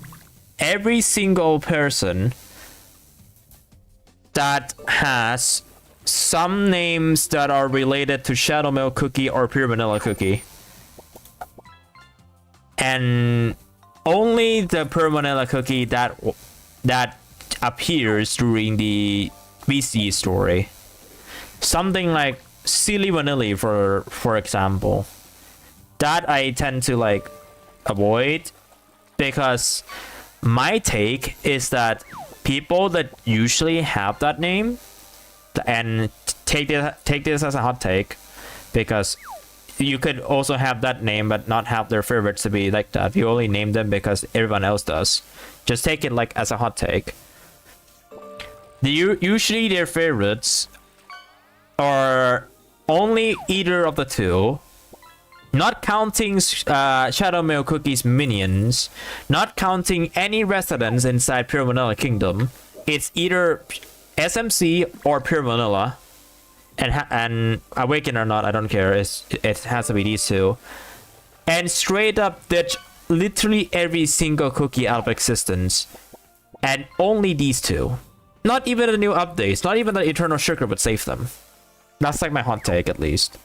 every single person that has some names that are related to Shadow Milk Cookie or Pure Vanilla Cookie. And only the Pure Vanilla Cookie that appears during the VC story. Something like Silly Vanilla, for example. That I tend to like avoid because my take is that people that usually have that name, and take this as a hot take, because you could also have that name but not have their favorites to be like that. You only name them because everyone else does. Just take it like as a hot take. Usually their favorites are only either of the two, not counting Shadowmail Cookie's minions, not counting any residents inside Pure Vanilla Kingdom. It's either SMC or Pure Vanilla, and Awaken or not, I don't care. It has to be these two, and straight up ditch literally every single cookie out of existence, and only these two. Not even the new updates, not even the Eternal Sugar would save them. That's like my hot take, at least.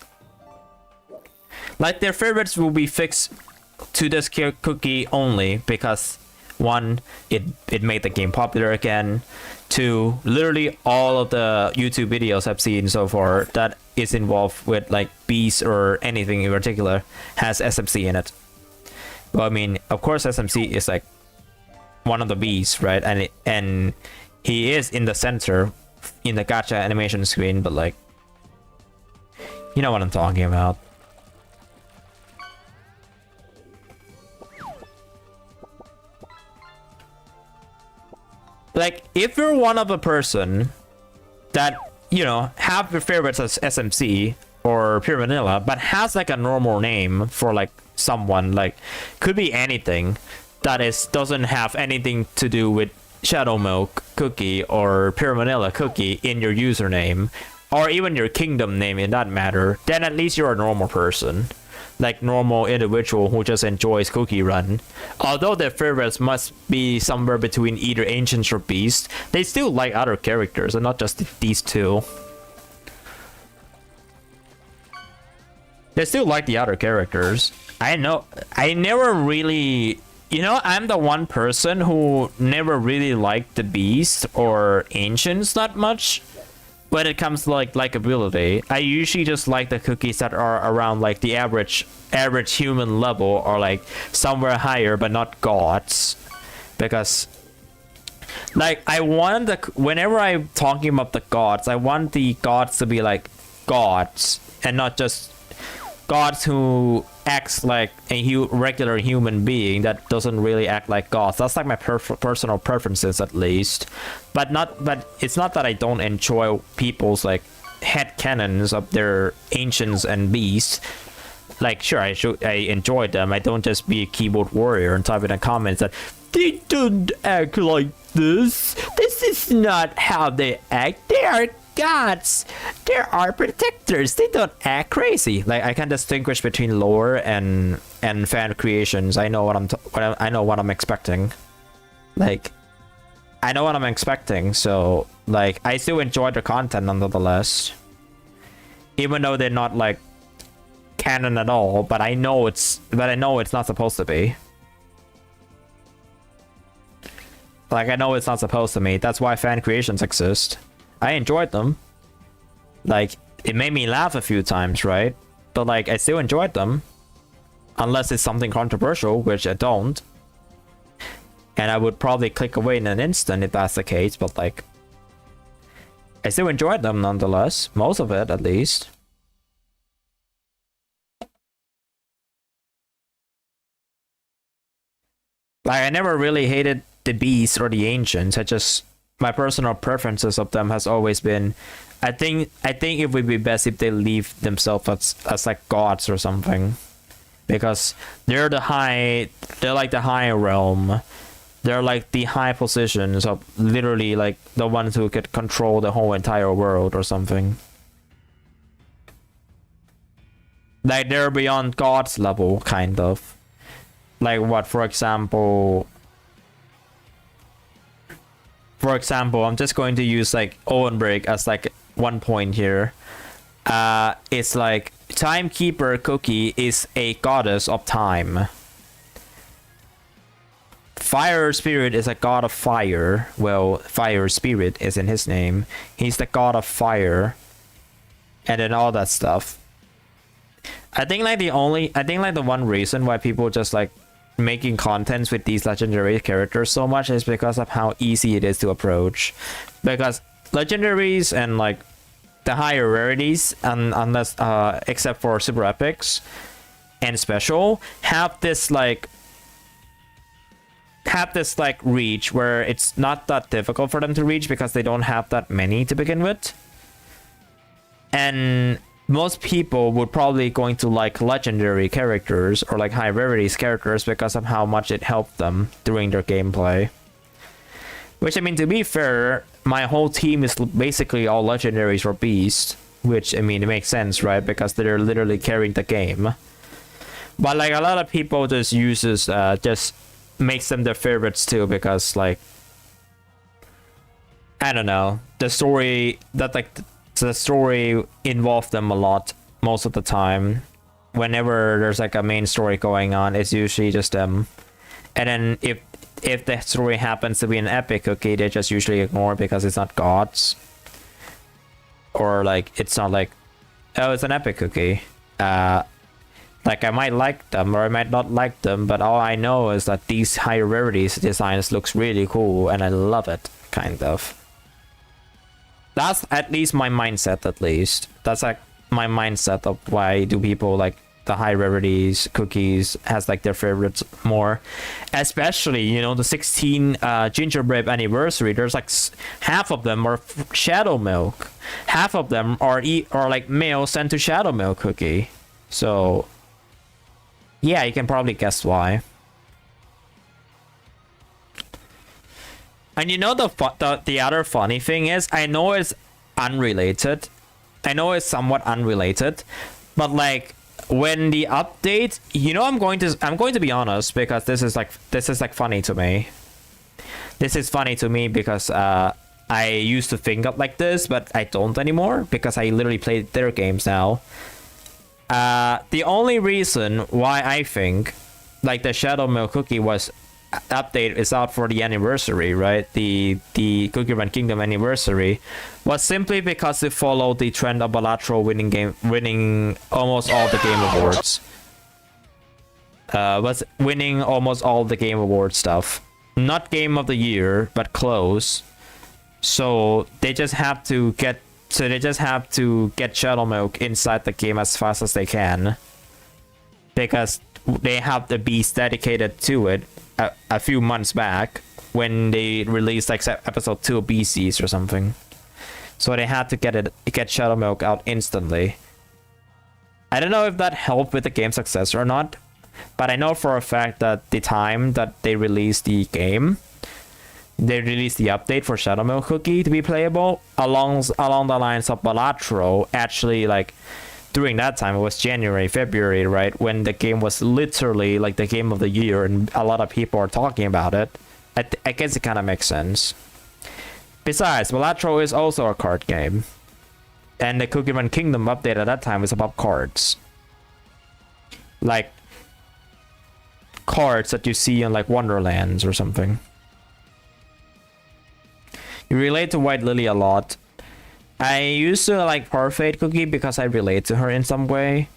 Like, their favorites will be fixed to this cookie only because, one, it made the game popular again. Two, literally all of the YouTube videos I've seen so far that is involved with like bees or anything in particular has SMC in it. Well, I mean, of course SMC is like one of the bees, right? And he is in the center in the gacha animation screen, but like, you know what I'm talking about. Like, if you're one of a person that, you know, have your favorites as SMC or Pure Vanilla, but has like a normal name for like someone, like could be anything that doesn't have anything to do with Shadow Milk Cookie or Pure Vanilla Cookie in your username, or even your kingdom name in that matter, then at least you're a normal person. Like normal individual who just enjoys Cookie Run. Although their favorites must be somewhere between either Ancients or Beast, they still like other characters and not just these two. They still like the other characters. I know, I never really... You know, I'm the one person who never really liked the Beast or Ancients that much. When it comes to like likability, I usually just like the cookies that are around like the average human level, or like somewhere higher but not gods, because like I want whenever I'm talking about the gods, I want the gods to be like gods and not just gods who acts like a regular human being that doesn't really act like gods. That's like my personal preferences, at least. But it's not that I don't enjoy people's like head canons of their ancients and beasts. Like, sure, I enjoy them. I don't just be a keyboard warrior and type in the comments that they don't act like this. This is not how they act. They are gods. There are protectors. They don't act crazy. Like, I can distinguish between lore and fan creations. I know I know what I'm expecting. Like, I know what I'm expecting. So like, I still enjoy the content nonetheless, even though they're not like canon at all. But I know it's not supposed to be. Like, I know it's not supposed to be. That's why fan creations exist. I enjoyed them. Like, it made me laugh a few times, right? But like, I still enjoyed them. Unless it's something controversial, which I don't. And I would probably click away in an instant if that's the case, but like, I still enjoyed them nonetheless. Most of it, at least. Like, I never really hated the Beasts or the Ancients. I just... My personal preferences of them has always been, I think it would be best if they leave themselves as like gods or something, because they're like the high realm. They're like the high positions of literally like the ones who could control the whole entire world or something. Like, they're beyond God's level, kind of. Like what, for example, I'm just going to use like OMORI as like one point here. It's like Timekeeper Cookie is a goddess of time. Fire Spirit is a god of fire. Well, Fire Spirit is in his name. He's the god of fire. And then all that stuff. I think like the one reason why people just like making contents with these legendary characters so much is because of how easy it is to approach. Because legendaries and like the higher rarities, unless except for super epics and special, have this like reach where it's not that difficult for them to reach because they don't have that many to begin with. And most people would probably going to like legendary characters or like high rarities characters because of how much it helped them during their gameplay. Which, I mean, to be fair, my whole team is basically all legendaries or beasts, which, I mean, it makes sense, right? Because they're literally carrying the game. But like a lot of people just uses just makes them their favorites too, because like, I don't know, the story involved them a lot most of the time. Whenever there's like a main story going on, it's usually just them. And then if the story happens to be an epic cookie, they just usually ignore because it's not gods. Or like, it's not like, oh, it's an epic cookie. Like, I might like them or I might not like them, but all I know is that these high rarities designs looks really cool and I love it, kind of. That's at least my mindset, at least. That's like my mindset of why do people like the high rarities cookies has like their favorites more. Especially, you know, the 16 gingerbread anniversary, there's like half of them are shadow milk. Half of them are like mail sent to shadow milk cookie. So yeah, you can probably guess why. And you know the other funny thing is, I know it's unrelated. I know it's somewhat unrelated, but like when the update, you know, I'm going to be honest, because this is like funny to me. This is funny to me because I used to think of like this, but I don't anymore because I literally play their games now. The only reason why I think like the Shadow Milk Cookie was update is out for the anniversary, right? The Cookie Run Kingdom anniversary was simply because it followed the trend of Balatro winning almost all the game awards. Was winning almost all the game award stuff. Not game of the year, but close. So they just have to get Shadow Milk inside the game as fast as they can, because they have the beast dedicated to it a few months back when they released like episode 2 of BCs or something. So they had to get Shadow Milk out instantly. I don't know if that helped with the game success or not, but I know for a fact that the time that they released the game, they released the update for Shadow Milk Cookie to be playable along the lines of Balatro. Actually, like during that time, it was January, February, right, when the game was literally like the game of the year, and a lot of people are talking about it. I guess it kind of makes sense. Besides, Balatro is also a card game, and the Cookie Run Kingdom update at that time was about cards, like cards that you see in like Wonderlands or something. You relate to White Lily a lot. I used to like Parfait Cookie because I relate to her in some way.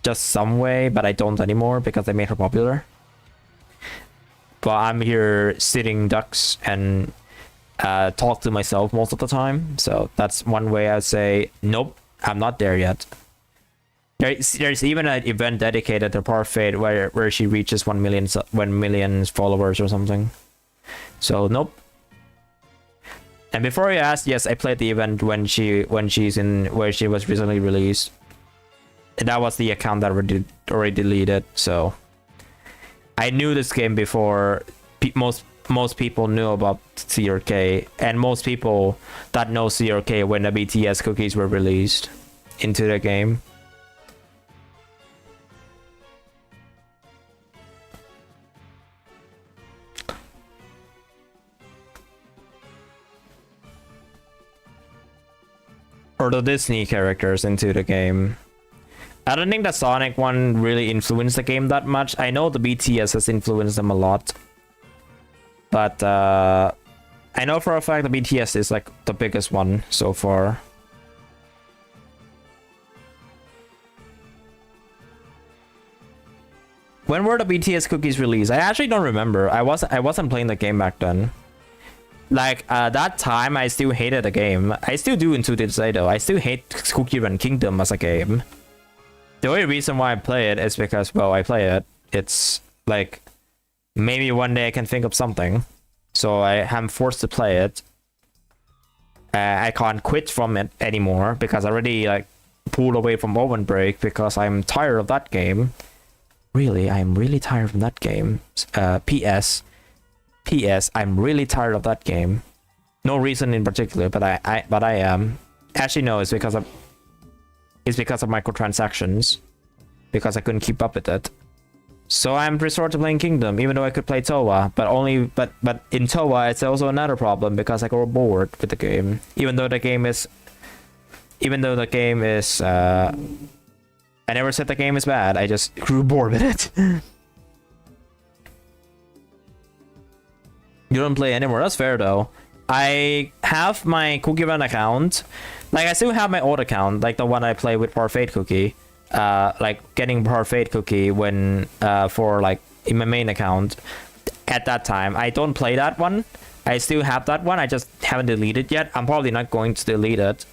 Just some way, but I don't anymore because I made her popular. But I'm here sitting ducks and talk to myself most of the time. So that's one way I'd say, nope, I'm not there yet. There's even an event dedicated to Parfait where she reaches 1 million followers or something. So nope. And before you ask, yes, I played the event when she was recently released. And that was the account that already deleted. So I knew this game before most people knew about CRK, and most people that know CRK when the BTS cookies were released into the game. Or the Disney characters into the game. I don't think the Sonic one really influenced the game that much. I know the BTS has influenced them a lot. But I know for a fact the BTS is like the biggest one so far. When were the BTS cookies released? I actually don't remember. I wasn't playing the game back then. Like that time, I still hated the game. I still do into this day though. I still hate Cookie Run Kingdom as a game. The only reason why I play it is because, well, I play it. It's like maybe one day I can think of something, so I am forced to play it. I can't quit from it anymore because I already like pulled away from Oven Break because I'm tired of that game. Really, I'm really tired of that game. P.S. I'm really tired of that game. No reason in particular, but I am. Actually, no, it's because of microtransactions. Because I couldn't keep up with it. So I'm resorted to playing Kingdom, even though I could play Touhou, but in Touhou it's also another problem because I grow bored with the game. Even though the game is I never said the game is bad, I just grew bored with it. You don't play anymore, that's fair though. I have my Cookie Run account. Like I still have my old account, like the one I play with Parfait Cookie. Like getting Parfait Cookie when for like in my main account at that time. I don't play that one. I still have that one. I just haven't deleted yet. I'm probably not going to delete it.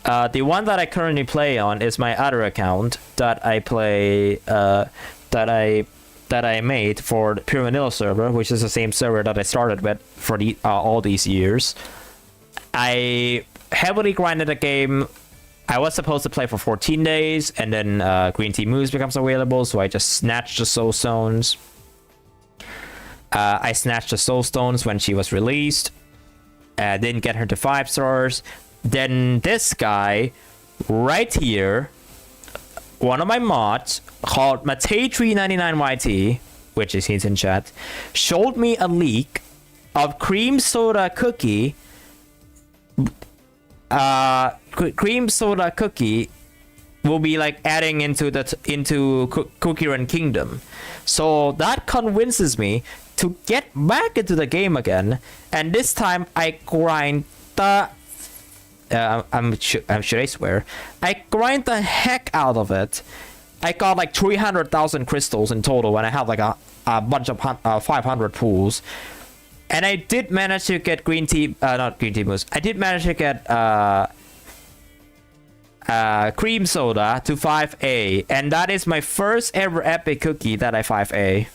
The one that I currently play on is my other account that I play that I made for the Pure Vanilla server, which is the same server that I started with for all these years. I heavily grinded the game. I was supposed to play for 14 days, and then Green Tea Moose becomes available, so I just snatched the Soul Stones. I snatched the Soul Stones when she was released. Didn't get her to 5 stars. Then this guy, right here, one of my mods, called Matei399YT, which is he's in chat, showed me a leak of Cream Soda Cookie. Cream Soda Cookie will be like adding into Cookie Run Kingdom, so that convinces me to get back into the game again, and this time I grind the should I swear, I grind the heck out of it. I got like 300,000 crystals in total, and I have like a bunch of 500 pools. And I did manage to get not Green Tea Moose. I did manage to get Cream Soda to 5A, and that is my first ever epic cookie that I 5A.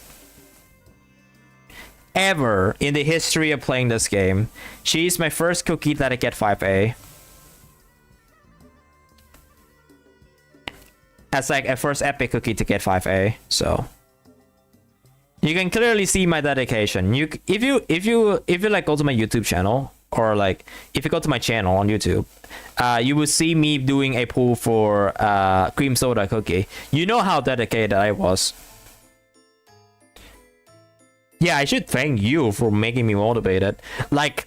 Ever in the history of playing this game. She's my first cookie that I get 5A. That's like a first epic cookie to get 5A, so you can clearly see my dedication. If you like go to my YouTube channel, or like if you go to my channel on YouTube, you will see me doing a pool for Cream Soda Cookie. You know how dedicated I was. Yeah, I should thank you for making me motivated. Like,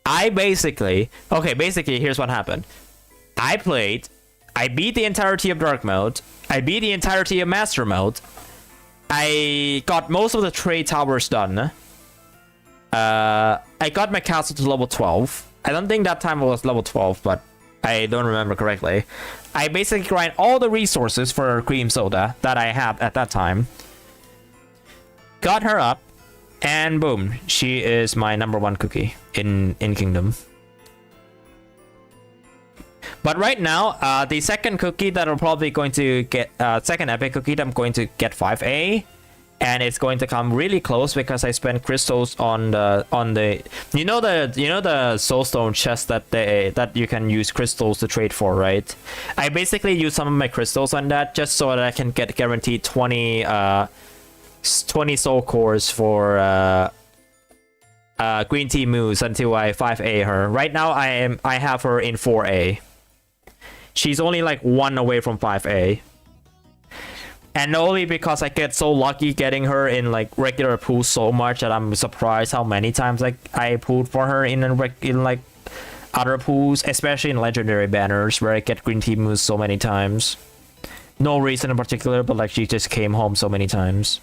basically here's what happened. I beat the entirety of Dark Mode. I beat the entirety of Master Mode. I got most of the trade towers done. I got my castle to level 12. I don't think that time it was level 12, but I don't remember correctly. I basically grind all the resources for Cream Soda that I had at that time. Got her up, and boom, she is my #1 cookie in Kingdom. But right now, the second cookie that I'm probably going to get, second epic cookie that I'm going to get 5A, and it's going to come really close because I spent crystals on the you know the soulstone chest that you can use crystals to trade for, right? I basically use some of my crystals on that just so that I can get guaranteed 20 soul cores for Green Tea Moose until I 5A her. Right now I have her in 4A. She's only like 1 away from 5A. And only because I get so lucky getting her in like regular pools so much that I'm surprised how many times like I pulled for her in like other pools, especially in legendary banners where I get Green Tea Moose so many times. No reason in particular, but like she just came home so many times.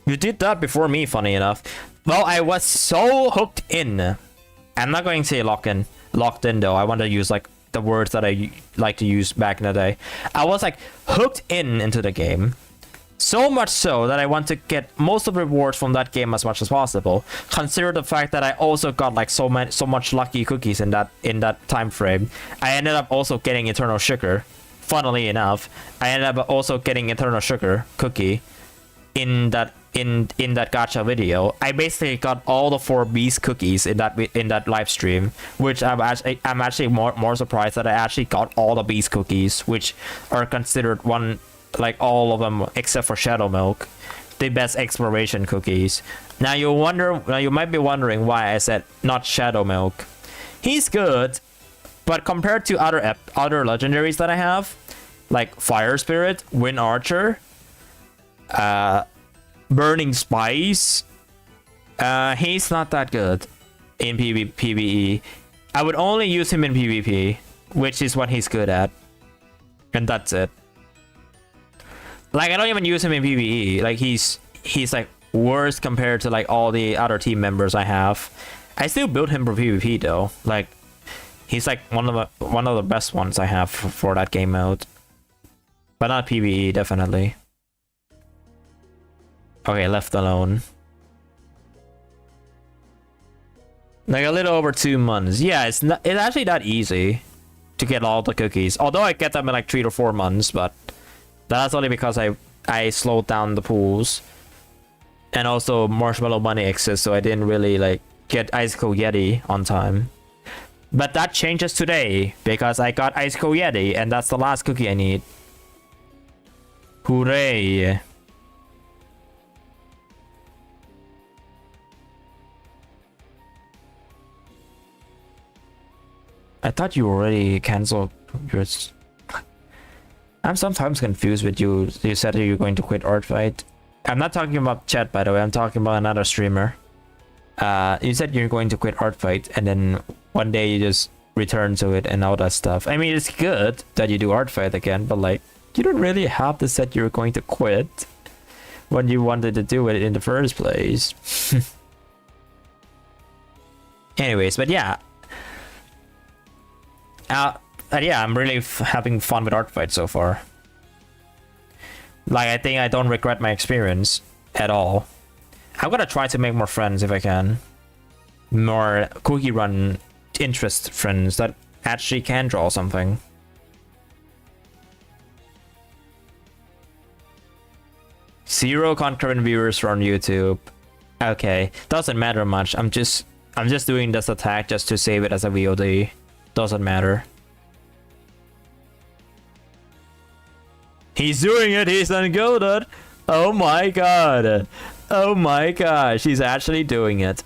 You did that before me, funny enough. Well, I was so hooked in. I'm not going to say locked in though. I want to use like the words that I like to use back in the day. I was like hooked into the game. So much so that I want to get most of the rewards from that game as much as possible. Consider the fact that I also got like so much lucky cookies in that time frame. I ended up also getting Eternal Sugar. Funnily enough, I ended up also getting Eternal Sugar cookie in that gacha video. I basically got all the 4 beast cookies in that live stream, which I'm actually more surprised that I actually got all the beast cookies, which are considered like all of them except for Shadow Milk, the best exploration cookies. Now you might be wondering why I said not Shadow Milk. He's good, but compared to other legendaries that I have, like Fire Spirit, Wind Archer, Burning Spice, he's not that good in PvE. I would only use him in PvP, which is what he's good at, and that's it. Like, I don't even use him in PvE. Like, he's like worse compared to like all the other team members I have. I still build him for PvP though. Like, he's like one of the best ones I have for that game mode, but not PvE definitely. Okay, left alone. Like a little over 2 months. Yeah, it's actually that easy to get all the cookies. Although I get them in like 3 to 4 months, but that's only because I slowed down the pools, and also Marshmallow Money exists, so I didn't really like get Icicle Yeti on time. But that changes today because I got Icicle Yeti, and that's the last cookie I need. Hooray! I thought you already canceled yours. I'm sometimes confused with you. You said you're going to quit Artfight. I'm not talking about chat, by the way. I'm talking about another streamer. You said you're going to quit Artfight, and then one day you just return to it and all that stuff. I mean, it's good that you do Artfight again, but like, you don't really have to say you're going to quit when you wanted to do it in the first place. Anyways, but yeah. Yeah, I'm really having fun with Artfight so far. Like, I think I don't regret my experience at all. I'm gonna try to make more friends if I can. More Cookie Run interest friends that actually can draw something. Zero concurrent viewers on YouTube. Okay, doesn't matter much. I'm just doing this attack just to save it as a VOD. Doesn't matter. He's doing it, he's ungolded. Oh my god. Oh my gosh, he's actually doing it.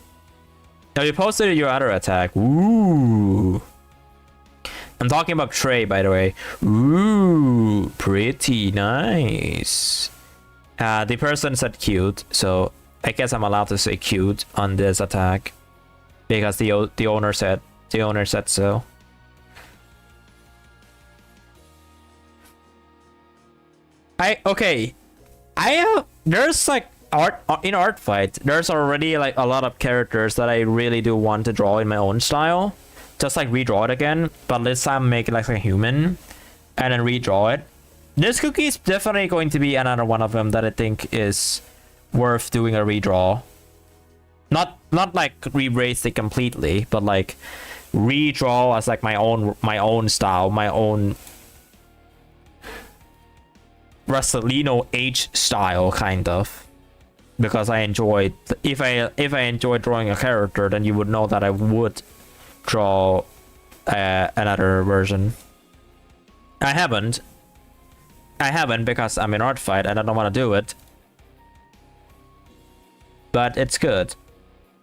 Now you posted your other attack. Ooh. I'm talking about Trey, by the way. Ooh, pretty nice. The person said cute, so I guess I'm allowed to say cute on this attack because the owner said so. There's like Artfight, there's already like a lot of characters that I really do want to draw in my own style, just like redraw it again, but this time make it like a human and then redraw it. This cookie is definitely going to be another one of them that I think is worth doing a redraw. Not like re-race it completely, but like redraw as like my own style, my own Russolino H style, kind of, because I enjoyed, if I enjoy drawing a character, then you would know that I would draw another version. I haven't because I'm in Artfight and I don't want to do it, but it's good.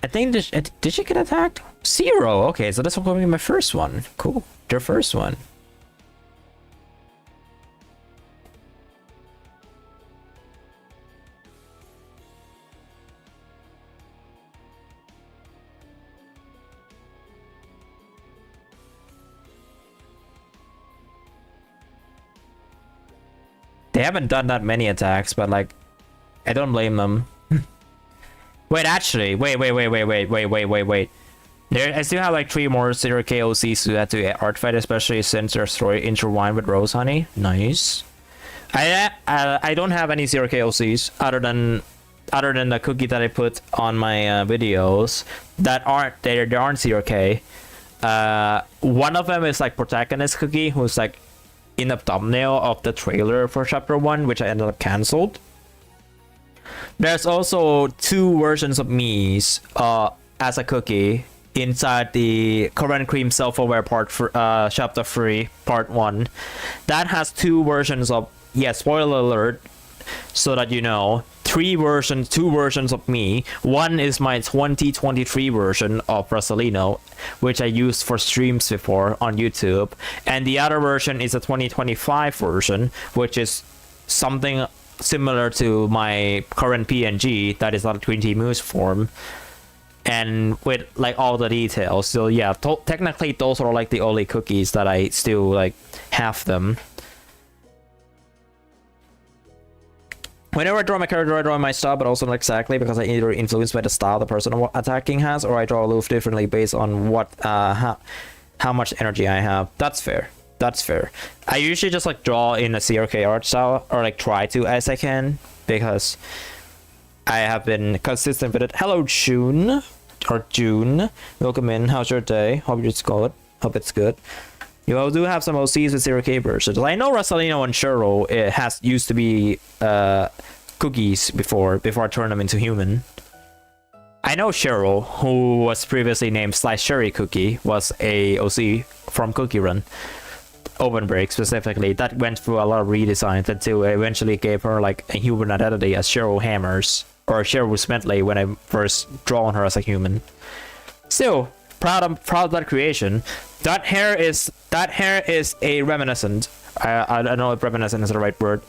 I think did she get attacked? 0. Okay, so this will be my first one. Cool, their first one. They haven't done that many attacks, but like, I don't blame them. Wait, actually, wait. I still have like 3 more 0k OCs to add to Artfight, especially since their story intertwined with Rose Honey. Nice. I don't have any 0k OCs other than the cookie that I put on my videos that aren't 0k. One of them is like protagonist cookie, who's like in the thumbnail of the trailer for chapter 1, which I ended up canceled. There's also 2 versions of me's as a cookie inside the Current Cream Self-Aware part for chapter 3 part 1 that has 2 versions of, yeah, spoiler alert, so that you know, 2 versions of me. One is my 2023 version of Rosalino, which I used for streams before on YouTube, and the other version is a 2025 version, which is something similar to my current PNG that is not a 20 moose form, and with like all the details. So yeah, technically those are like the only cookies that I still like have them. Whenever I draw my character, I draw my style, but also not exactly, because I either influenced by the style the person attacking has, or I draw aloof differently based on what how much energy I have. That's fair. That's fair. I usually just like draw in a CRK art style, or like try to as I can, because I have been consistent with it. Hello, June. Or June. Welcome in. How's your day? Hope it's good. Hope it's good. You all do have some OCs with 0k versions. I know Rosalino and Shuro used to be cookies before I turned them into human. I know Shuro, who was previously named Slice Cherry Cookie, was a OC from Cookie Run. Open Break specifically. That went through a lot of redesigns until I eventually gave her like a human identity as Shuro Hammers, or Shuro Smedley when I first drawn her as a human. Still, proud of that creation. That hair is a reminiscent. I don't know if reminiscent is the right word,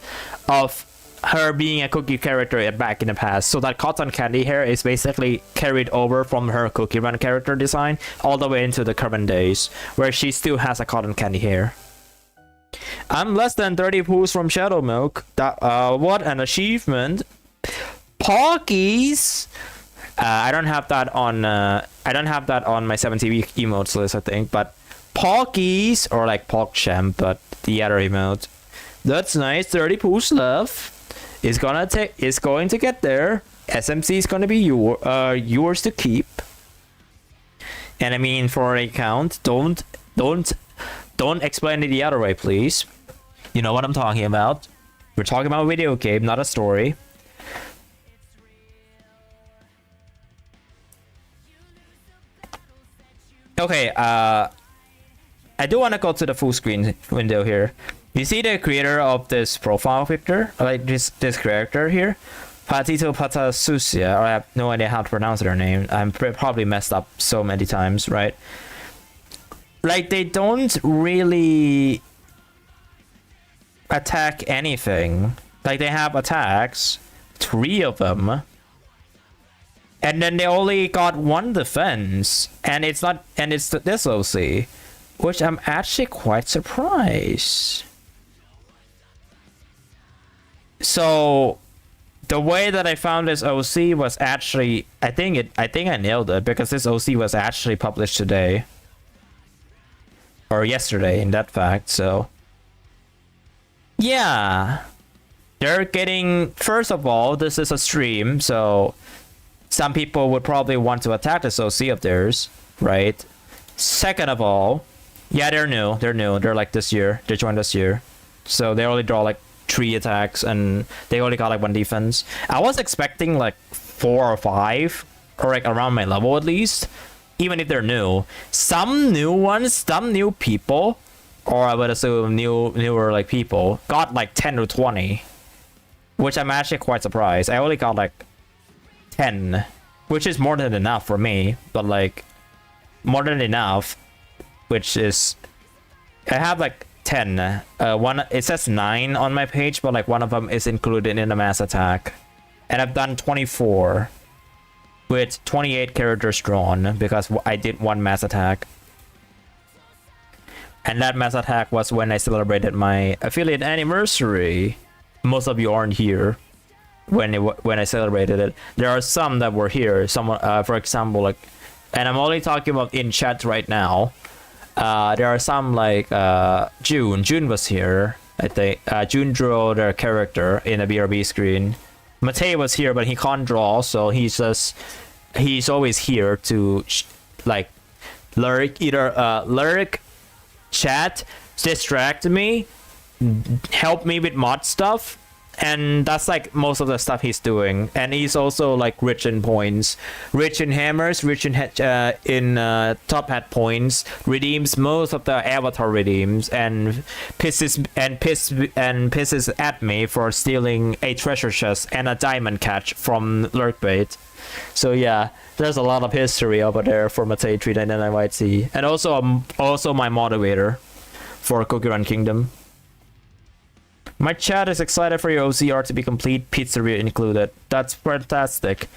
of her being a cookie character back in the past. So that cotton candy hair is basically carried over from her Cookie Run character design all the way into the current days, where she still has a cotton candy hair. I'm less than 30 poos from Shadow Milk. What an achievement! Pockies. I don't have that on my 7TV emotes list, I think, but Pockies, or like PogChamp, but the other emote. That's nice. 30 poos love. Is going to get there. SMC is gonna be yours to keep. And I mean, for an account, don't explain it the other way, please. You know what I'm talking about. We're talking about a video game, not a story. Okay, I do want to go to the full screen window here. You see the creator of this profile picture, like this character here, Patito Patasusia, or I have no idea how to pronounce their name. I'm probably messed up so many times, right? Like, they don't really attack anything. Like, they have attacks, 3 of them, and then they only got 1 defense, and it's this OC, which I'm actually quite surprised. So the way that I found this OC was actually, I think I nailed it, because this OC was actually published today, or yesterday in that fact. So yeah, they're getting, first of all, this is a stream, so some people would probably want to attack this OC of theirs, right? Second of all, yeah, they're new. They're like this year. They joined this year, so they only draw like 3 attacks, and they only got like 1 defense. I was expecting like 4 or 5, or like around my level at least, even if they're new. Some new ones, some new people, or I would assume newer like people, got like 10 or 20, which I'm actually quite surprised. I only got like 10, which is more than enough for me, but like more than enough, which is, I have like 10. One, it says 9 on my page, but like one of them is included in the mass attack, and I've done 24 with 28 characters drawn, because I did 1 mass attack, and that mass attack was when I celebrated my affiliate anniversary. Most of you aren't here when I celebrated it. There are some that were here. Someone, for example, like and I'm only talking about in chat right now. There are some like June was here, I think. June drew their character in a BRB screen. Matei was here, but he can't draw, so he's always here to like lurk, chat, distract me, help me with mod stuff, and that's like most of the stuff he's doing. And he's also like rich in points, rich in hammers, rich in top hat points, redeems most of the avatar redeems, and pisses at me for stealing a treasure chest and a diamond catch from Lurkbait. So yeah, there's a lot of history over there for Matei 399 YT, and also my moderator for Cookie Run Kingdom. My chat is excited for your OCR to be complete, pizzeria included. That's fantastic,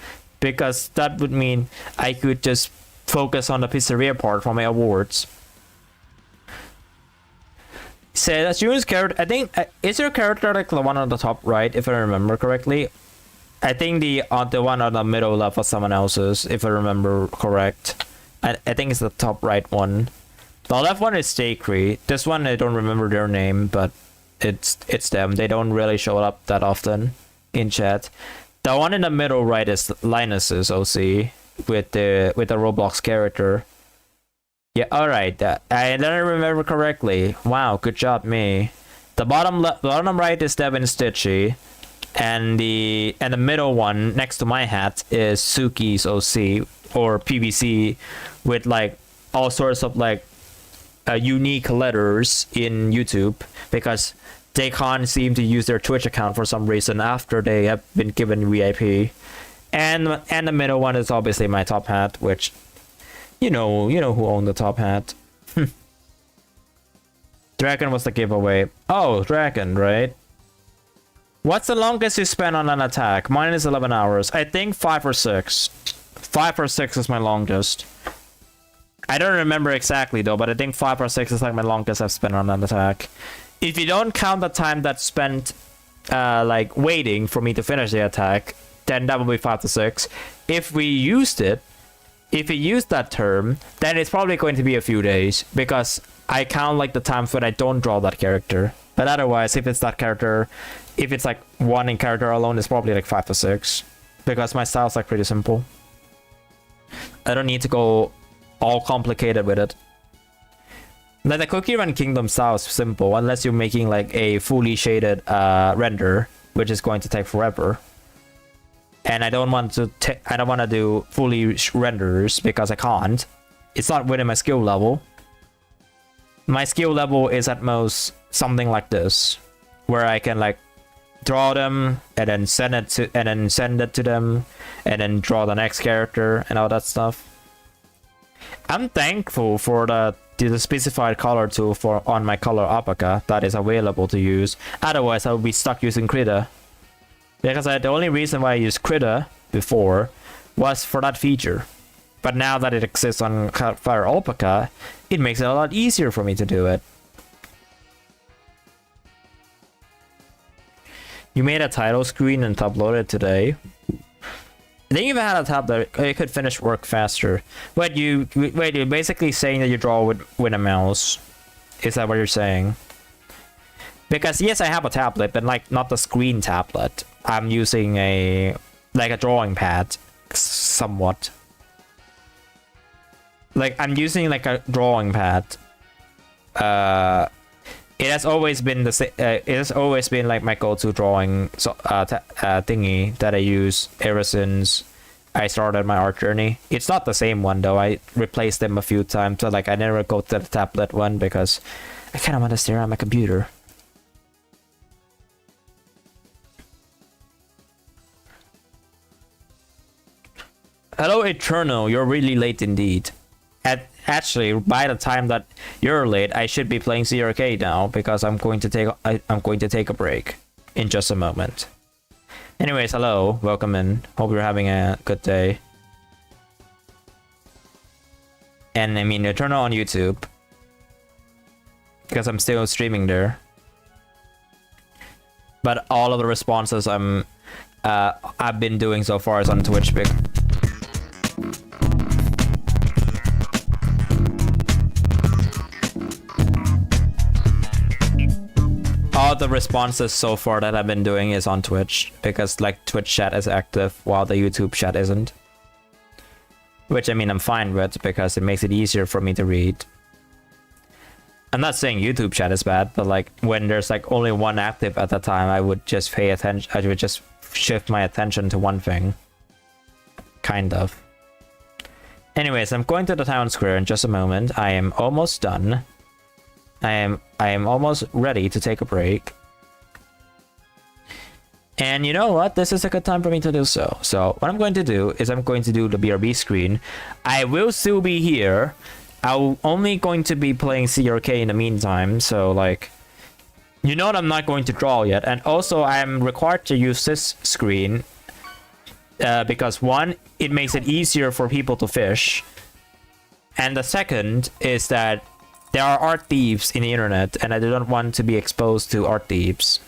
because that would mean I could just focus on the pizzeria part for my awards. Say that's June's character. I think is your character like the one on the top right, if I remember correctly? I think the one on the middle left was someone else's, if I remember correct. I think it's the top right one. The left one is Stakry. This one I don't remember their name, but it's them. They don't really show up that often in chat. The one in the middle right is Linus's OC with the Roblox character. Yeah, all right. I didn't remember correctly. Wow, good job, me. The bottom right is Devin Stitchy, and the middle one next to my hat is Suki's OC or PVC with like all sorts of like unique letters in YouTube, because they can't seem to use their Twitch account for some reason after they have been given VIP. And the middle one is obviously my top hat, which you know who owned the top hat. Dragon was the giveaway. Oh, Dragon, right? What's the longest you spent on an attack? Mine is 11 hours. I think 5 or 6. 5 or 6 is my longest. I don't remember exactly though, but I think 5 or 6 is like my longest I've spent on an attack. If you don't count the time that's spent like waiting for me to finish the attack, then that would be 5 to 6. If we used that term, then it's probably going to be a few days, because I count like the times when I don't draw that character. But otherwise, if it's that character, if it's like one in character alone, it's probably like 5 to 6, because my style's like pretty simple. I don't need to go all complicated with it. Like the Cookie Run Kingdom style is simple, unless you're making like a fully shaded render, which is going to take forever. And I don't want to do fully renders because I can't. It's not within my skill level. My skill level is at most something like this, where I can like draw them and then send it to them, and then draw the next character and all that stuff. I'm thankful for the specified color tool on my color Omocat that is available to use. Otherwise, I would be stuck using Krita. Because the only reason why I used Krita before was for that feature. But now that it exists on Fire Omocat, it makes it a lot easier for me to do it. You made a title screen and uploaded it today. I think if I had a tab that it could finish work faster. Wait, you're basically saying that you draw with a mouse. Is that what you're saying? Because yes, I have a tablet, but like not the screen tablet. I'm using a drawing pad, somewhat. Like I'm using like a drawing pad. It has always been it has always been like my go-to drawing thingy that I use ever since I started my art journey. It's not the same one though. I replaced them a few times, so like I never go to the tablet one because I kind of want to stare at my computer. Hello Eternal, you're really late indeed. Actually, by the time that you're late, I should be playing CRK now, because I'm going to take a break in just a moment. Anyways, hello, welcome in. Hope you're having a good day. And I mean, Eternal on YouTube, because I'm still streaming there. But all of the responses I've been doing so far is on Twitch. all the responses so far that I've been doing is on Twitch, because like Twitch chat is active while the YouTube chat isn't. Which I mean I'm fine with, because it makes it easier for me to read. I'm not saying YouTube chat is bad, but like when there's like only one active at the time, I would just pay attention. I would just shift my attention to one thing. Kind of. Anyways, I'm going to the town square in just a moment. I am almost done. I am almost ready to take a break. And you know what? This is a good time for me to do so. So what I'm going to do is I'm going to do the BRB screen. I will still be here. I'm only going to be playing CRK in the meantime. So like, you know what, I'm not going to draw yet. And also I'm required to use this screen because one, it makes it easier for people to fish. And the second is that there are art thieves in the internet, and I do not want to be exposed to art thieves.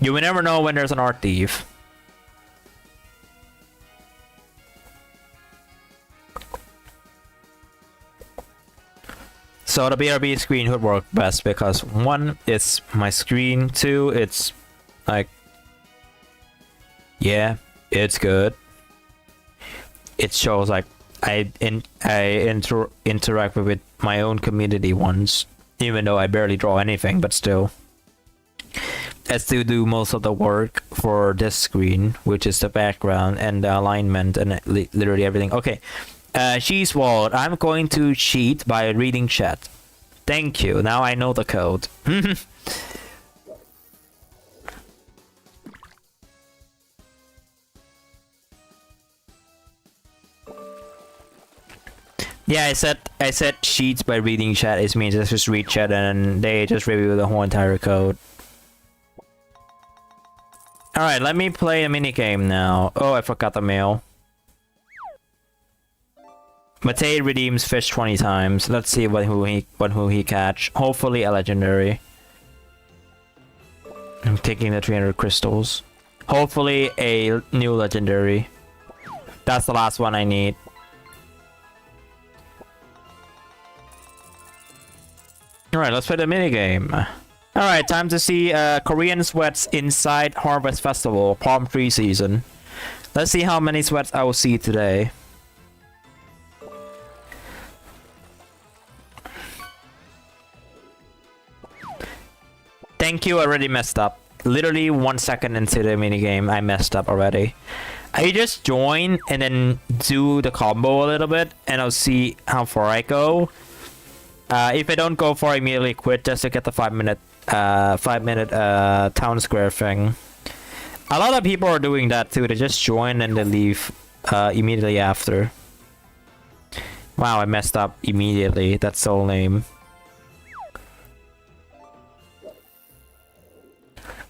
You will never know when there's an art thief. So the BRB screen would work best because one, it's my screen, two, it's like, yeah, it's good. It shows like I interact with my own community once, even though I barely draw anything, but still. I still do most of the work for this screen, which is the background and the alignment and literally everything. Okay, she's walled. I'm going to cheat by reading chat. Thank you. Now I know the code. Yeah, I said cheats by reading chat. It means just read chat and they just review the whole entire code. Alright, let me play a minigame now. Oh, I forgot the mail. Matei redeems fish 20 times. Let's see who he catch. Hopefully a legendary. I'm taking the 300 crystals. Hopefully a new legendary. That's the last one I need. Alright, let's play the minigame. Alright, time to see Korean sweats inside Harvest Festival, palm tree season. Let's see how many sweats I will see today. Thank you, I already messed up. Literally 1 second into the minigame, I messed up already. I just join and then do the combo a little bit, and I'll see how far I go. If I don't go far, I immediately quit just to get the 5 minute town square thing. A lot of people are doing that too. They just join and they leave immediately after. Wow, I messed up immediately. That's so lame.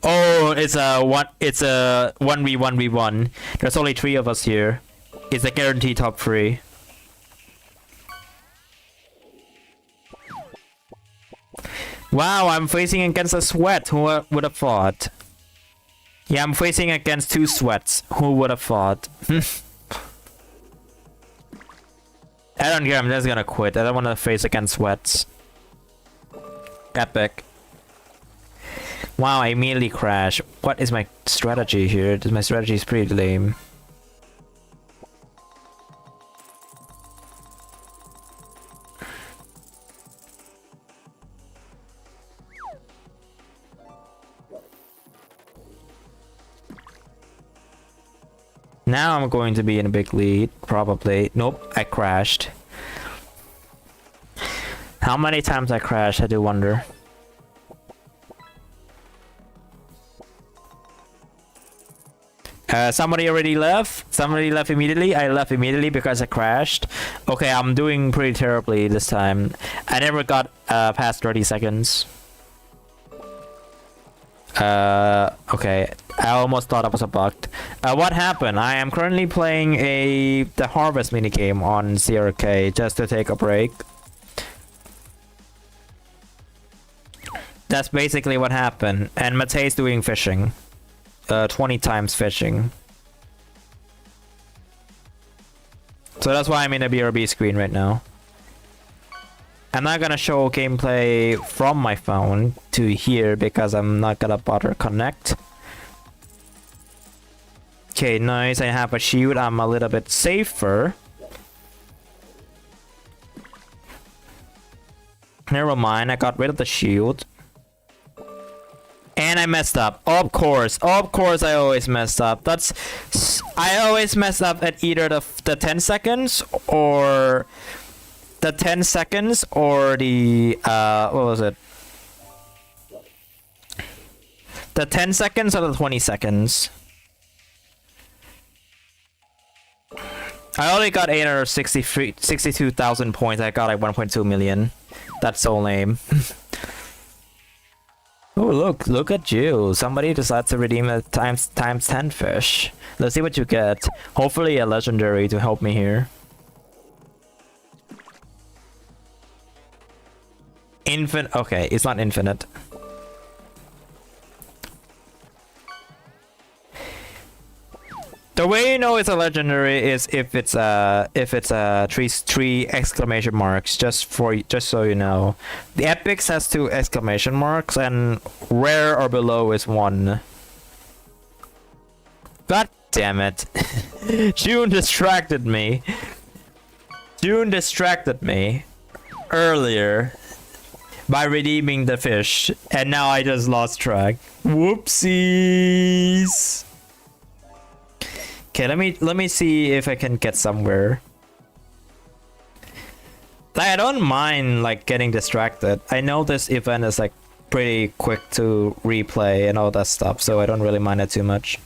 Oh, it's a 1v1v1. There's only 3 of us here. It's a guaranteed top 3. Wow, I'm facing against a sweat. Who would have thought? Yeah, I'm facing against 2 sweats. Who would have thought? I don't care, I'm just gonna quit. I don't want to face against sweats. Epic. Wow, I immediately crash. What is my strategy here? My strategy is pretty lame. Now I'm going to be in a big lead, probably. Nope, I crashed. How many times I crashed, I do wonder. Somebody already left. Somebody left immediately. I left immediately because I crashed. Okay, I'm doing pretty terribly this time. I never got past 30 seconds. Okay. I almost thought I was bugged. What happened? I am currently playing the Harvest minigame on CRK just to take a break. That's basically what happened. And Matei's doing fishing. 20 times fishing. So that's why I'm in a BRB screen right now. I'm not gonna show gameplay from my phone to here because I'm not gonna bother connect. Okay, nice. I have a shield. I'm a little bit safer. Never mind. I got rid of the shield. And I messed up. Of course. Of course I always messed up. I always mess up at either the 10 seconds or the 10 seconds or the what was it? The 10 seconds or the 20 seconds. I only got 862,000 points. I got like 1.2 million. That's so lame. Oh, look at you. Somebody decides to redeem a times 10 fish. Let's see what you get. Hopefully a legendary to help me here. Infinite. Okay, it's not infinite. The way you know it's a legendary is if it's three exclamation marks. Just so you know, the epics has 2 exclamation marks and rare or below is 1. God damn it! June distracted me. June distracted me earlier by redeeming the fish, and now I just lost track. Whoopsies. Okay, let me see if I can get somewhere. Like, I don't mind like getting distracted. I know this event is like pretty quick to replay and all that stuff, so I don't really mind it too much.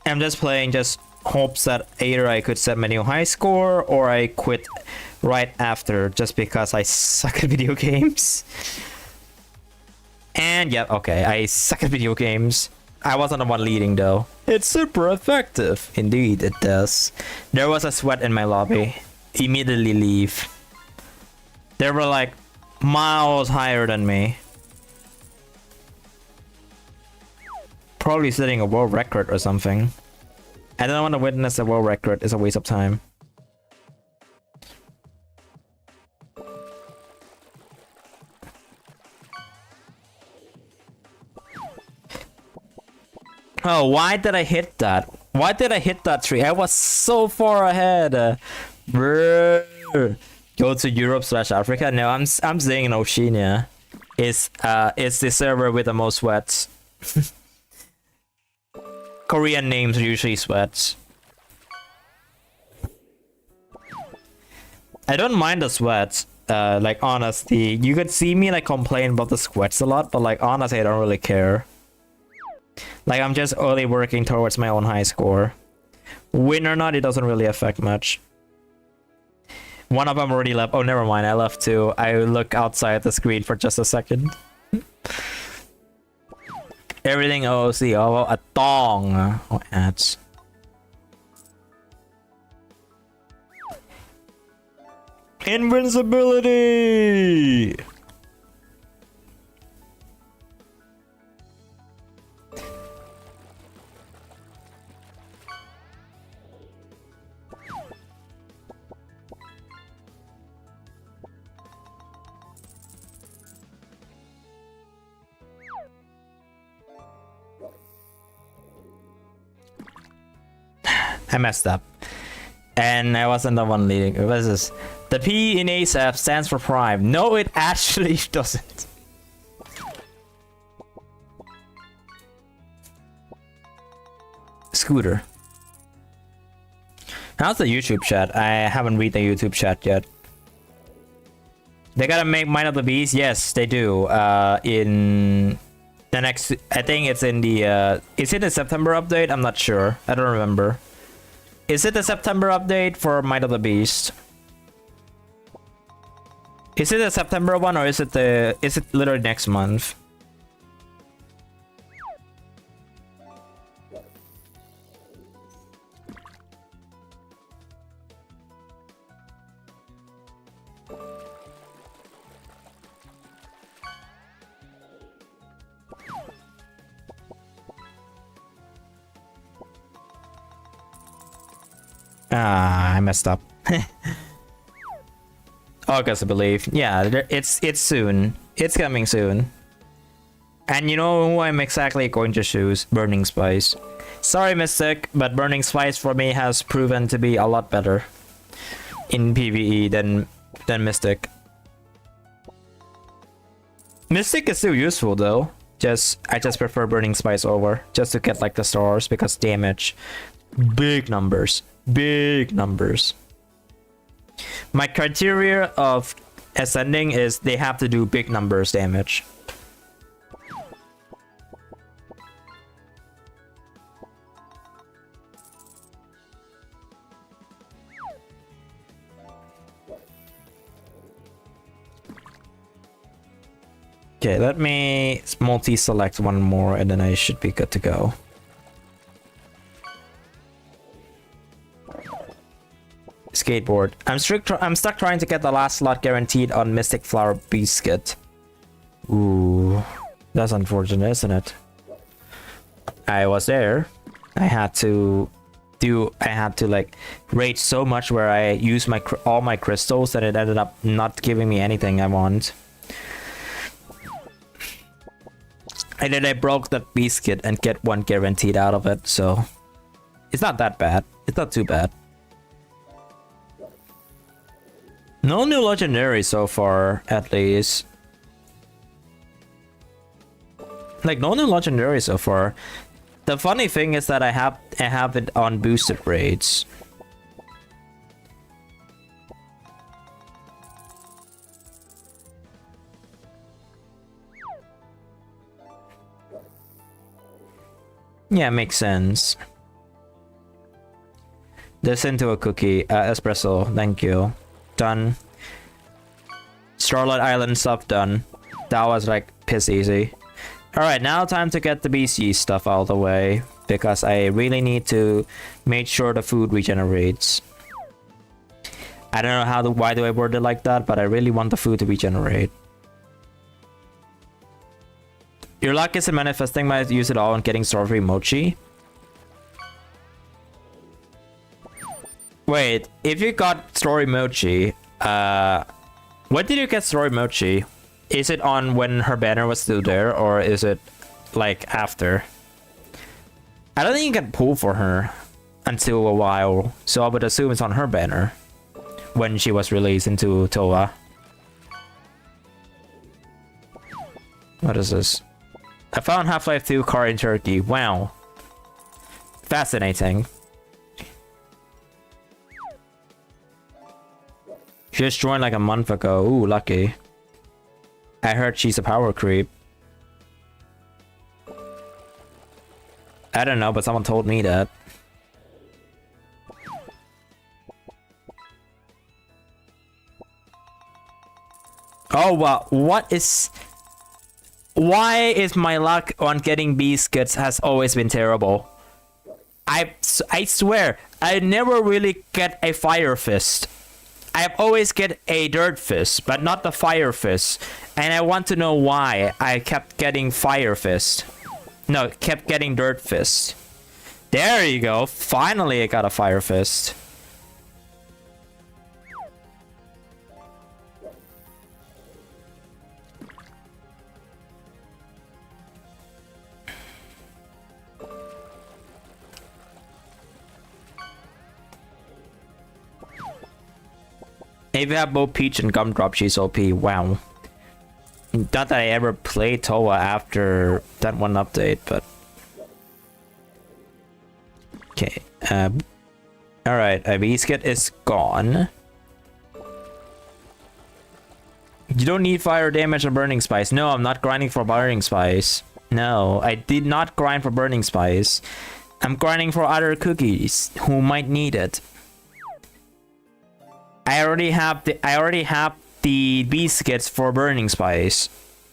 I'm just playing just hopes that either I could set my new high score or I quit right after just because I suck at video games. And yeah, okay, I suck at video games. I wasn't the one leading though. It's super effective. Indeed, it does. There was a sweat in my lobby. Immediately leave. They were like miles higher than me. Probably setting a world record or something. I don't want to witness a world record. It's a waste of time. Oh, why did I hit that? Why did I hit that tree? I was so far ahead. Go to Europe/Africa. No, I'm staying in Oceania. It's the server with the most sweats. Korean names are usually sweats. I don't mind the sweats. Like honestly, you could see me like complain about the sweats a lot, but like honestly, I don't really care. Like, I'm just only working towards my own high score. Win or not, it doesn't really affect much. One of them already left. Oh, never mind. I left too. I look outside the screen for just a second. Everything OOC. Oh, well, a thong. Oh, ads. Invincibility! I messed up. And I wasn't the one leading. What is this? The P in ASAP stands for Prime. No, it actually doesn't. Scooter. How's the YouTube chat? I haven't read the YouTube chat yet. They gotta make Mind of the Beast? Yes, they do. In the next... I think it's in the... is it the September update? I'm not sure. I don't remember. Is it the September update for Might of the Beast? Is it the September one or is it literally next month? Ah, I messed up. August, I believe. Yeah, it's soon. It's coming soon. And you know who I'm exactly going to choose? Burning Spice. Sorry, Mystic, but Burning Spice for me has proven to be a lot better in PvE than Mystic. Mystic is still useful though. I just prefer Burning Spice over, just to get like the stars, because damage, big numbers. My criteria of ascending is they have to do big numbers damage. Okay, let me multi-select one more and then I should be good to go. Skateboard. I'm stuck trying to get the last slot guaranteed on Mystic Flower Biscuit. Ooh, that's unfortunate, isn't it? I was there. I had to like rage so much where I used all my crystals that it ended up not giving me anything I want. And then I broke that biscuit and get one guaranteed out of it, so it's not that bad. It's not too bad. No new legendary so far, at least. Like, no new legendary so far. The funny thing is that I have it on boosted raids. Yeah, makes sense. This into a cookie. Espresso, thank you. Done. Starlight Island stuff done. That was like piss easy. Alright, now time to get the BC stuff out of the way, because I really need to make sure the food regenerates. I don't know why do I word it like that, but I really want the food to regenerate. Your luck is in manifesting, might use it all on getting strawberry mochi. Wait, if you got strawberry mochi, when did you get strawberry mochi? Is it on when her banner was still there, or is it like after? I don't think you can pull for her until a while, so I would assume it's on her banner when she was released into Touhou. What is this? I found Half-Life 2 car in Turkey. Wow. Fascinating. She just joined like a month ago. Ooh, lucky. I heard she's a power creep. I don't know, but someone told me that. Oh, wow. What is... Why is my luck on getting biscuits has always been terrible? I swear, I never really get a fire fist. I always get a dirt fist, but not the fire fist. And I want to know why I kept getting fire fist. No, kept getting dirt fist. There you go. Finally, I got a fire fist. If you have both Peach and Gumdrop, she's OP. Wow. Not that I ever played Touhou after that one update, but... Okay. Alright, a biscuit is gone. You don't need fire damage or burning spice. No, I'm not grinding for burning spice. No, I did not grind for burning spice. I'm grinding for other cookies who might need it. I already have the biscuits for burning spice.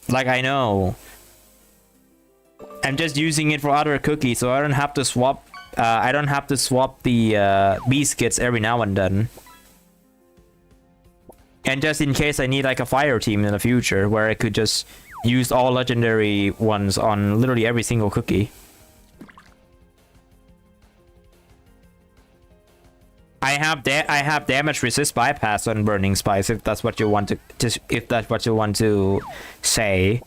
Like, I know. I'm just using it for other cookies, so I don't have to swap the biscuits every now and then. And just in case I need like a fire team in the future where I could just use all legendary ones on literally every single cookie. I have damage resist bypass on Burning Spice if that's what you want to say,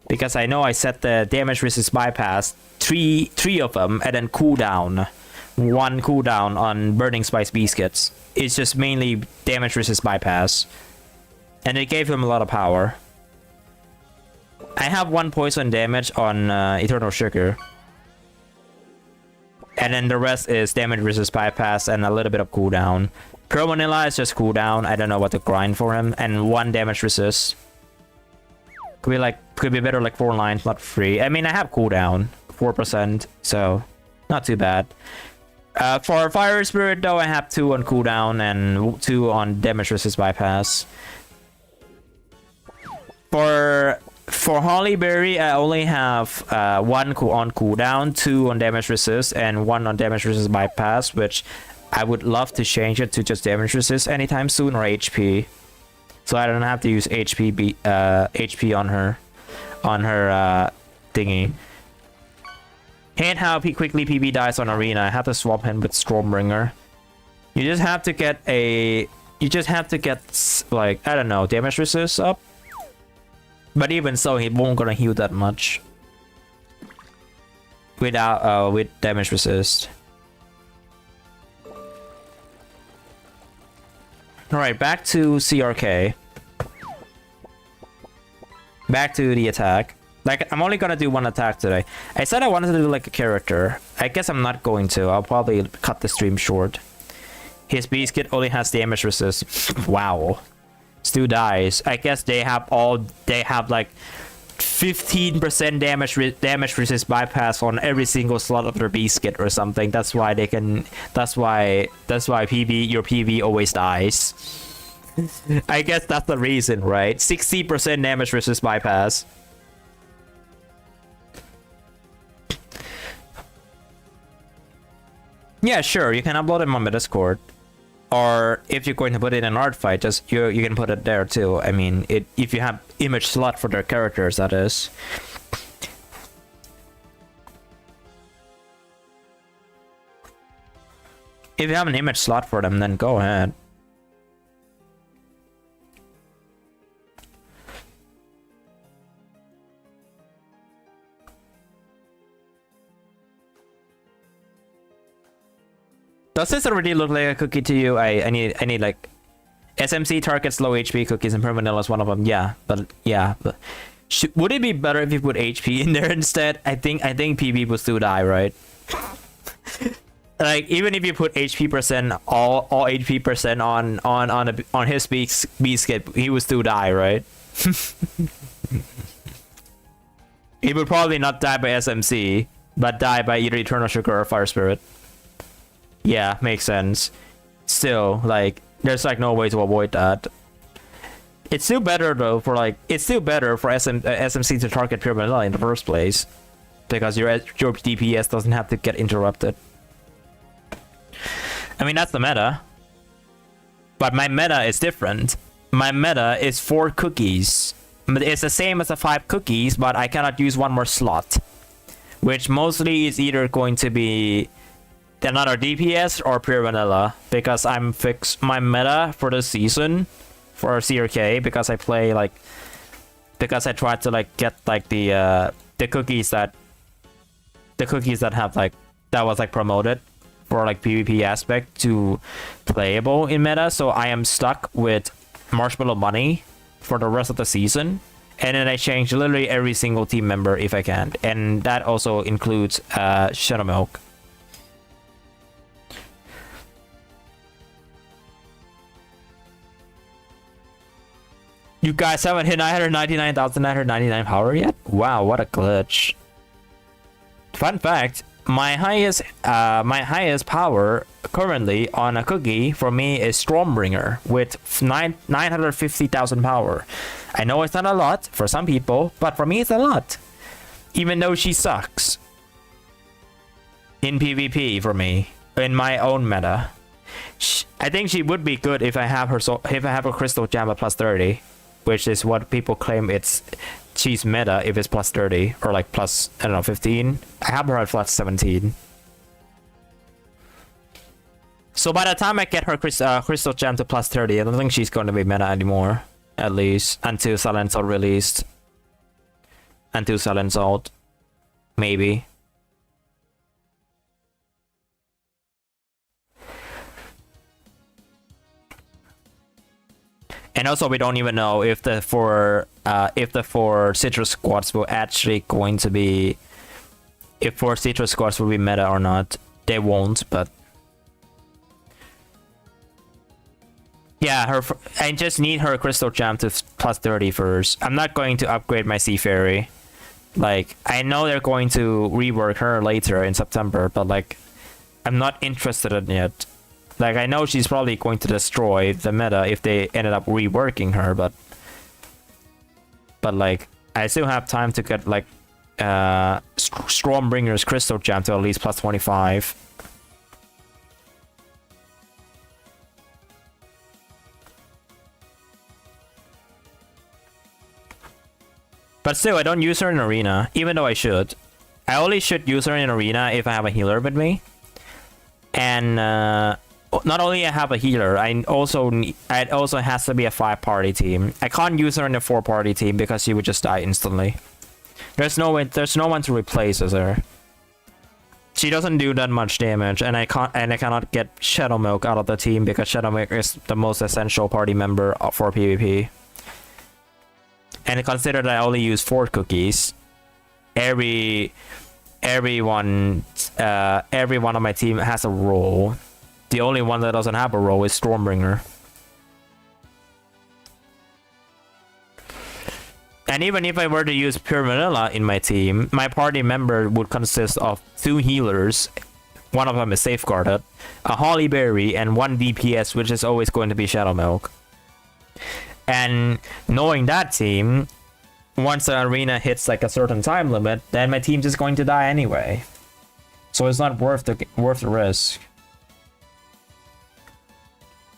because I know I set the damage resist bypass three of them and then one cooldown on Burning Spice biscuits. It's just mainly damage resist bypass, and it gave him a lot of power. I have 1 poison damage on Eternal Sugar. And then the rest is damage resist bypass and a little bit of cooldown. Pure Vanilla is just cooldown. I don't know what to grind for him. And 1 damage resist. Could be better like 4 lines, not 3. I mean, I have cooldown 4%, so not too bad. For Fire Spirit though, I have 2 on cooldown and 2 on damage resist bypass. For Hollyberry, I only have 1 on cooldown, 2 on damage resist, and 1 on damage resist bypass, which I would love to change it to just damage resist anytime soon, or HP, so I don't have to use HP on her thingy. Hate how quickly PB dies on Arena. I have to swap him with Stormbringer. You just have to get like, I don't know, damage resist up. But even so, he won't gonna heal that much without with damage resist. All right, back to CRK. Back to the attack. Like, I'm only gonna do 1 attack today. I said I wanted to do like a character. I guess I'm not going to. I'll probably cut the stream short. His biscuit only has damage resist. Wow. Stu dies. I guess they have like 15% damage resist bypass on every single slot of their biscuit or something. That's why your PB always dies. I guess that's the reason, right? 60% damage resist bypass. Yeah, sure, you can upload them on my Discord. Or if you're going to put it in Artfight, just you can put it there too. I mean, if you have image slot for their characters, that is. If you have an image slot for them, then go ahead. Does this already look like a cookie to you? I need like SMC targets low HP cookies, and Pure Vanilla is one of them. Yeah, but would it be better if you put HP in there instead? I think PB would still die, right? Like, even if you put HP percent, all HP percent on his biscuit, he would still die, right? He would probably not die by SMC, but die by either Eternal Sugar or Fire Spirit. Yeah, makes sense. Still, like, there's like no way to avoid that. It's still better though for SMC to target Pure Vanilla in the first place, because your DPS doesn't have to get interrupted. I mean, that's the meta. But my meta is different. My meta is 4 cookies. It's the same as the 5 cookies, but I cannot use 1 more slot, which mostly is either going to be another DPS or Pure Vanilla, because I'm fixed my meta for this season for CRK, because I tried to like get like the cookies that have like that was like promoted for like PvP aspect to playable in meta. So I am stuck with Marshmallow Bunny for the rest of the season, and then I change literally every single team member if I can, and that also includes Shadow Milk. You guys haven't hit 999,999 power yet? Wow, what a glitch. Fun fact, my highest power currently on a cookie for me is Stormbringer with 950,000 power. I know it's not a lot for some people, but for me it's a lot. Even though she sucks in PvP for me, in my own meta. I think she would be good if I have her Crystal Gem at plus 30. Which is what people claim she's meta if it's plus 30 or like plus, I don't know, 15. I have her at plus 17. So by the time I get her Crystal Gem to plus 30, I don't think she's going to be meta anymore. At least until Silent Sword released. Until Silent Sword. Maybe. And also we don't even know if the four citrus squads will actually going to be, if 4 citrus squads will be meta or not. They won't, but yeah, I just need her Crystal Gem to plus 30 first. I'm not going to upgrade my Sea Fairy. Like, I know they're going to rework her later in September, but like, I'm not interested in it. Like, I know she's probably going to destroy the meta if they ended up reworking her, but like, I still have time to get like Stormbringer's Crystal Gem to at least plus 25. But still, I don't use her in Arena, even though I should. I only should use her in Arena if I have a healer with me. And not only I have a healer, it also has to be a 5-party team. I can't use her in a 4-party team because she would just die instantly. There's no one to replace her. She doesn't do that much damage, and I cannot get Shadow Milk out of the team because Shadow Milk is the most essential party member for PvP. And consider that I only use 4 cookies. Every one of my team has a role. The only one that doesn't have a role is Stormbringer. And even if I were to use pure vanilla in my team, my party member would consist of 2 healers. One of them is safeguarded, a Holly Berry, and 1 DPS, which is always going to be Shadow Milk. And knowing that team, once the arena hits like a certain time limit, then my team's just going to die anyway. So it's not worth the risk.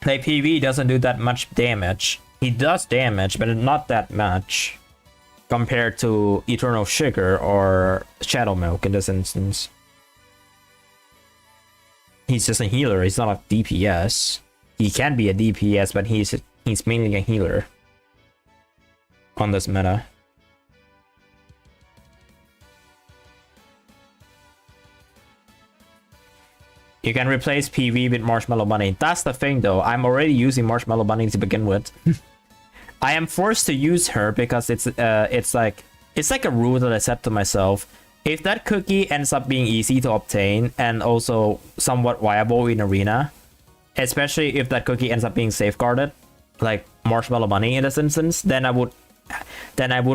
Like, PV doesn't do that much damage. He does damage, but not that much compared to Eternal Sugar or Shadow Milk in this instance. He's just a healer, he's not a DPS. He can be a DPS, but he's mainly a healer on this meta. You can replace PV with Marshmallow Bunny. That's the thing though, I'm already using Marshmallow Bunny to begin with. I am forced to use her because it's like a rule that I set to myself. If that cookie ends up being easy to obtain and also somewhat viable in Arena, especially if that cookie ends up being safeguarded, like Marshmallow Bunny in this instance, then I would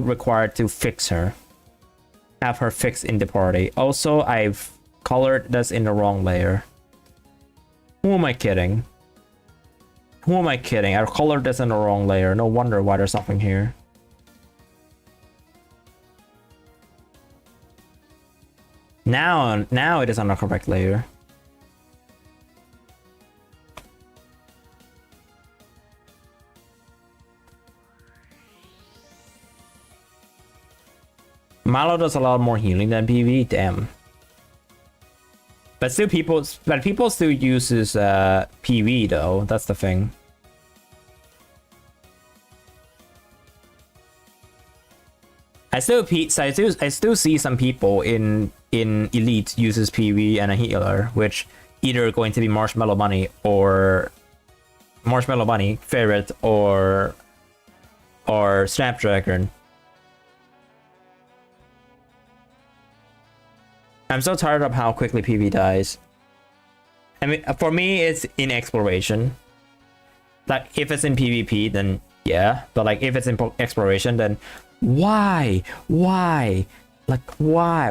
require to fix her. Have her fixed in the party. Also, I've colored this in the wrong layer. Who am I kidding? Who am I kidding? I colored this in the wrong layer. No wonder why there's something here. Now it is on the correct layer. Mallow does a lot more healing than PV, damn. But still people still uses PV though, that's the thing. I still see some people in Elite uses PV and a healer, which either going to be Marshmallow Bunny, Ferret, or Snapdragon. I'm so tired of how quickly PV dies. I mean, for me, it's in exploration. Like, if it's in PvP, then yeah. But like, if it's in exploration, then why? Like, why?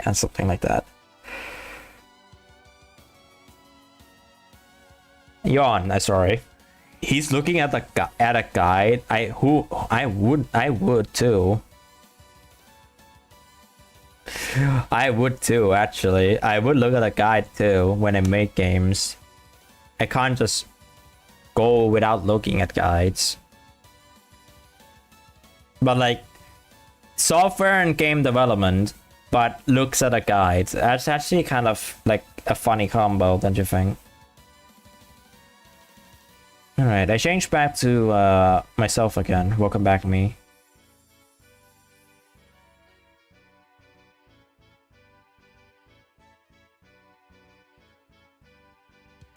And something like that. Yawn. I'm sorry. He's looking at a guide. I would too. I would too, actually. I would look at a guide too when I make games. I can't just go without looking at guides. But like, software and game development, but looks at a guide. That's actually kind of like a funny combo, don't you think? Alright, I changed back to myself again. Welcome back, me.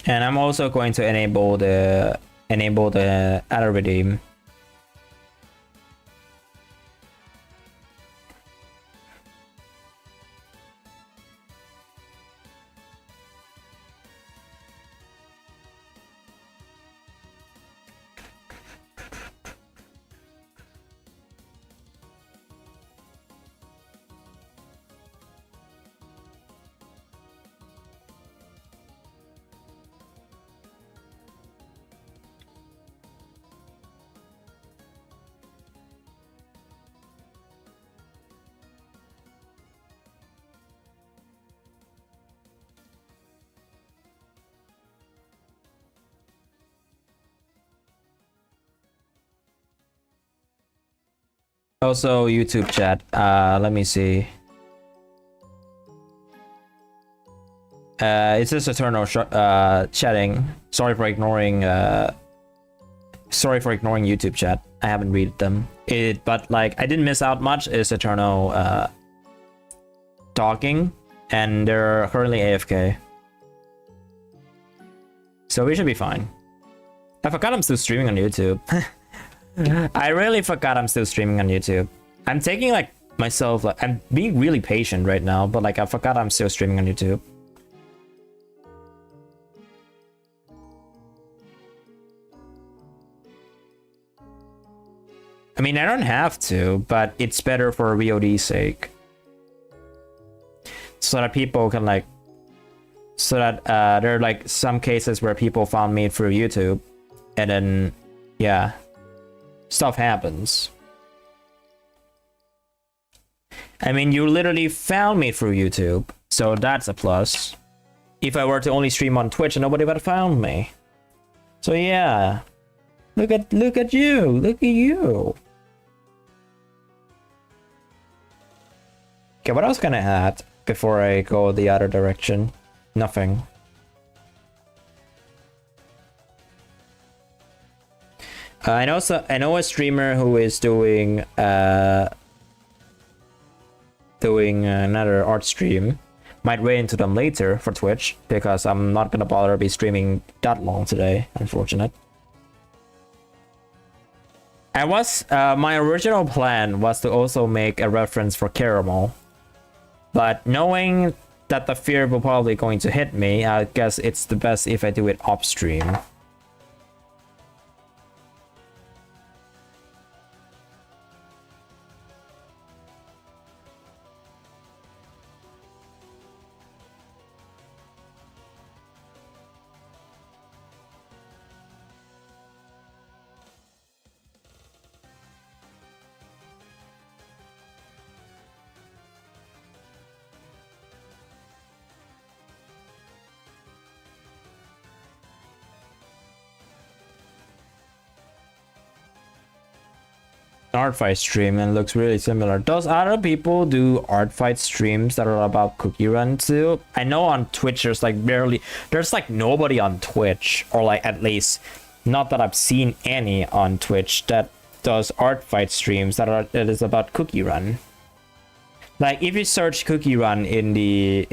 And I'm also going to enable the auto redeem. Also YouTube chat, let me see. It's just Eternal chatting. Sorry for ignoring YouTube chat. I haven't read them. But like I didn't miss out much. It's Eternal talking, and they're currently AFK. So we should be fine. I forgot I'm still streaming on YouTube. I really forgot I'm still streaming on YouTube. I'm taking like myself, like I'm being really patient right now, but like I forgot I'm still streaming on YouTube. I mean, I don't have to, but it's better for VOD's sake. So that people can like, so that there are like some cases where people found me through YouTube, and then, yeah. Stuff happens. I mean, you literally found me through YouTube, so that's a plus. If I were to only stream on Twitch, nobody would have found me. So yeah, look at you. Okay, what else can I add before I go the other direction? Nothing. I know a streamer who is doing another art stream. Might wait into them later for Twitch because I'm not gonna bother be streaming that long today. Unfortunate. My original plan was to also make a reference for Caramel, but knowing that the fear will probably going to hit me, I guess it's the best if I do it off stream. Artfight stream and looks really similar. Does other people do Artfight streams that are about Cookie Run too? I know on Twitch there's like nobody on Twitch, or like at least not that I've seen any on Twitch that does Artfight streams that is about Cookie Run. Like if you search Cookie Run in the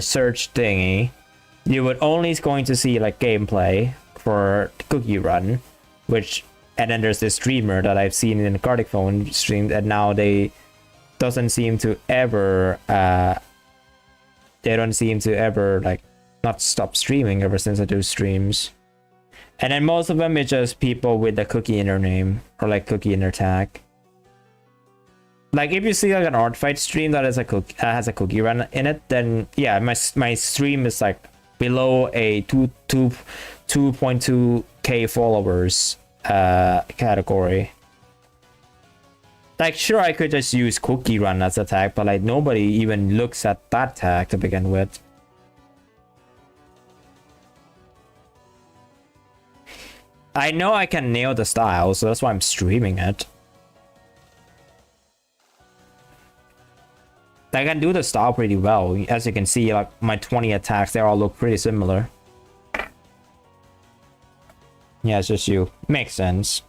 search thingy, you would only going to see like gameplay for Cookie Run, and then there's this streamer that I've seen in the Cardic Phone stream, and now they don't seem to ever like not stop streaming ever since I do streams. And then most of them is just people with the cookie in their name or like cookie in their tag. Like if you see like an Artfight stream that is has a Cookie Run in it, then yeah, my stream is like below a 2.2k followers category. Like sure, I could just use Cookie Run as a tag, but like nobody even looks at that tag to begin with. I know I can nail the style, so that's why I'm streaming it. I can do the style pretty well. As you can see, like my 20 attacks, they all look pretty similar. Yeah, it's just you. Makes sense.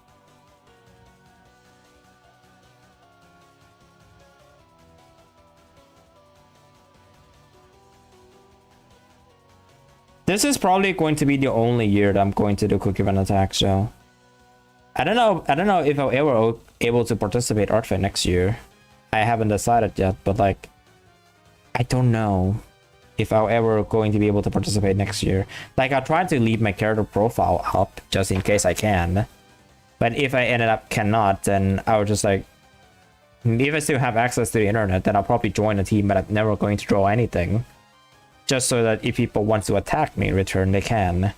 This is probably going to be the only year that I'm going to do Cookie Run attacks, so I don't know if I'll ever able to participate Artfight next year. I haven't decided yet, but like I don't know if I'll ever going to be able to participate next year. Like I tried to leave my character profile up just in case I can. But if I ended up cannot, then I'll just like, if I still have access to the internet, then I'll probably join a team, but I'm never going to draw anything. Just so that if people want to attack me in return, they can.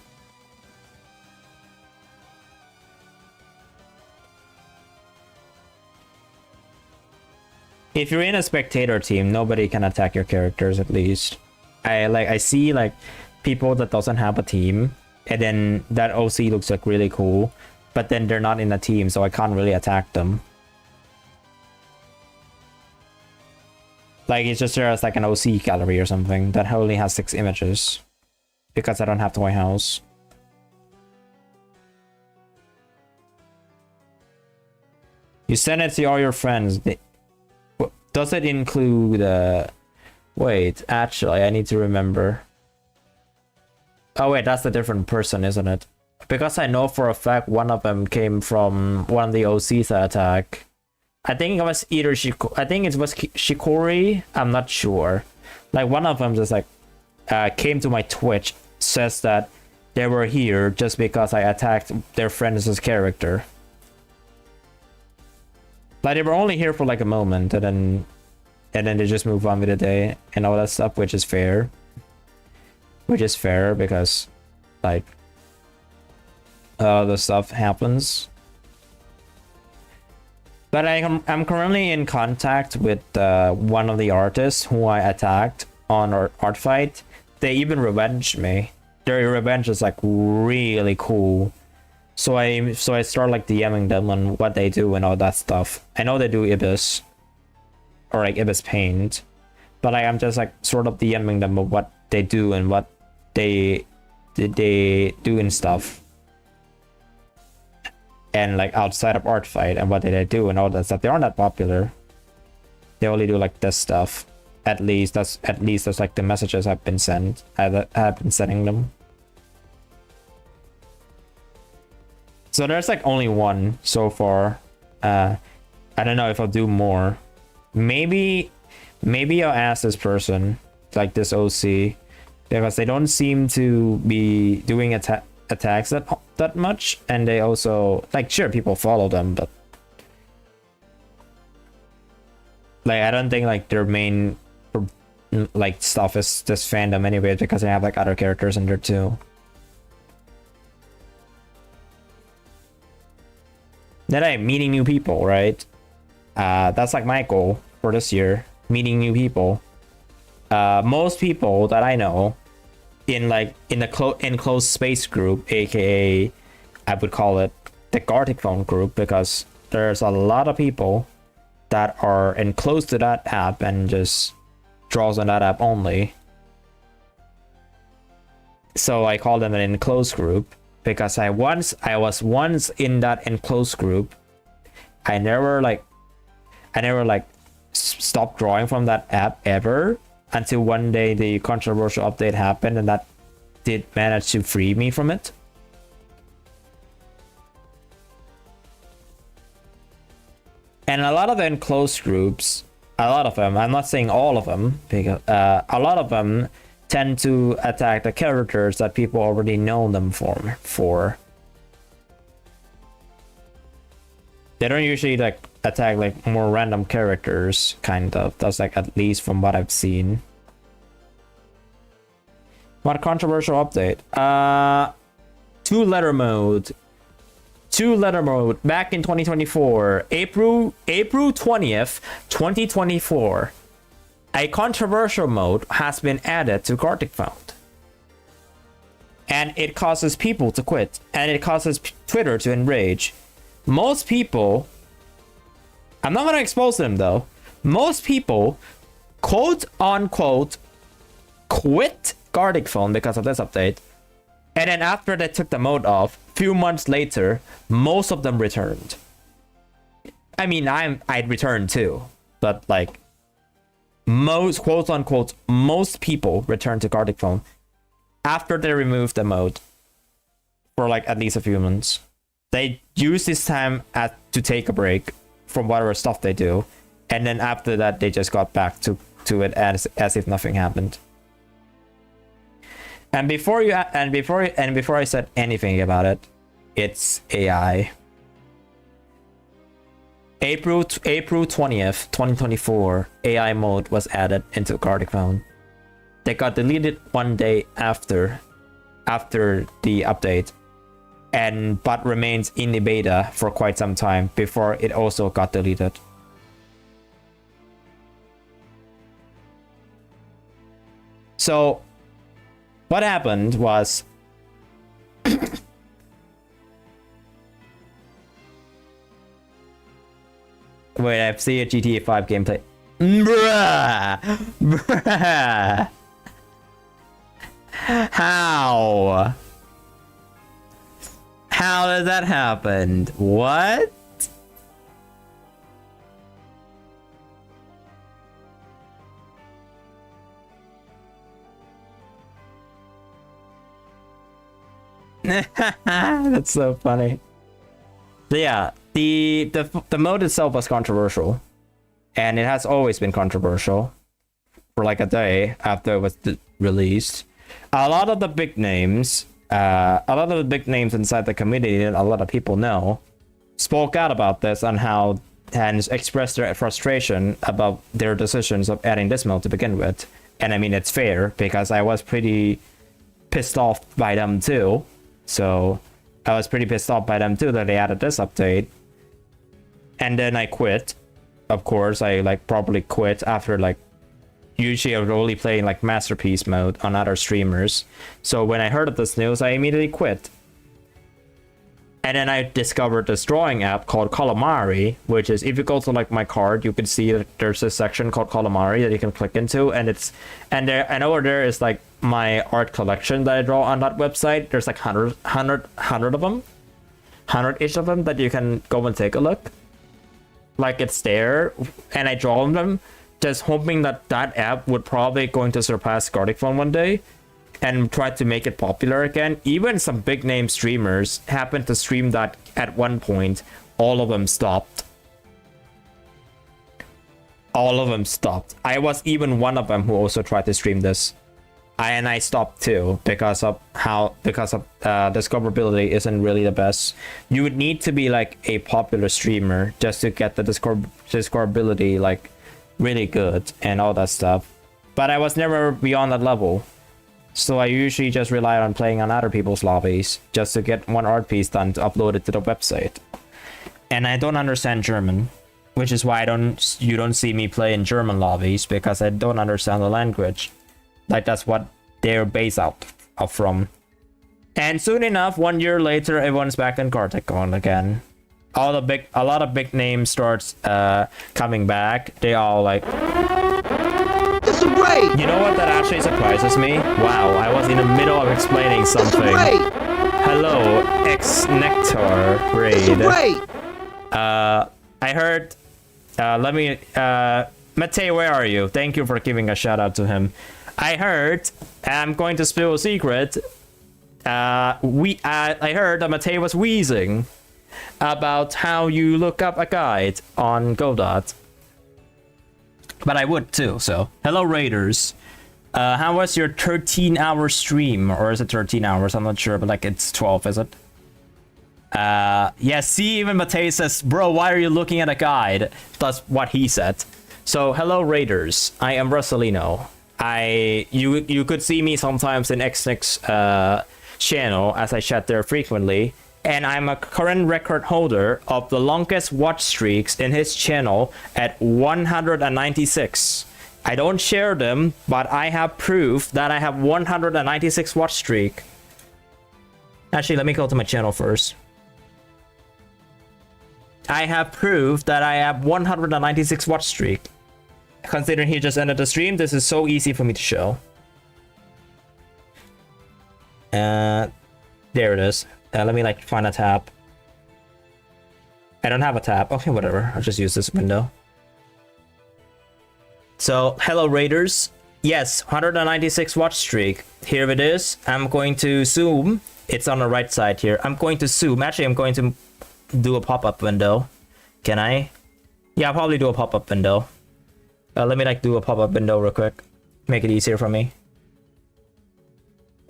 If you're in a spectator team, nobody can attack your characters, at least. I see like people that doesn't have a team, and then that OC looks like really cool, but then they're not in a team, so I can't really attack them. Like it's just there as like an OC gallery or something that only has 6 images, because I don't have Toy House. You send it to all your friends. Does it include wait, actually I need to remember. Oh wait, that's a different person, isn't it? Because I know for a fact one of them came from one of the OCs that attack. I think it was either Shikori, I'm not sure. Like one of them just like came to my Twitch, says that they were here just because I attacked their friend's character. Like they were only here for like a moment, and then they just move on with the day and all that stuff, which is fair. Which is fair because like the stuff happens. But I'm currently in contact with one of the artists who I attacked on Artfight. They even revenged me. Their revenge is like really cool. So I start like DMing them on what they do and all that stuff. I know they do Ibis or like Ibis Paint, but I'm just like sort of DMing them of what they do and what they do and stuff. And like outside of Artfight and what they do and all that stuff. They aren't that popular. They only do like this stuff. At least that's like the messages I've been sending them. So there's like only one so far. I don't know if I'll do more. Maybe I'll ask this person, like this OC, because they don't seem to be doing attacks that much, and they also like sure people follow them, but like I don't think like their main like stuff is this fandom anyway, because they have like other characters in there too. Then I'm meeting new people, right? That's like my goal for this year, meeting new people. Most people that I know in like in the enclosed space group, aka I would call it the Gartic Phone group, because there's a lot of people that are enclosed to that app and just draws on that app only. So I call them an enclosed group because I was once in that enclosed group. I never stopped drawing from that app ever until one day the controversial update happened, and that did manage to free me from it. And a lot of the enclosed groups, a lot of them, I'm not saying all of them, because a lot of them tend to attack the characters that people already know them for. They don't usually like attack like more random characters, kind of. That's like at least from what I've seen. What controversial update? 2-letter mode. 2-letter mode back in 2024, April 20th, 2024. A controversial mode has been added to Gartic Phone. And it causes people to quit, and it causes Twitter to enrage. Most people, I'm not going to expose them though, most people quote unquote quit Gartic Phone because of this update. And then after they took the mode off, few months later, most of them returned. I mean, I'd returned too, but like most quote unquote most people returned to Gartic Phone after they removed the mode for like at least a few months. They use this time to take a break from whatever stuff they do, and then after that they just got back to it as if nothing happened. And before I said anything about it, it's AI. April 20th, 2024, AI mode was added into Gartic Phone. They got deleted one day after the update, but remains in the beta for quite some time before it also got deleted. So what happened was wait, I've seen a GTA 5 gameplay. Bruh. How did that happen? What? That's so funny. So yeah, the mode itself was controversial, and it has always been controversial for like a day after it was released. A lot of the big names inside the community that a lot of people know spoke out about this and expressed their frustration about their decisions of adding this mode to begin with. And I mean, it's fair because I was pretty pissed off by them too. So I was pretty pissed off by them too that they added this update. And then I quit. Of course, I like probably quit after like usually I would only play in like masterpiece mode on other streamers. So when I heard of this news, I immediately quit. And then I discovered this drawing app called Calamity, which is if you go to like my card, you can see that there's a section called Calamity that you can click into, and over there is like my art collection that I draw on that website. There's like 100 of them, 100-ish of them that you can go and take a look. Like it's there, and I draw them, just hoping that app would probably going to surpass Gartic Phone one day and try to make it popular again. Even some big name streamers happened to stream that at one point. All of them stopped. I was even one of them who also tried to stream this. And I stopped too because of discoverability isn't really the best. You would need to be like a popular streamer just to get the discoverability like really good and all that stuff. But I was never beyond that level. So I usually just rely on playing on other people's lobbies just to get one art piece done to upload it to the website. And I don't understand German, which is why you don't see me play in German lobbies, because I don't understand the language. Like that's what they're based out from. And soon enough, 1 year later, everyone's back in Gartic Phone again. A lot of big names starts coming back. They all like, you know what, that actually surprises me? Wow, I was in the middle of explaining something. Hello, ex-Nectar Raid. I heard, Matei, where are you? Thank you for giving a shout out to him. I heard, I'm going to spill a secret. I heard that Matei was wheezing about how you look up a guide on Godot. But I would too, so. Hello, Raiders. How was your 13-hour stream? Or is it 13 hours? I'm not sure, but like it's 12, is it? Yeah, see, even Matei says, bro, why are you looking at a guide? That's what he said. So, hello, Raiders. I am Russolino. You could see me sometimes in Xnix's channel, as I chat there frequently. And I'm a current record holder of the longest watch streaks in his channel at 196. I don't share them, but I have proof that I have 196 watch streak. Actually, let me go to my channel first. I have proof that I have 196 watch streak. considering he just ended the stream, this is so easy for me to show. There it is. Let me like find a tab. I don't have a tab. Okay, whatever. I'll just use this window. So, hello Raiders. Yes, 196 watch streak. Here it is. I'm going to zoom. It's on the right side here. I'm going to zoom. Actually, I'm going to do a pop-up window. Can I? Yeah, I'll probably do a pop-up window. Let me like do a pop-up window real quick. Make it easier for me.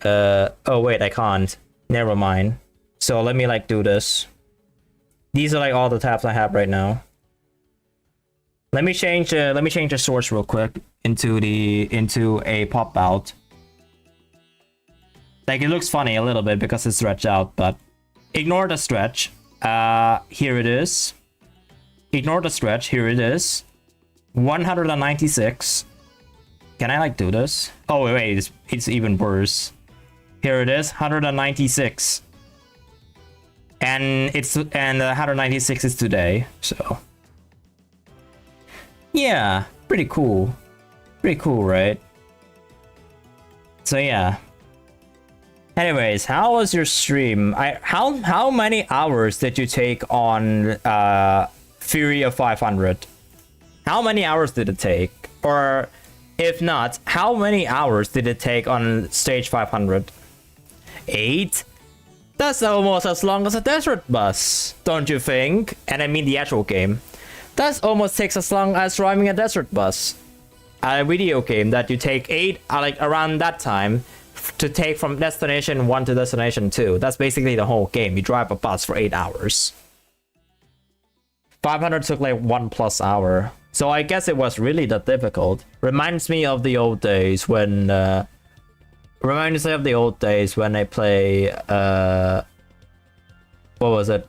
Oh wait, I can't. Never mind. So let me like do this. These are like all the tabs I have right now. Let me change the source real quick into a pop out. Like it looks funny a little bit because it's stretched out, but ignore the stretch. Here it is. Ignore the stretch. Here it is. 196. Can I like do this? Oh wait, it's even worse. Here it is, 196. And 196 is today, so yeah, pretty cool. Pretty cool, right? So yeah. Anyways, how was your stream? How many hours did you take on Fury of 500? How many hours did it take? Or if not, how many hours did it take on stage 500? 8? That's almost as long as a desert bus, don't you think? And I mean the actual game. That almost takes as long as driving a desert bus. A video game that you take 8, like around that time, to take from destination 1 to destination 2. That's basically the whole game. You drive a bus for 8 hours. 500 took like 1+ hour. So I guess it was really that difficult. Reminds me of the old days when I play what was it?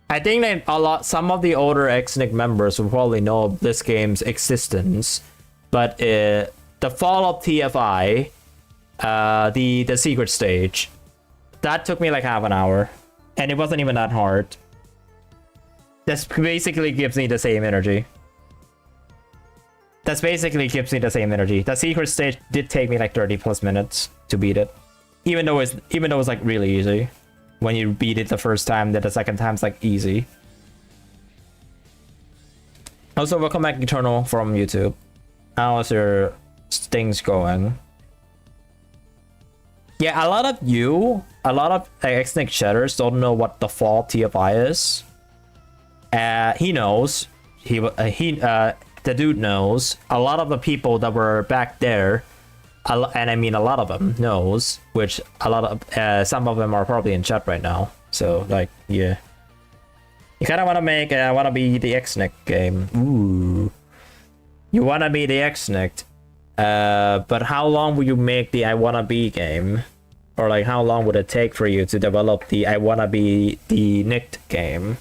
I think that some of the older Xnic members will probably know of this game's existence, but the fall of TFI, the secret stage, that took me like half an hour, and it wasn't even that hard. This basically gives me the same energy. The secret stage did take me like 30+ minutes to beat it, even though it's like really easy. When you beat it the first time, then the second time's like easy. Also, welcome back Eternal from YouTube. How's your things going? Yeah, a lot of Xnic chatters don't know what the fall TFI is. He knows. The dude knows. A lot of the people that were back there, and I mean a lot of them knows, which some of them are probably in chat right now. So like, yeah, you kind of want to make want to be the Xnic game. Ooh, you want to be the Xnic, but how long will you make the I wanna be game, or like how long would it take for you to develop the I wanna be the Nicked game?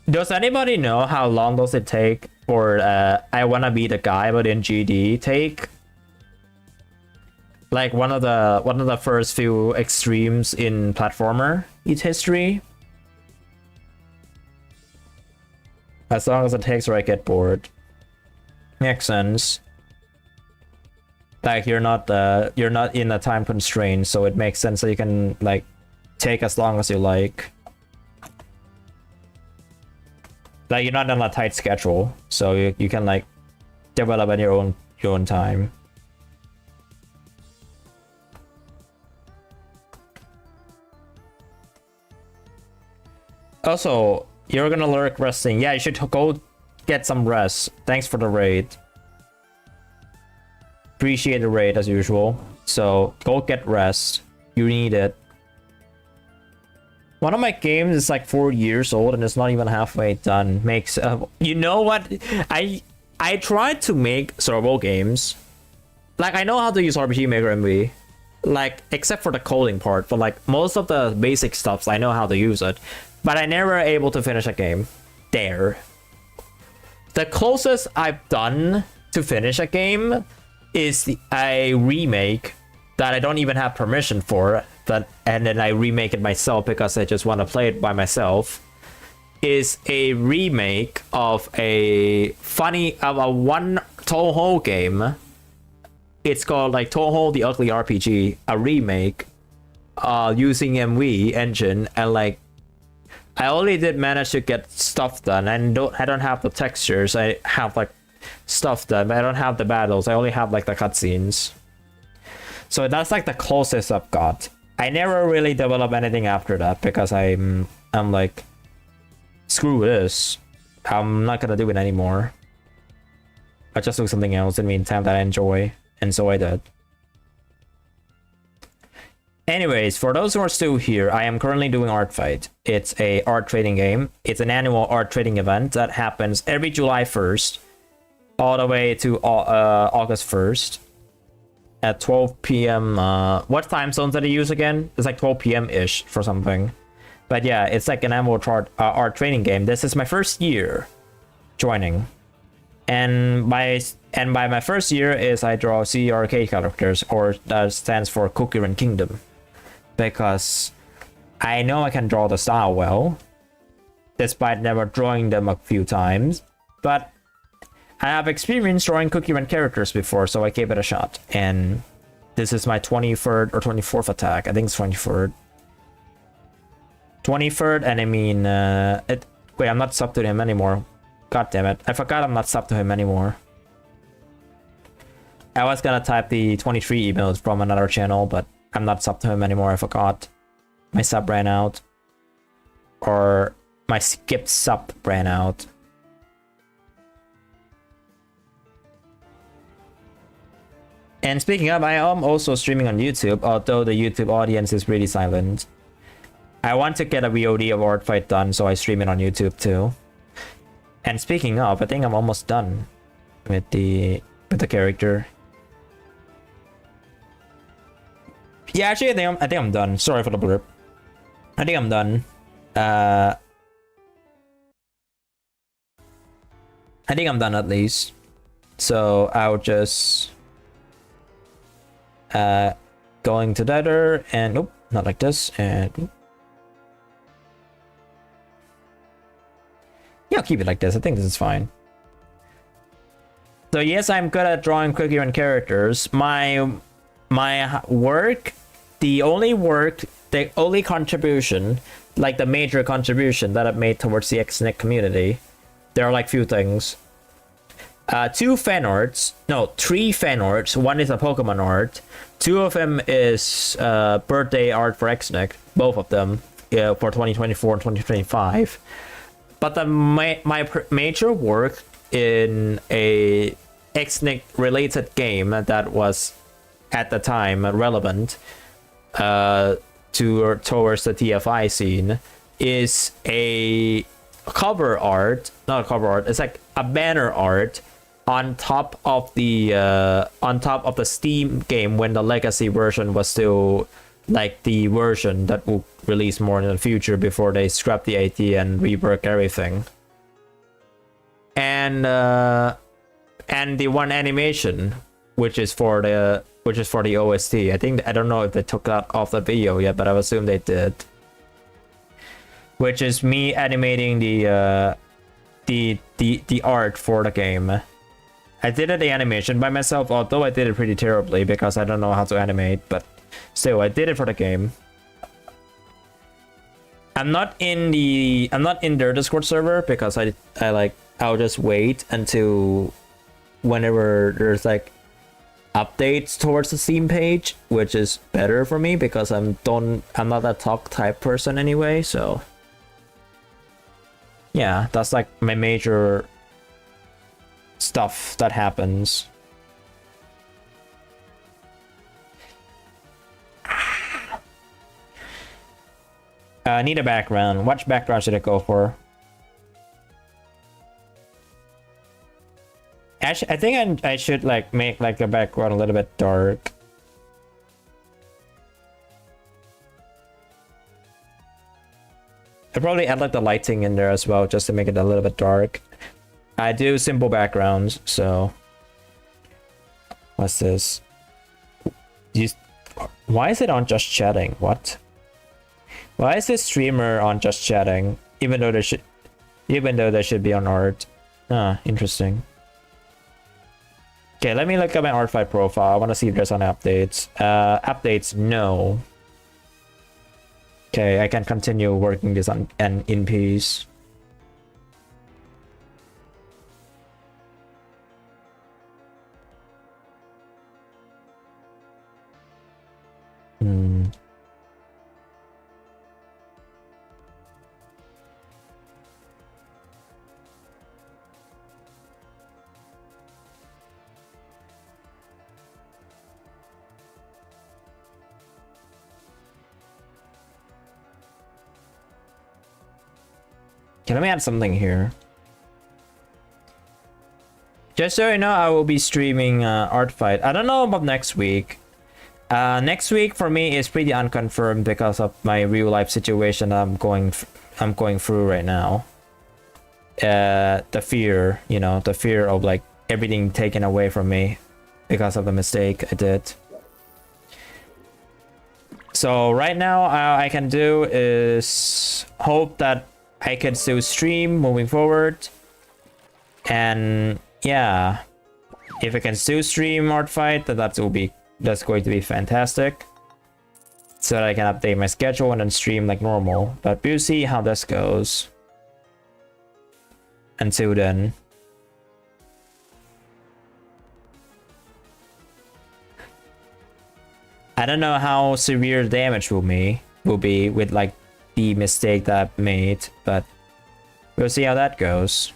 Does anybody know how long does it take for I wanna be the guy but in GD take? Like one of the first few extremes in platformer history. As long as it takes or I get bored. Makes sense. Like you're not in a time constraint, so it makes sense that you can like take as long as you like. Like you're not on a tight schedule, so you can like develop at your own time. Also, you're gonna lurk resting. Yeah, you should go get some rest. Thanks for the raid. Appreciate the raid as usual. So go get rest. You need it. One of my games is like 4 years old and it's not even halfway done. Makes you know what? I tried to make servo games. Like I know how to use RPG Maker MV. Like except for the coding part, but like most of the basic stuffs I know how to use it. But I never able to finish a game. There. The closest I've done to finish a game is a remake that I don't even have permission for, and then I remake it myself because I just want to play it by myself. is a remake of a one Touhou game. It's called like Touhou the Ugly RPG, a remake using MV engine, and like I only did manage to get stuff done. And I don't have the textures. I have like stuff done, but I don't have the battles. I only have like the cutscenes. So that's like the closest I've got. I never really develop anything after that because I'm like, screw this. I'm not gonna do it anymore. I'll just do something else in the meantime that I enjoy. And so I did. Anyways, for those who are still here, I am currently doing Artfight. It's a art trading game. It's an annual art trading event that happens every July 1st, all the way to August 1st at 12 p.m. What time zones did I use again? It's like 12 p.m.-ish for something. But yeah, it's like an annual art trading game. This is my first year joining. And by my first year is I draw CRK characters, or that stands for Cookie Run Kingdom. Because I know I can draw the style well, despite never drawing them a few times. But I have experience drawing Cookie Run characters before, so I gave it a shot. And this is my 23rd or 24th attack. I think it's 23rd. 23rd, and I mean, wait, I'm not sub to him anymore. God damn it. I forgot I'm not sub to him anymore. I was gonna type the 23 emails from another channel, but I'm not sub to him anymore. I forgot. My sub ran out. Or my skipped sub ran out. And speaking of, I am also streaming on YouTube, although the YouTube audience is really silent. I want to get a VOD of Artfight done, so I stream it on YouTube too. And speaking of, I think I'm almost done with the character. Yeah, actually, I think I'm done. Sorry for the blurb. I think I'm done. I think I'm done at least. So I'll just going to Nether and nope, not like this, and yeah, I'll keep it like this. I think this is fine. So yes, I'm good at drawing Cookie Run characters. My work, the only contribution, like the major contribution that I've made towards the XNIC community, there are like few things. 3 fan arts. One is a Pokemon art. 2 of them is birthday art for XNIC, both of them, for 2024 and 2025. But my major work in a XNIC related game that was at the time relevant towards the TFI scene is a cover art, not a cover art, it's like a banner art on top of the Steam game when the legacy version was still like the version that will release more in the future before they scrap the AT and rework everything. And the one animation, which is for the OST. I don't know if they took that off the video yet, but I assume they did. Which is me animating the art for the game. I did the animation by myself, although I did it pretty terribly because I don't know how to animate, but still, I did it for the game. I'm not in their Discord server because I'll just wait until whenever there's like updates towards the Steam page, which is better for me because I'm not a talk type person anyway, so yeah, that's like my major stuff that happens. Need a background. What background should I go for? Actually, I think I should like make like the background a little bit dark. I'll probably add like the lighting in there as well just to make it a little bit dark. I do simple backgrounds, so what's this? Why is it on just chatting? What? Why is this streamer on just chatting? Even though Even though they should be on art. Ah, interesting. Okay, let me look at my Artfight profile. I want to see if there's any updates. Updates, no. Okay, I can continue working this on and in peace. Okay, let me add something here. Just so you know, I will be streaming Artfight. I don't know about next week. Next week for me is pretty unconfirmed because of my real life situation I'm going through right now. The fear, you know, the fear of like everything taken away from me because of the mistake I did. So right now, I can do is hope that I can still stream moving forward. And yeah, if I can still stream Artfight, that's going to be fantastic. So that I can update my schedule and then stream like normal. But we'll see how this goes. Until then. I don't know how severe the damage will be with like the mistake that I made, but we'll see how that goes.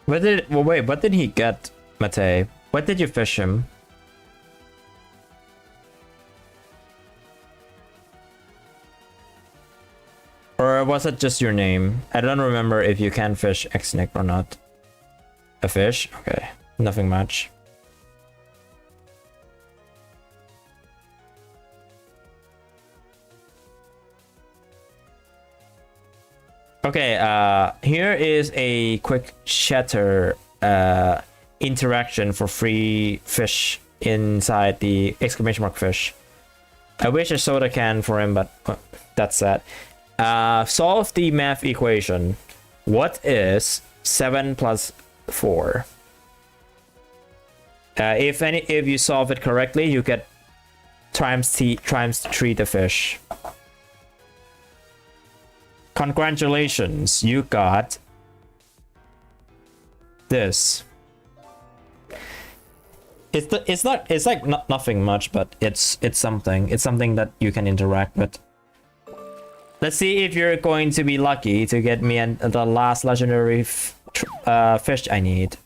Wait, what did he get, Mate? What did you fish him? Or was it just your name? I don't remember if you can fish Xnick or not. A fish? Okay, nothing much. Okay, here is a quick chatter interaction for free fish inside the exclamation mark fish. I wish I soda can for him, but that's sad. Solve the math equation. What is 7 plus 4? If you solve it correctly, you get times 3 the fish. Congratulations, you got this. It's like nothing much, but it's something. It's something that you can interact with. Let's see if you're going to be lucky to get me the last legendary fish I need.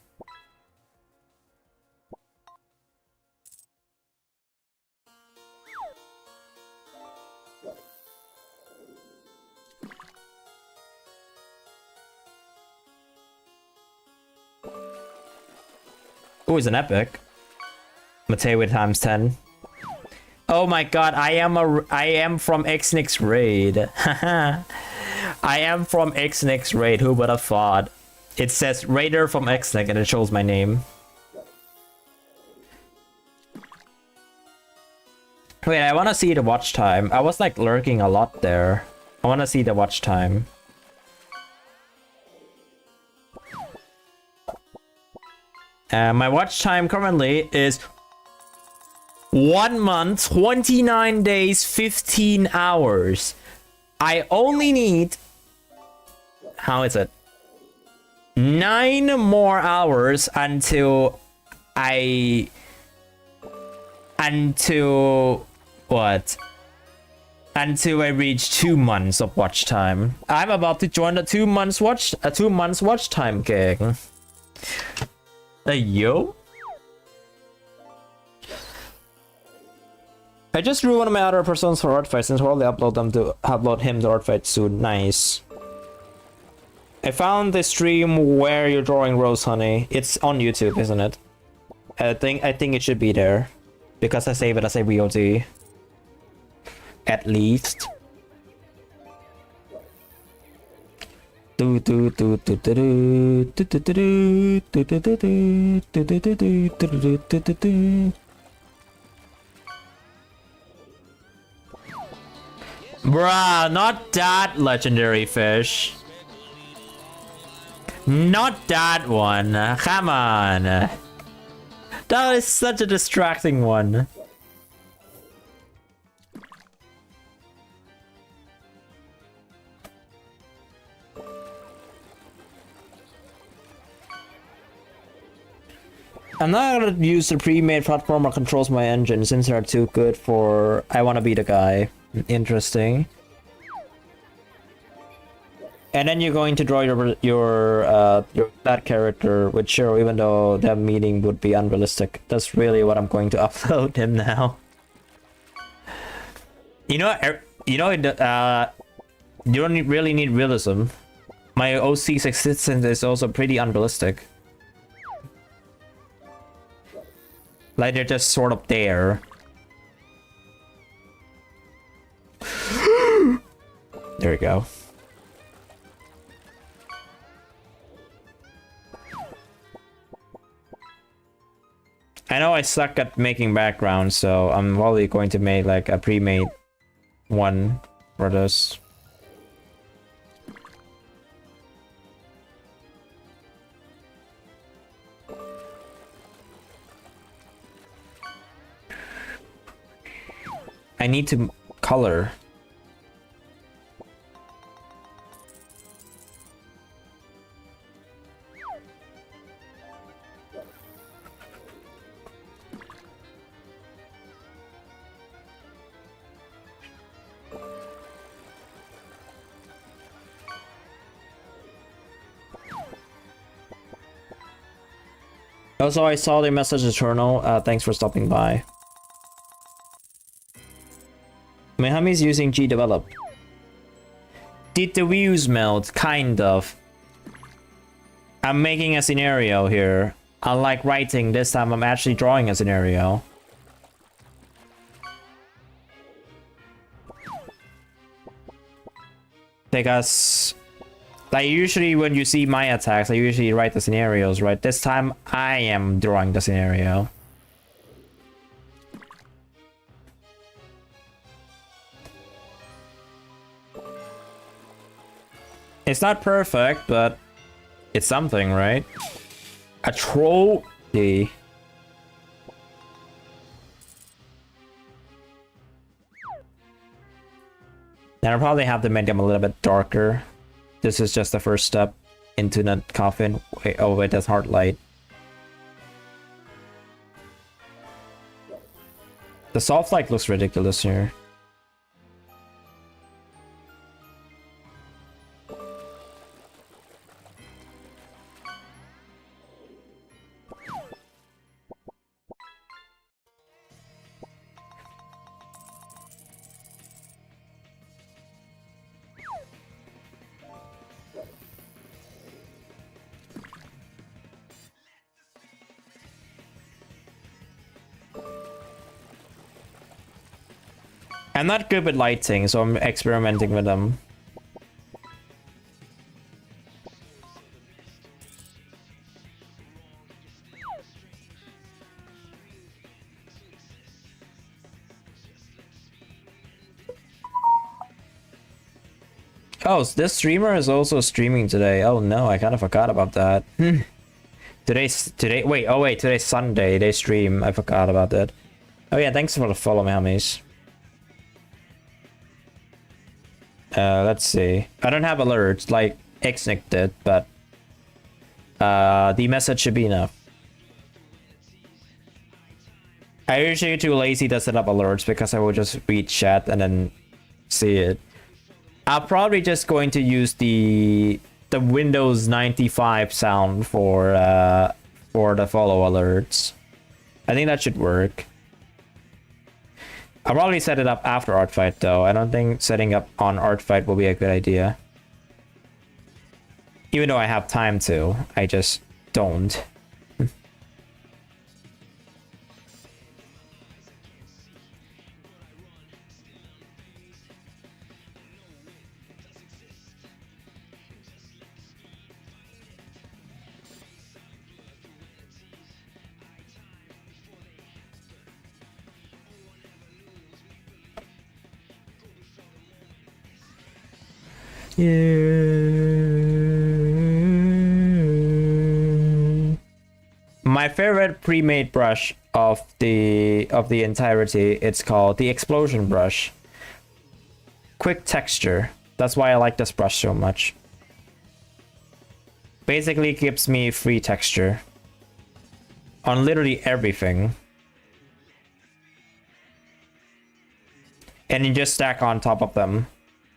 Oh, it's an epic. Matei with times 10. Oh my god, I am from Xnick's raid. I am from Xnick's raid, who would have thought? It says Raider from Xnick and it shows my name. Wait, I wanna see the watch time. I was like lurking a lot there. I wanna see the watch time. My watch time currently is 1 month, 29 days, 15 hours. I only need... How is it? 9 more hours until I... What? Until I reach 2 months of watch time. I'm about to join the 2 months watch time gang. Yo. I just drew one of my other personas for Artfight since we'll only upload him to Artfight soon. Nice. I found the stream where you're drawing Rose Honey. It's on YouTube, isn't it? I think it should be there. because I save it as a VOD. At least. Bruh, not that legendary fish. Not that one. Come on. That is such a distracting one. I'm not gonna use the pre-made platformer controls my engine since they're too good for I wanna be the guy. Interesting. And then you're going to draw your that character with Shiro, even though that meeting would be unrealistic. That's really what I'm going to upload him now. You know, you don't really need realism. My OC's existence is also pretty unrealistic. Like they're just sort of there. There we go. I know I suck at making backgrounds, so I'm probably going to make like a pre-made one for this. I need to color. Also, I saw the message Eternal. Thanks for stopping by. My homie's using G-Develop. Did the views melt? Kind of. I'm making a scenario here. Unlike writing, this time I'm actually drawing a scenario. Because like usually when you see my attacks, I usually write the scenarios, right? This time I am drawing the scenario. It's not perfect, but it's something, right? A trophy. And I'll probably have to make them a little bit darker. This is just the first step into the coffin. Wait, oh wait, that's hard light. The soft light looks ridiculous here. I'm not good with lighting, so I'm experimenting with them. Oh, this streamer is also streaming today. Oh no, I kind of forgot about that. Today's Sunday. They stream. I forgot about that. Oh yeah, thanks for the follow, my homies. Let's see. I don't have alerts like Xnick did, but the message should be enough. I usually too lazy to set up alerts because I will just read chat and then see it. I'm probably just going to use the Windows 95 sound for the follow alerts. I think that should work. I'll probably set it up after Artfight though. I don't think setting up on Artfight will be a good idea. Even though I have time to, I just don't. My favorite pre-made brush of the entirety, it's called the explosion brush. Quick texture. That's why I like this brush so much. Basically gives me free texture on literally everything. And you just stack on top of them.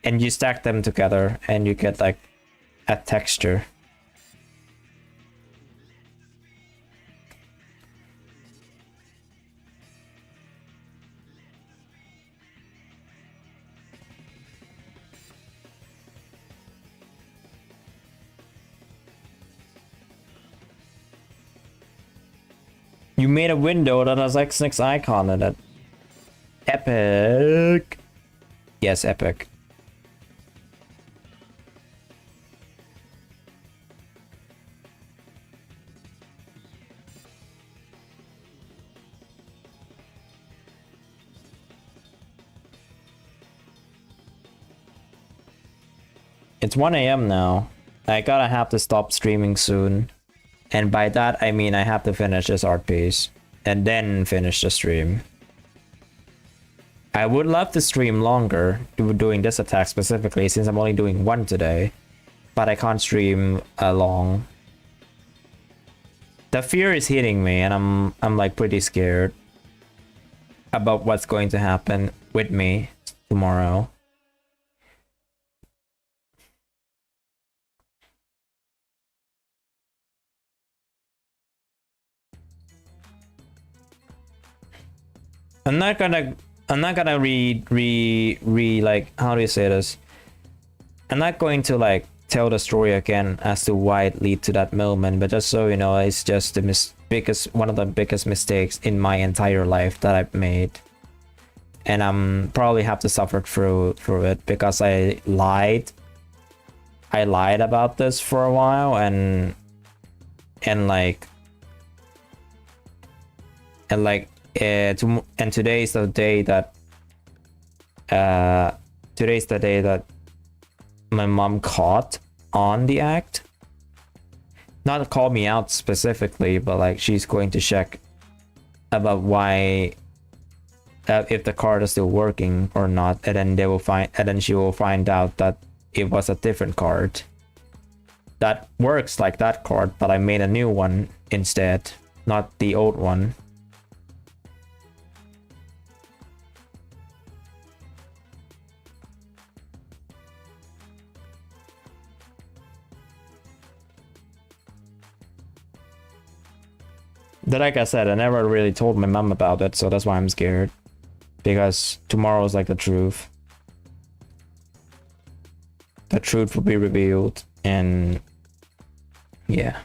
And you stack them together and you get like a texture. You made a window that has X6 icon in it. Epic. Yes, epic. It's 1 a.m. now. I gotta have to stop streaming soon. And by that, I mean I have to finish this art piece. And then finish the stream. I would love to stream longer, doing this attack specifically, since I'm only doing one today. But I can't stream long. The fear is hitting me, and I'm like pretty scared about what's going to happen with me tomorrow. I'm not gonna like, how do you say this? I'm not going to like tell the story again as to why it led to that moment, but just so you know, it's just the one of the biggest mistakes in my entire life that I've made. And I'm probably have to suffer through it because I lied about this for a while, and today's the day that my mom caught on the act. Not to call me out specifically, but like she's going to check about why if the card is still working or not, and then she will find out that it was a different card that works like that card, but I made a new one instead, not the old one. But like I said, I never really told my mom about it, so that's why I'm scared. Because tomorrow is like the truth. The truth will be revealed, and yeah.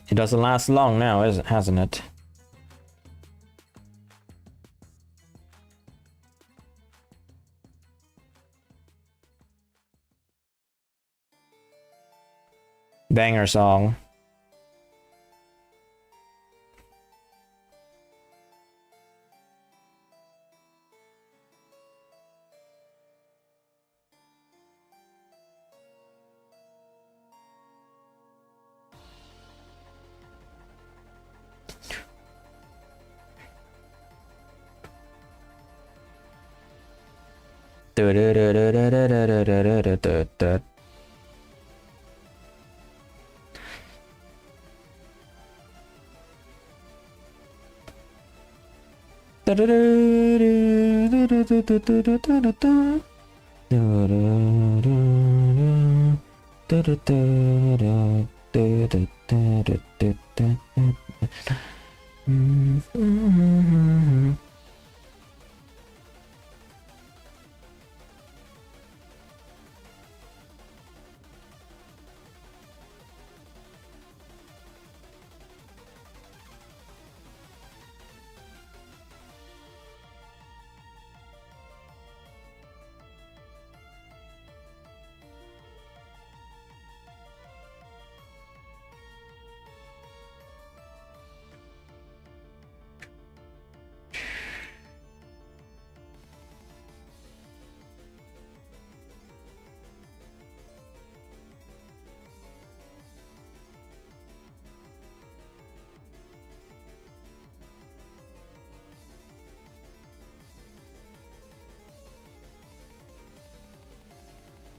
It doesn't last long now, hasn't it? Banger song.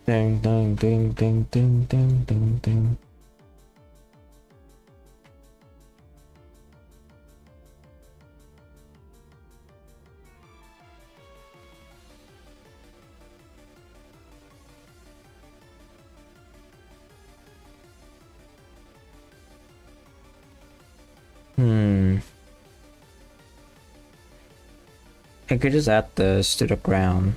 Ding ding ding ding ding ding ding ding. I could just add this to the ground.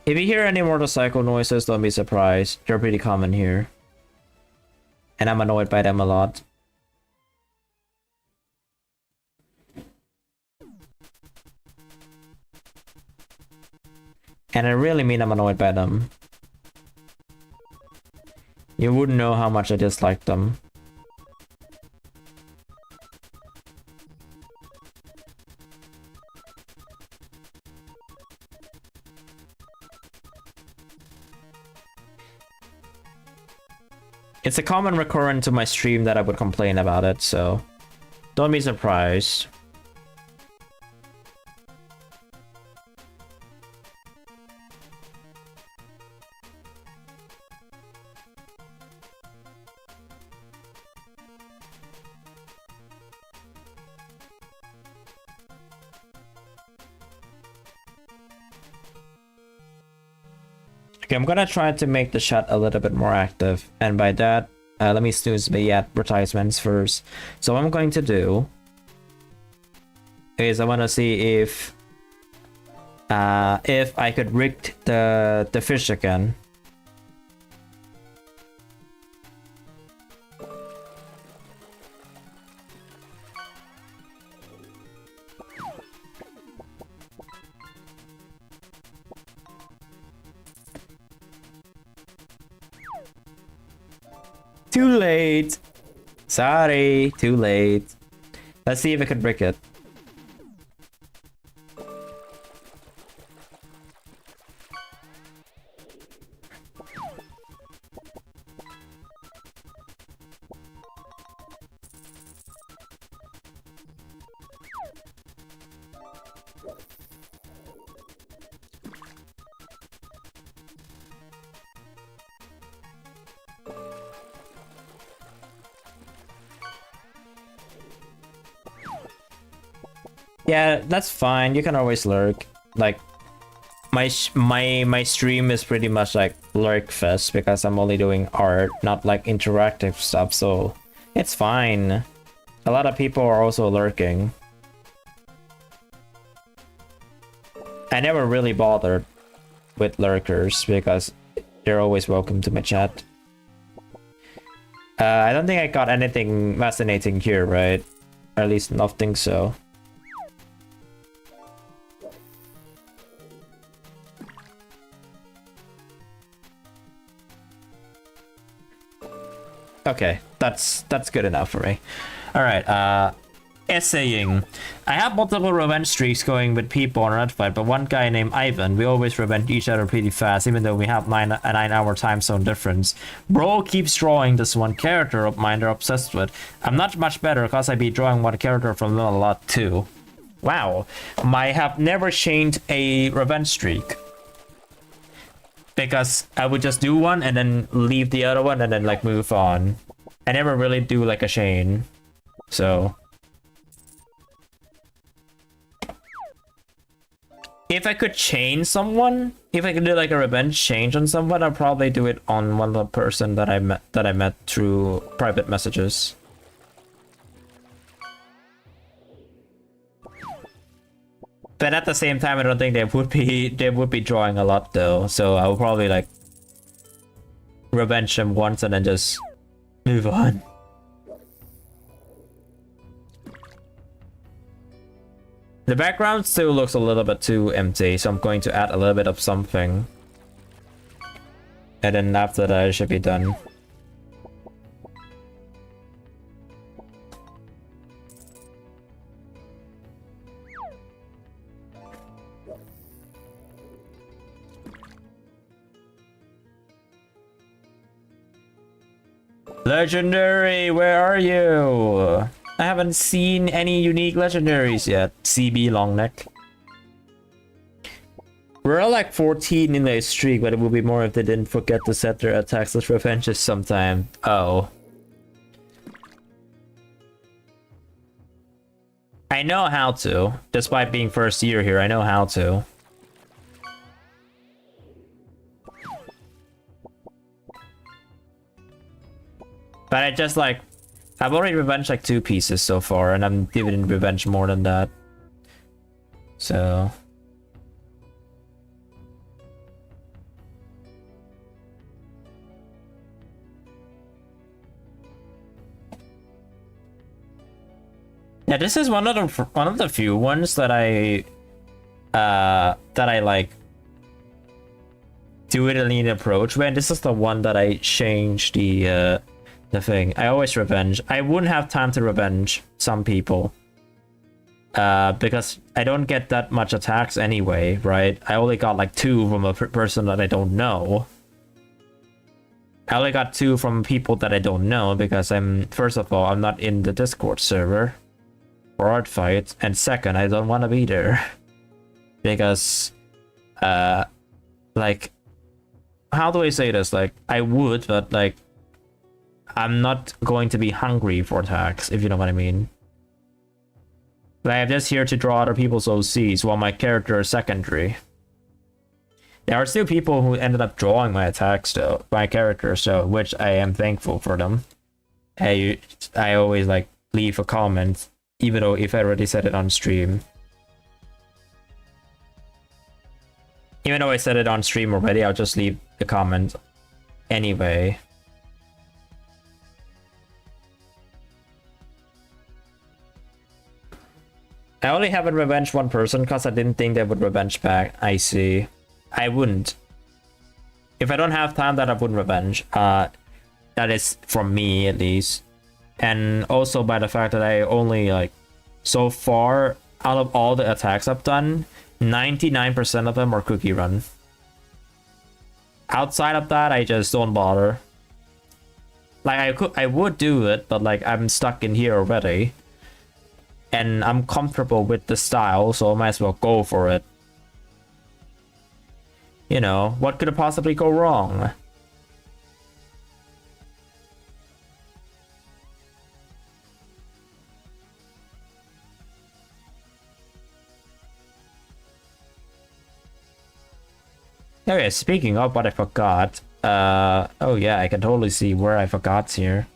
If you hear any motorcycle noises, don't be surprised. They're pretty common here. And I'm annoyed by them a lot. And I really mean I'm annoyed by them. You wouldn't know how much I dislike them. It's a common recurrent to my stream that I would complain about it, so don't be surprised. Okay, I'm gonna try to make the chat a little bit more active, and by that, let me snooze the advertisements first. So what I'm going to do is I want to see if I could rig the fish again. Too late. Sorry, too late. Let's see if I can break it. Yeah, that's fine. You can always lurk. Like, my stream is pretty much like lurk fest because I'm only doing art, not like interactive stuff. So it's fine. A lot of people are also lurking. I never really bothered with lurkers because they're always welcome to my chat. I don't think I got anything fascinating here, right? Or at least nothing so. Okay, that's good enough for me. All right, essaying. I have multiple revenge streaks going with people on Artfight, but one guy named Ivan, we always revenge each other pretty fast, even though we have a 9-hour time zone difference. Bro keeps drawing this one character of mine they're obsessed with. I'm not much better because I be drawing one character from them a lot too. Wow, I have never chained a revenge streak. Because I would just do one and then leave the other one and then like move on. I never really do like a chain. So if I could chain someone, if I could do like a revenge change on someone, I'd probably do it on one of the person that I met through private messages. But at the same time, I don't think they would be drawing a lot though. So I would probably like revenge them once and then just move on. The background still looks a little bit too empty, so I'm going to add a little bit of something. And then after that, it should be done. Legendary, where are you? I haven't seen any unique legendaries yet. CB long neck. We're at like 14 in a streak, but it would be more if they didn't forget to set their attacks as revenges sometime. Oh. I know how to. Despite being first year here, I know how to. But I just like... I've already revenged like 2 pieces so far, and I'm giving revenge more than that. So... Yeah, this is one of the few ones that I like do it in an approach when this is the one that I changed the thing. I always revenge. I wouldn't have time to revenge some people. Because I don't get that much attacks anyway, right? I only got like 2 from a person that I don't know. I only got 2 from people that I don't know because first of all, I'm not in the Discord server for Artfight, and second, I don't want to be there. Because, like, how do I say this? Like, I would, but like, I'm not going to be hungry for attacks, if you know what I mean. Like, I'm just here to draw other people's OCs while my character is secondary. There are still people who ended up drawing my attacks though, my character, so which I am thankful for them. I always like leave a comment, even though if I already said it on stream. Even though I said it on stream already, I'll just leave the comment anyway. I only haven't revenged 1 person because I didn't think they would revenge back. I see. I wouldn't. If I don't have time that I wouldn't revenge. That is from me at least. And also by the fact that I only like so far out of all the attacks I've done, 99% of them are Cookie Run. Outside of that, I just don't bother. Like I would do it, but like I'm stuck in here already. And I'm comfortable with the style, so I might as well go for it. You know, what could possibly go wrong? Okay, speaking of what I forgot, oh yeah, I can totally see where I forgot here.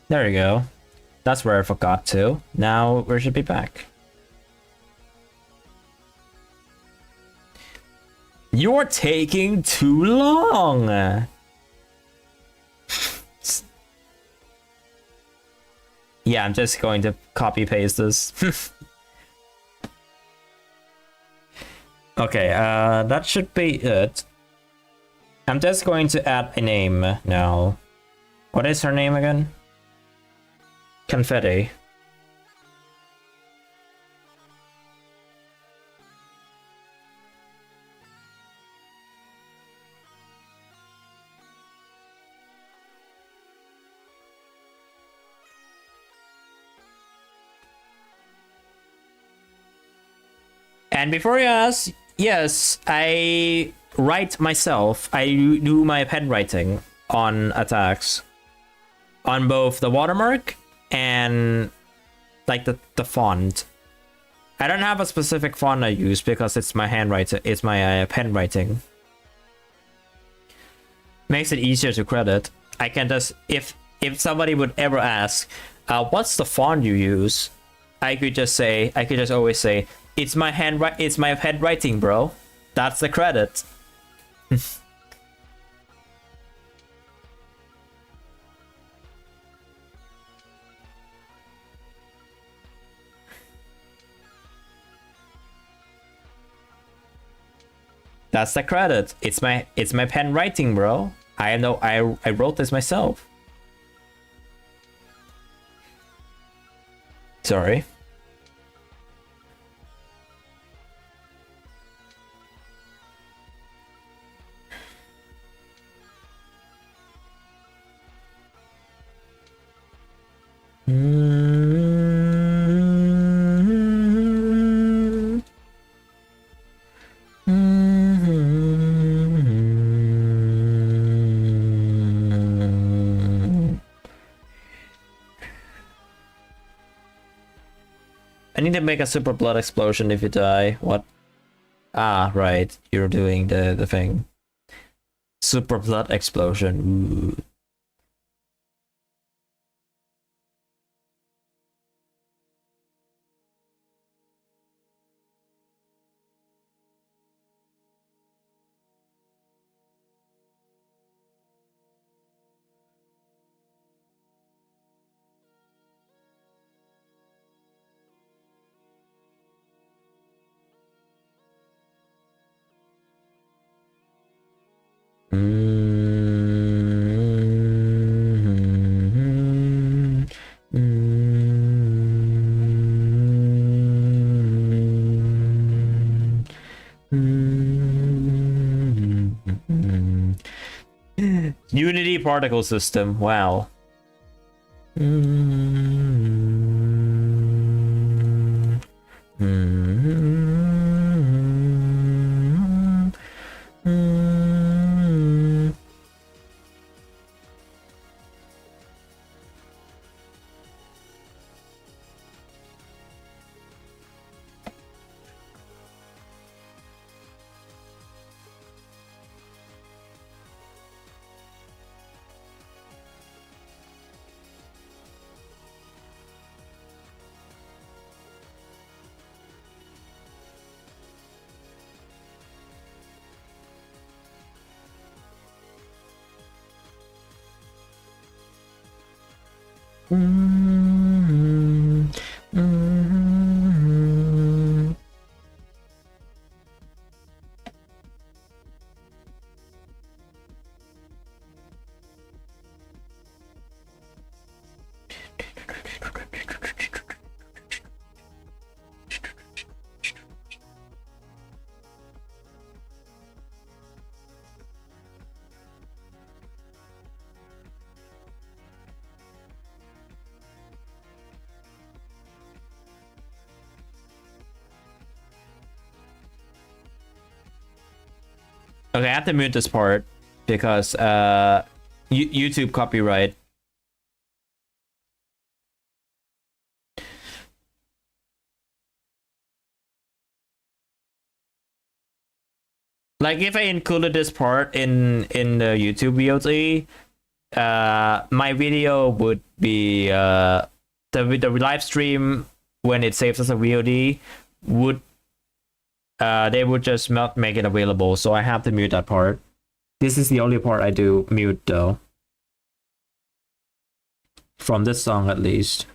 There we go. That's where I forgot to. Now we should be back. You're taking too long. Yeah, I'm just going to copy paste this. Okay, that should be it. I'm just going to add a name now. What is her name again? Confetti. And before you ask, yes, I write myself. I do my pen writing on attacks. On both the watermark and like the font. I don't have a specific font I use because it's my handwriting, it's my pen writing. Makes it easier to credit. I can just, if somebody would ever ask, what's the font you use? I could just always say, it's my handwriting, bro. That's the credit. That's the credit. It's my pen writing, bro. I know I wrote this myself. Sorry. make a super blood explosion if you die. What? Ah, right. You're doing the thing. Super blood explosion. Ooh. Unity particle system. Wow. Okay, I have to mute this part because YouTube copyright. Like if I included this part in the YouTube VOD, my video would be the live stream when it saves as a VOD would they would just not make it available, so I have to mute that part. This is the only part I do mute though. From this song at least.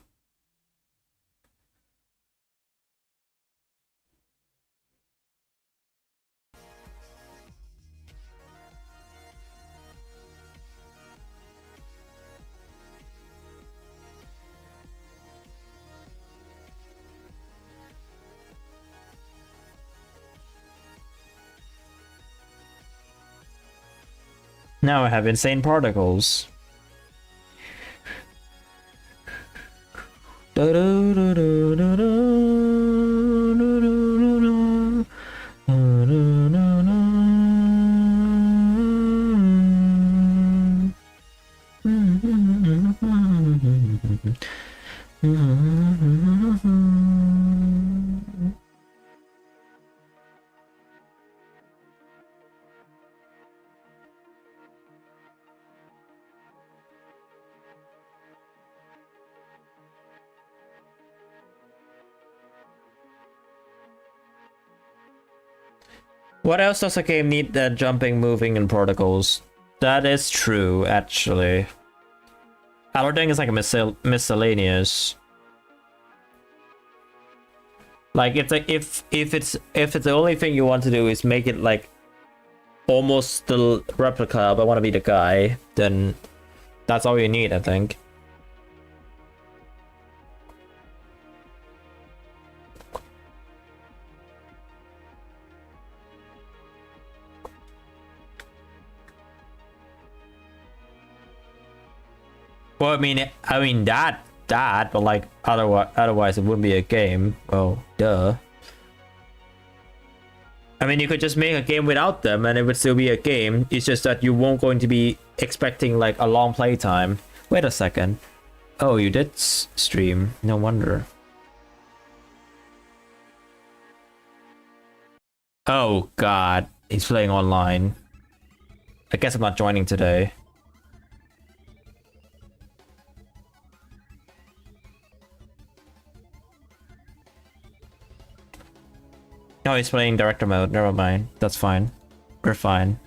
Now I have insane particles. What else does a game need than jumping, moving, and particles? That is true, actually. Other thing is like a miscellaneous. Like if it's the only thing you want to do is make it like almost the replica, but want to be the guy, then that's all you need, I think. Well, I mean that, but like otherwise it wouldn't be a game. Well, duh. I mean, you could just make a game without them, and it would still be a game. It's just that you won't going to be expecting like a long playtime. Wait a second. Oh, you did stream. No wonder. Oh god, he's playing online. I guess I'm not joining today. No, he's playing director mode. Never mind. That's fine. We're fine.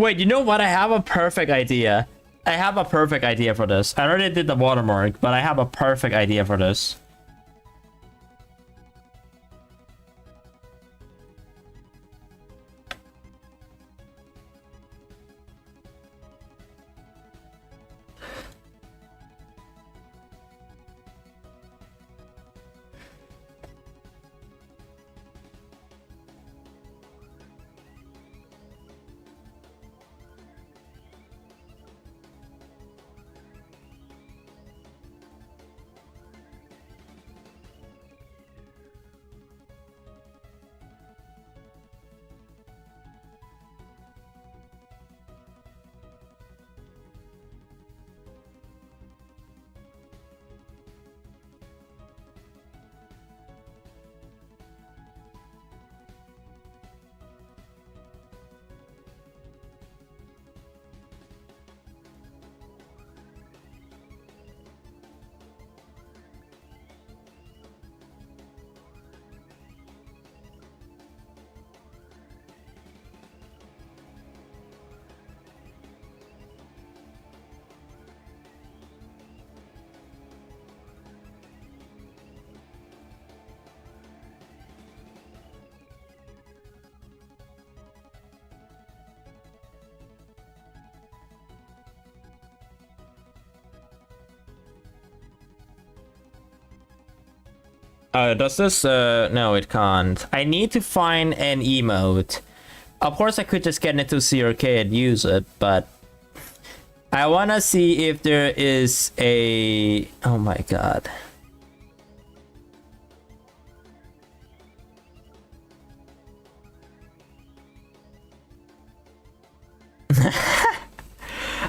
Wait, you know what? I have a perfect idea. I have a perfect idea for this. I already did the watermark, but I have a perfect idea for this. Does this? No, it can't. I need to find an emote. Of course, I could just get into CRK and use it, but I wanna see if there is a... Oh my god.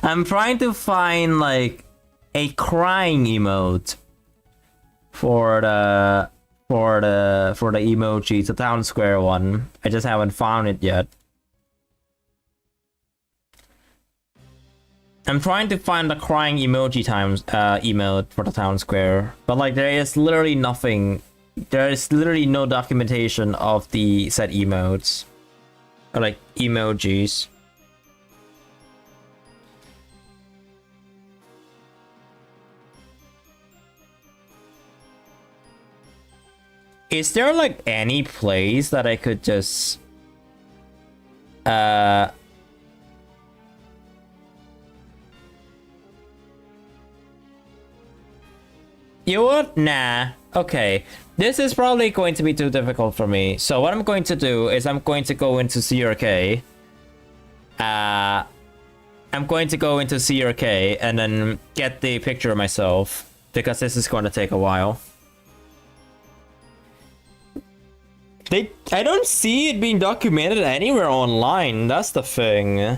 I'm trying to find like a crying emote for the emoji, the town square one. I just haven't found it yet. I'm trying to find the crying emoji times emote for the town square, but like there is literally nothing. There is literally no documentation of the said emotes or like emojis. Is there like any place that I could just you know what? Nah. Okay. This is probably going to be too difficult for me. So what I'm going to do is I'm going to go into CRK. I'm going to go into CRK and then get the picture of myself because this is going to take a while. I don't see it being documented anywhere online. That's the thing.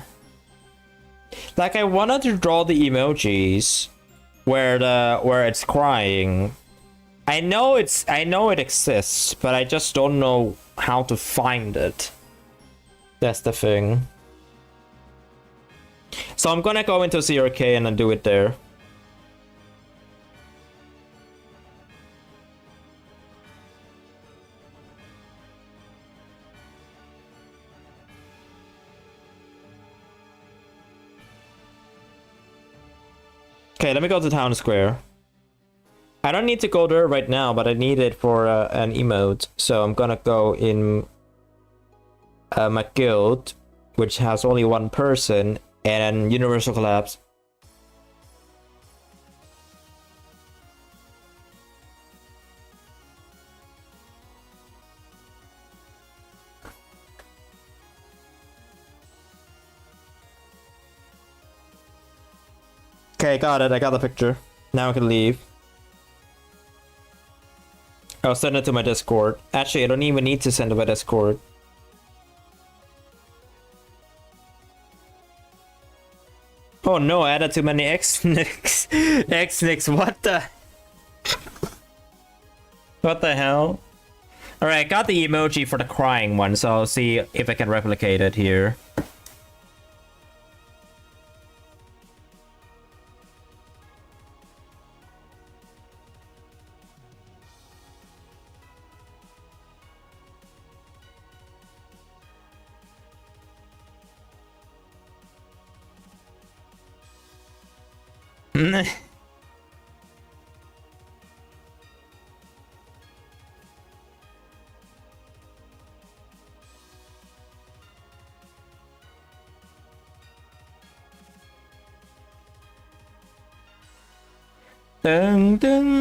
Like I wanted to draw the emojis where it's crying. I know it exists, but I just don't know how to find it. That's the thing. So I'm gonna go into CRK and then do it there. Okay, let me go to town square. I don't need to go there right now, but I need it for an emote. So I'm gonna go in my guild, which has only one person, and universal collapse. Okay, got it. I got the picture. Now I can leave. I'll send it to my Discord. Actually, I don't even need to send it to my Discord. Oh no, I added too many X-Nicks. X-Nicks, what the? What the hell? Alright, I got the emoji for the crying one, so I'll see if I can replicate it here. Dun, dun,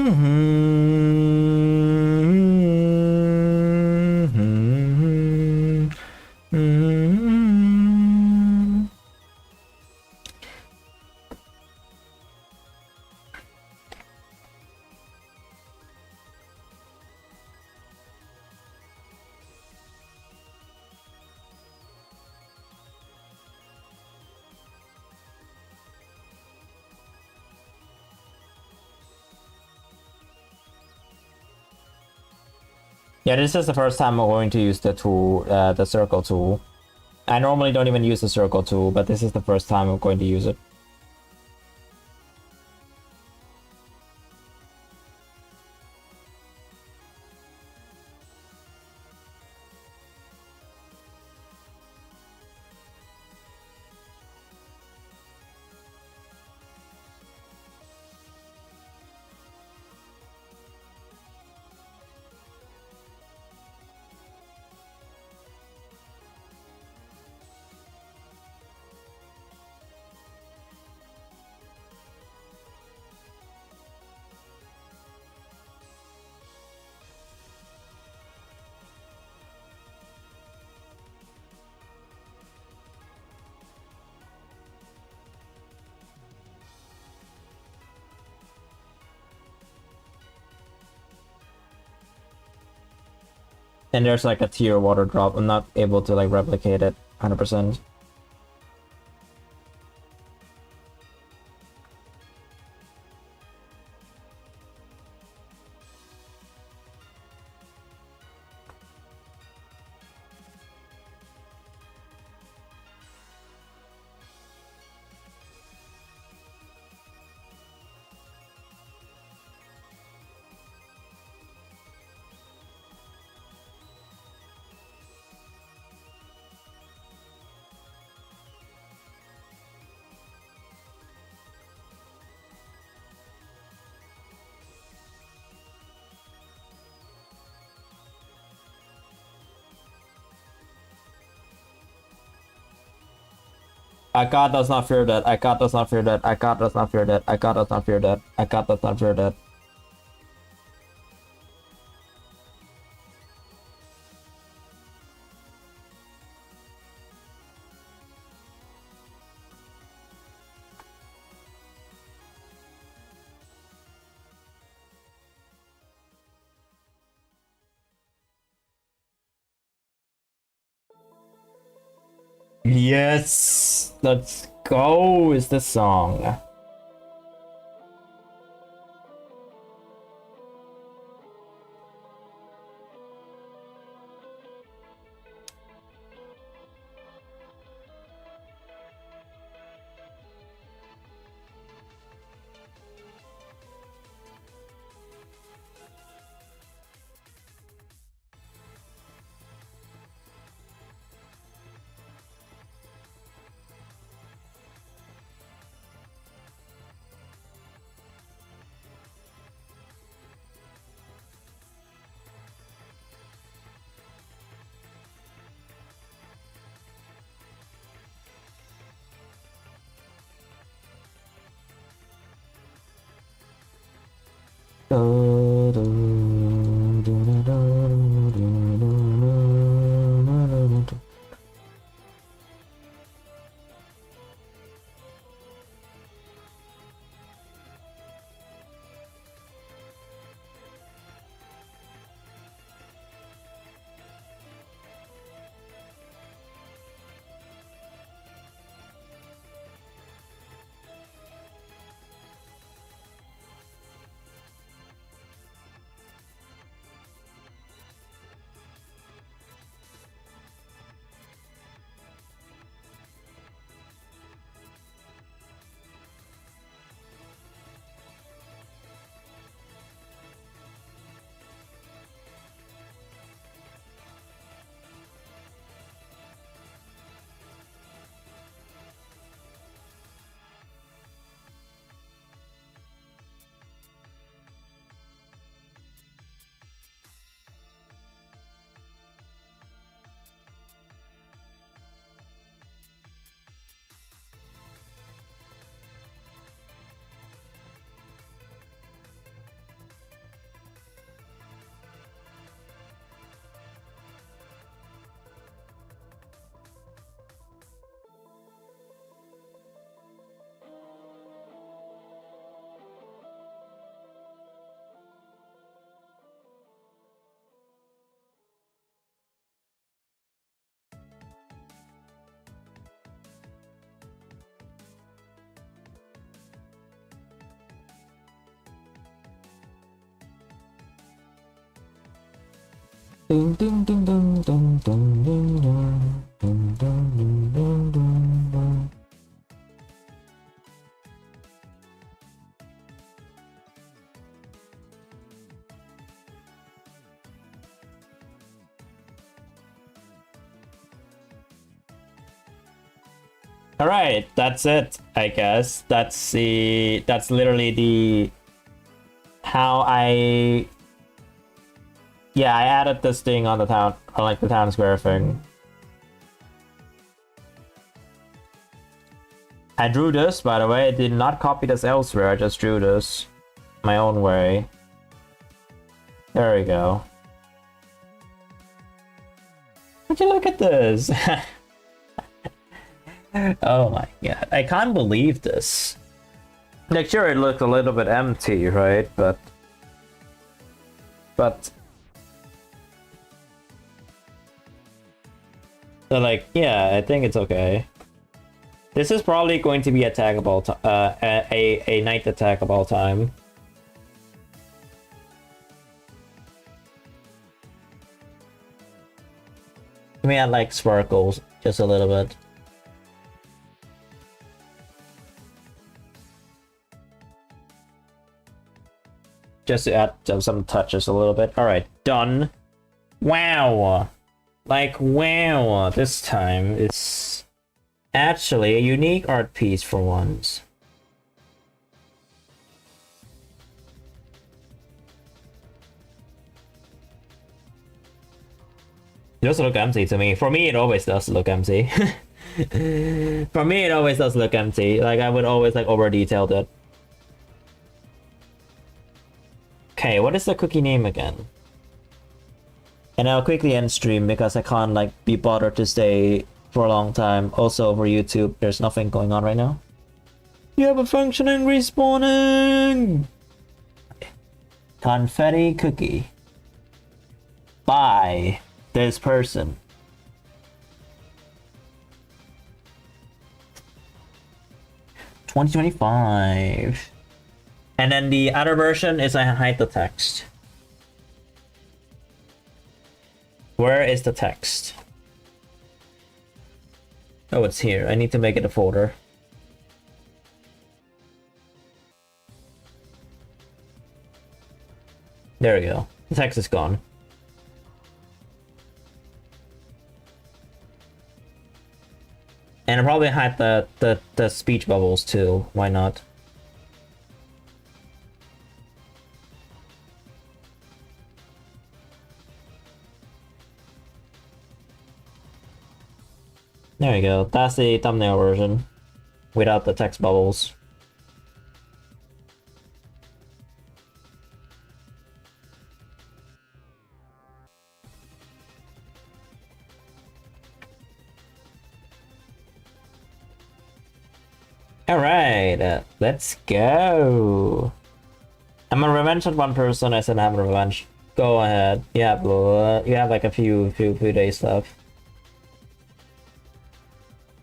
Yeah, this is the first time I'm going to use the tool, the circle tool. I normally don't even use the circle tool, but this is the first time I'm going to use it. And there's like a tier water drop. I'm not able to like replicate it 100%. God does not fear that. God does not fear that. God does not fear that. God does not fear that. God does not fear that. Yes, let's go is the song. Ding ding ding ding ding ding ding ding ding ding ding ding ding. All right, that's it. I guess that's literally the how I added this thing on the town, on like the town square thing. I drew this, by the way. I did not copy this elsewhere. I just drew this my own way. There we go. Would you look at this? Oh my god, I can't believe this. Like, sure, it looked a little bit empty, right? But like, yeah, I think it's okay. This is probably going to be attackable, a night attack of all time. Let me add like sparkles just a little bit. Just to add some touches a little bit. All right, done. Wow. Like, wow, this time it's actually a unique art piece for once. It does look empty to me. For me, it always does look empty. For me, it always does look empty. Like, I would always like over-detailed it. Okay, what is the cookie name again? And I'll quickly end stream because I can't like be bothered to stay for a long time. Also over YouTube, there's nothing going on right now. You have a functioning respawning! Confetti cookie. By this person. $20.25. And then the other version is I hide the text. Where is the text? Oh, it's here. I need to make it a folder. There we go. The text is gone. And I'll probably hide the speech bubbles too. Why not? There we go. That's the thumbnail version without the text bubbles. Alright, let's go. I'm a revenge on one person. I said I'm a revenge. Go ahead. Yeah, Blue. You have like a few days left.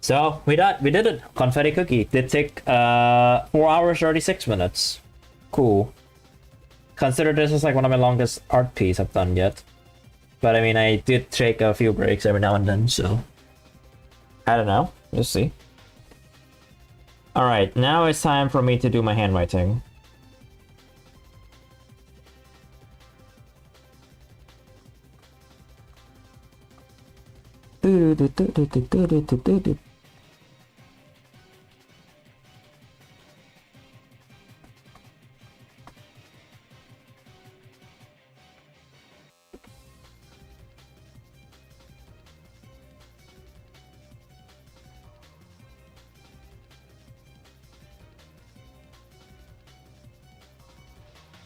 So we did it. Confetti cookie. Did take 4 hours 36 minutes. Cool. Consider this is like one of my longest art pieces I've done yet. But I mean, I did take a few breaks every now and then, so I don't know. We'll see. All right, now it's time for me to do my handwriting.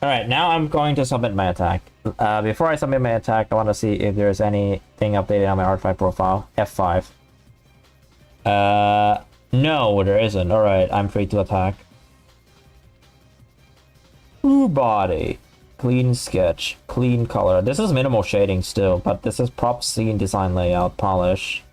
Alright, now I'm going to submit my attack. Before I submit my attack, I want to see if there's anything updated on my Artfight profile. F5. No, there isn't. Alright, I'm free to attack. Ooh, body. Clean sketch. Clean color. This is minimal shading still, but this is prop scene design layout polish.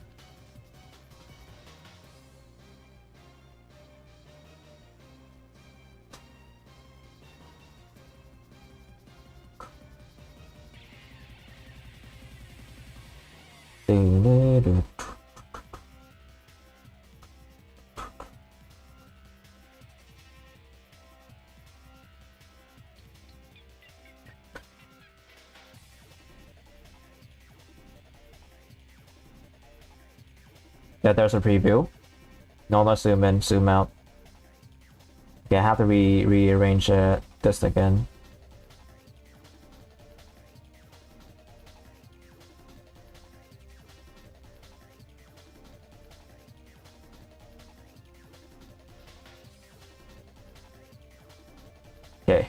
Yeah, there's a preview. No, let's zoom in, zoom out. Yeah, I have to rearrange this again. Okay.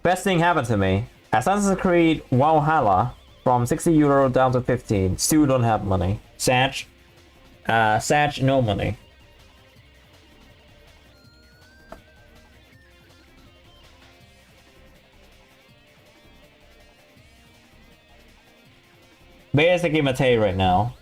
Best thing happened to me. Assassin's Creed Valhalla from 60 euro down to 15. Still don't have money. Satch. Satch, no money. Basically Matei right now.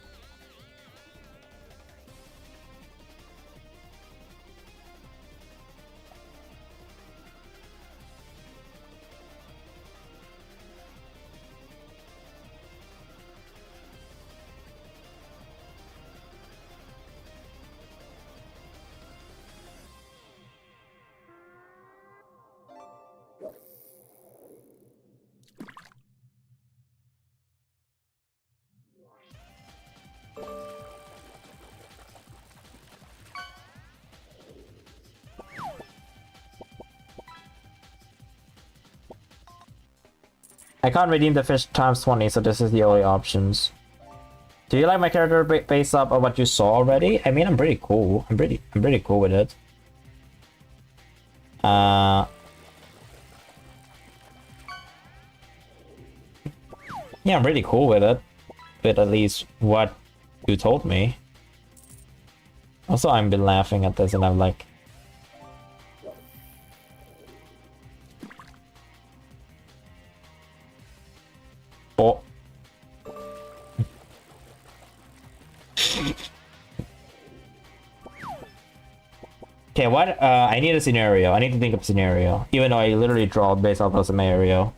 I can't redeem the fish times 20, so this is the only options. Do you like my character based up on what you saw already? I mean, I'm pretty cool. I'm pretty cool with it. Yeah, I'm pretty cool with it. With at least what you told me. Also, I've been laughing at this and I'm like... Oh. Okay, what? I need a scenario. I need to think of a scenario. Even though I literally draw based off of a scenario.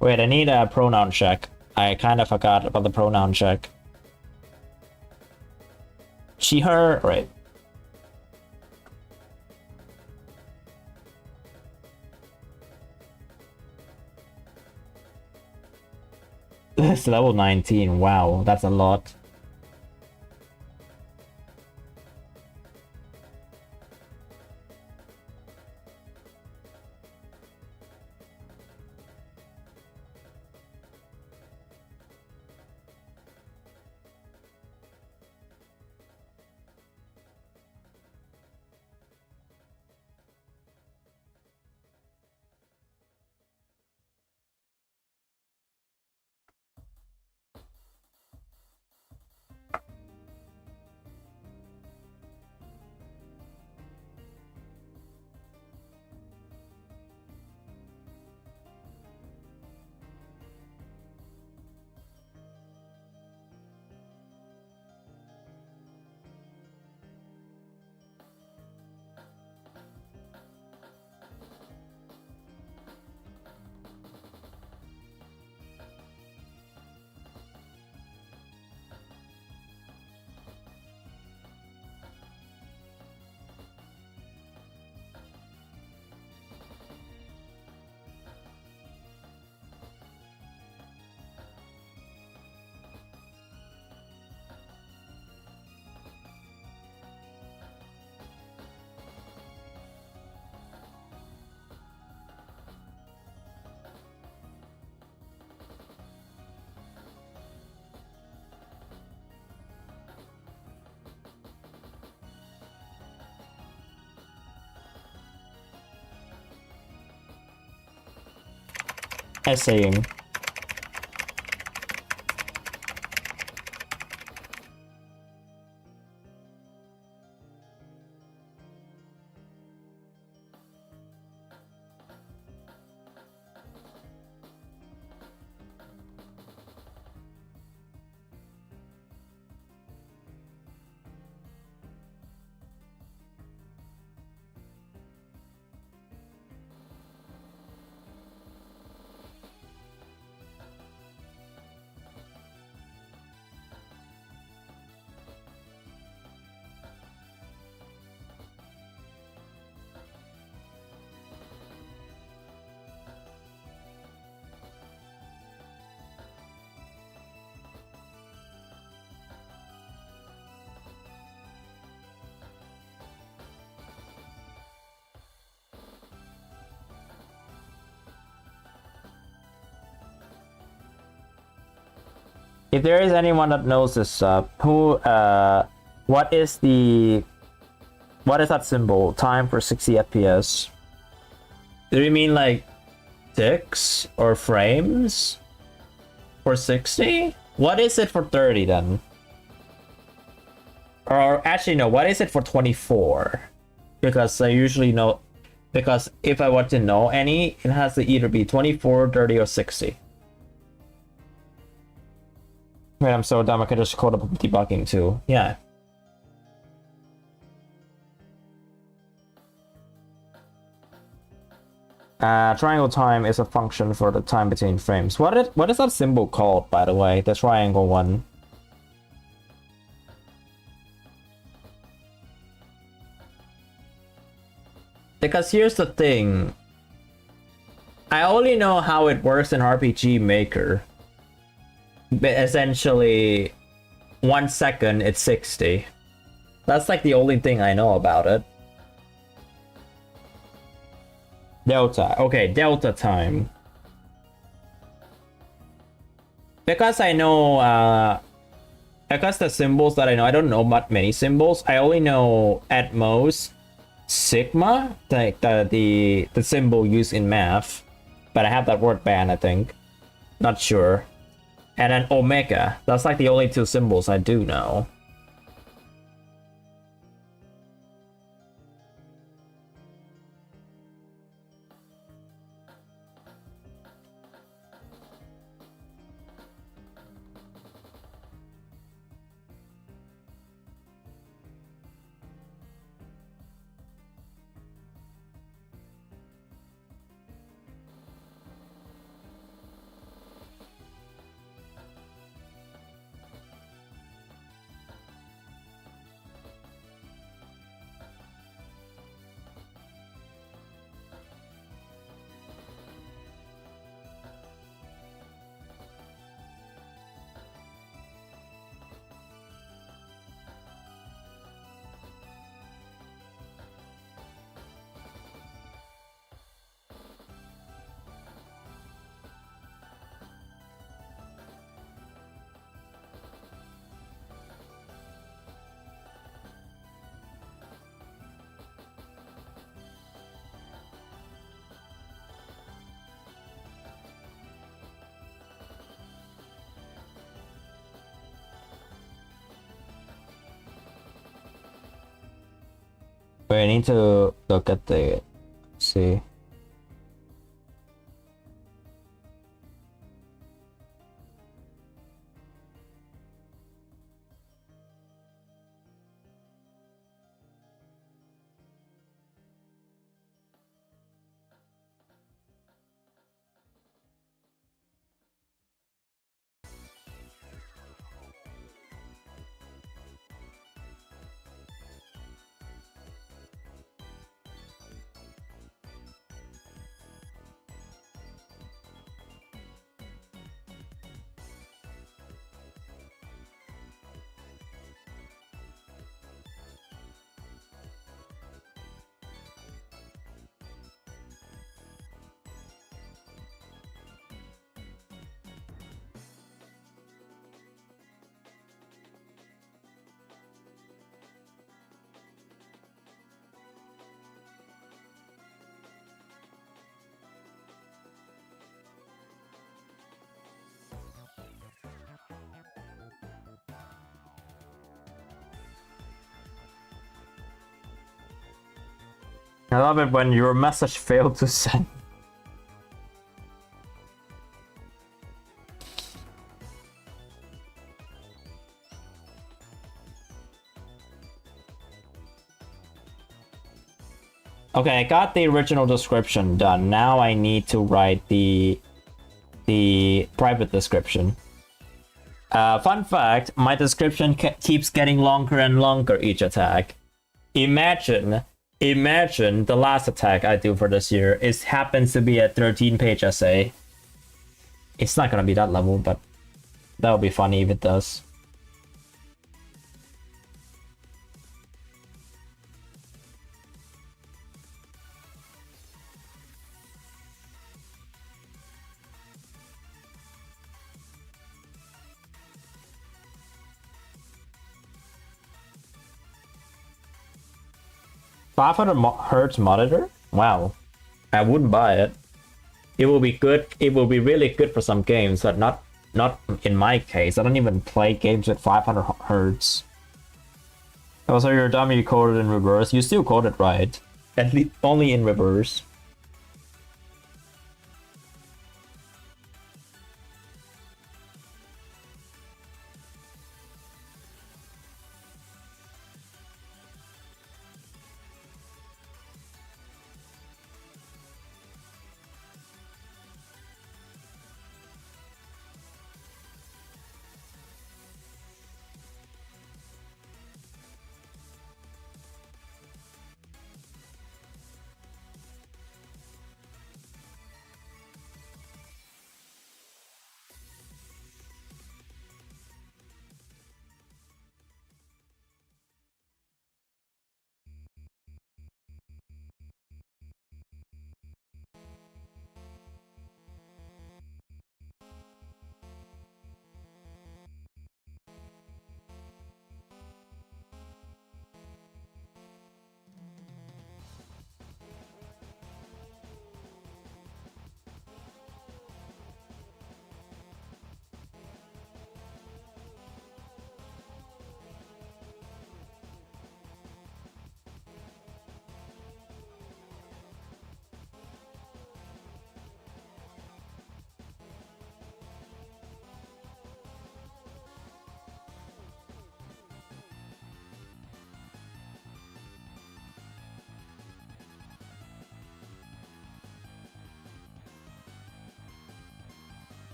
Wait, I need a pronoun check. I kind of forgot about the pronoun check. She, her, right. This level 19, wow, that's a lot. Essaying. If there is anyone that knows this stuff, what is that symbol? Time for 60 FPS. Do you mean like ticks or frames for 60? What is it for 30 then? Or actually no, what is it for 24? Because I usually know, because if I want to know any, it has to either be 24, 30, or 60. Wait, I'm so dumb, I could just code up debugging too. Yeah. Triangle time is a function for the time between frames. What is that symbol called, by the way? The triangle one. Because here's the thing. I only know how it works in RPG Maker. But essentially, 1 second, it's 60. That's like the only thing I know about it. Delta. Okay, delta time. Because I know, because the symbols that I know, I don't know many symbols. I only know at most sigma, like the symbol used in math. But I have that word banned, I think. Not sure. And then omega. That's like the only two symbols I do know. Wait, I need to look at the... see. I love it when your message failed to send. Okay, I got the original description done. Now I need to write the private description. Fun fact, my description keeps getting longer and longer each attack. Imagine the last attack I do for this year happens to be a 13-page essay. It's not gonna be that level, but that would be funny if it does. Hertz monitor? Wow. I wouldn't buy it. It will be good. It will be really good for some games, but not in my case. I don't even play games at 500 hertz. Also, you're dumb. You coded in reverse. You still coded right. At least only in reverse.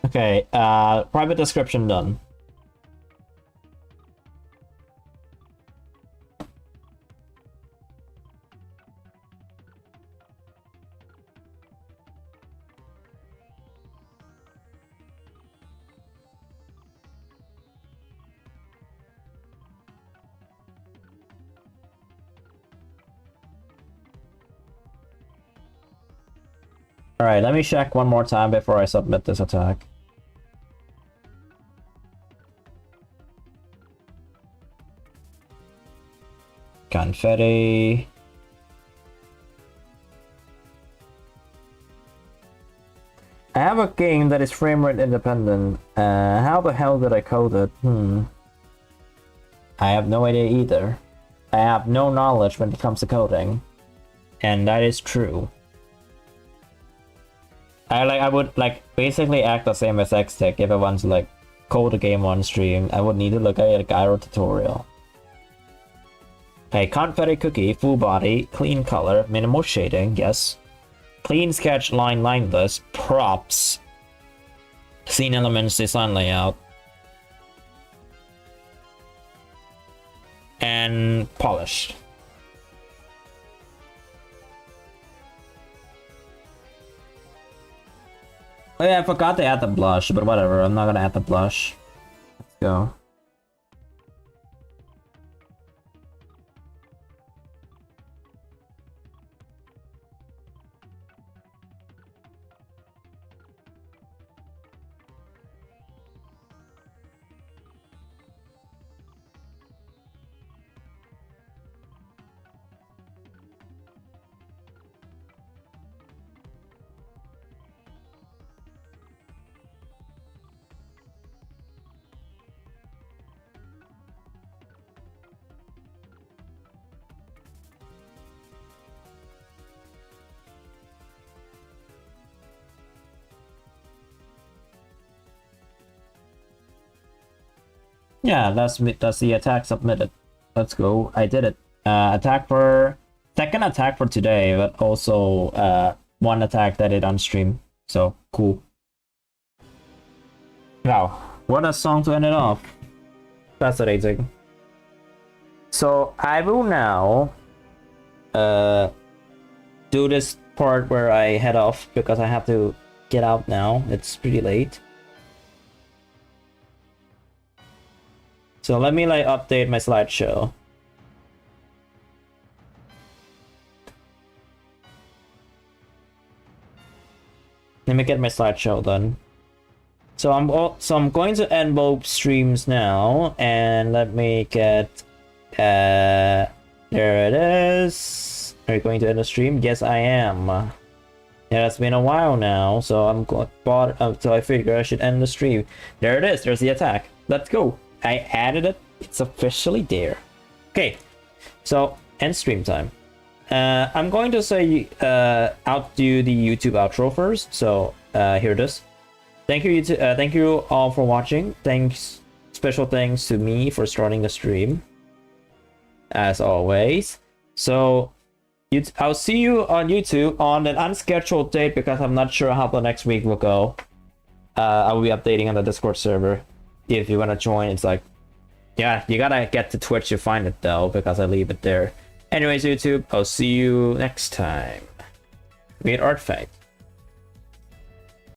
Okay, private description done. Alright, let me check one more time before I submit this attack. Confetti. I have a game that is frame rate independent. How the hell did I code it? I have no idea either. I have no knowledge when it comes to coding. And that is true. I would like basically act the same as Xtech if I want to like code a game on stream. I would need to look at a gyro tutorial. A confetti cookie, full body, clean color, minimal shading, yes. Clean sketch, lineless, props. Scene elements, design layout. And polished. Oh yeah, I forgot to add the blush, but whatever, I'm not gonna add the blush. Let's go. Yeah, that's the attack submitted. Let's go. I did it. Second attack for today, but also one attack that I did on stream. So cool. Wow, what a song to end it off. Fascinating. So I will now do this part where I head off because I have to get out now. It's pretty late. So let me like update my slideshow. Let me get my slideshow done. So I'm going to end both streams now, and let me get there it is. Are you going to end the stream? Yes, I am. Yeah, it's been a while now, so so I figure I should end the stream. There it is. There's the attack. Let's go. I added it. It's officially there. Okay, so end stream time. I'm going to say outdo the YouTube outro first. So here it is. Thank you, thank you all for watching. Special thanks to me for starting the stream, as always. So I'll see you on YouTube on an unscheduled date because I'm not sure how the next week will go. I will be updating on the Discord server. If you want to join, it's like, yeah, you gotta get to Twitch to find it though, because I leave it there. Anyways, YouTube, I'll see you next time. We at Artfight.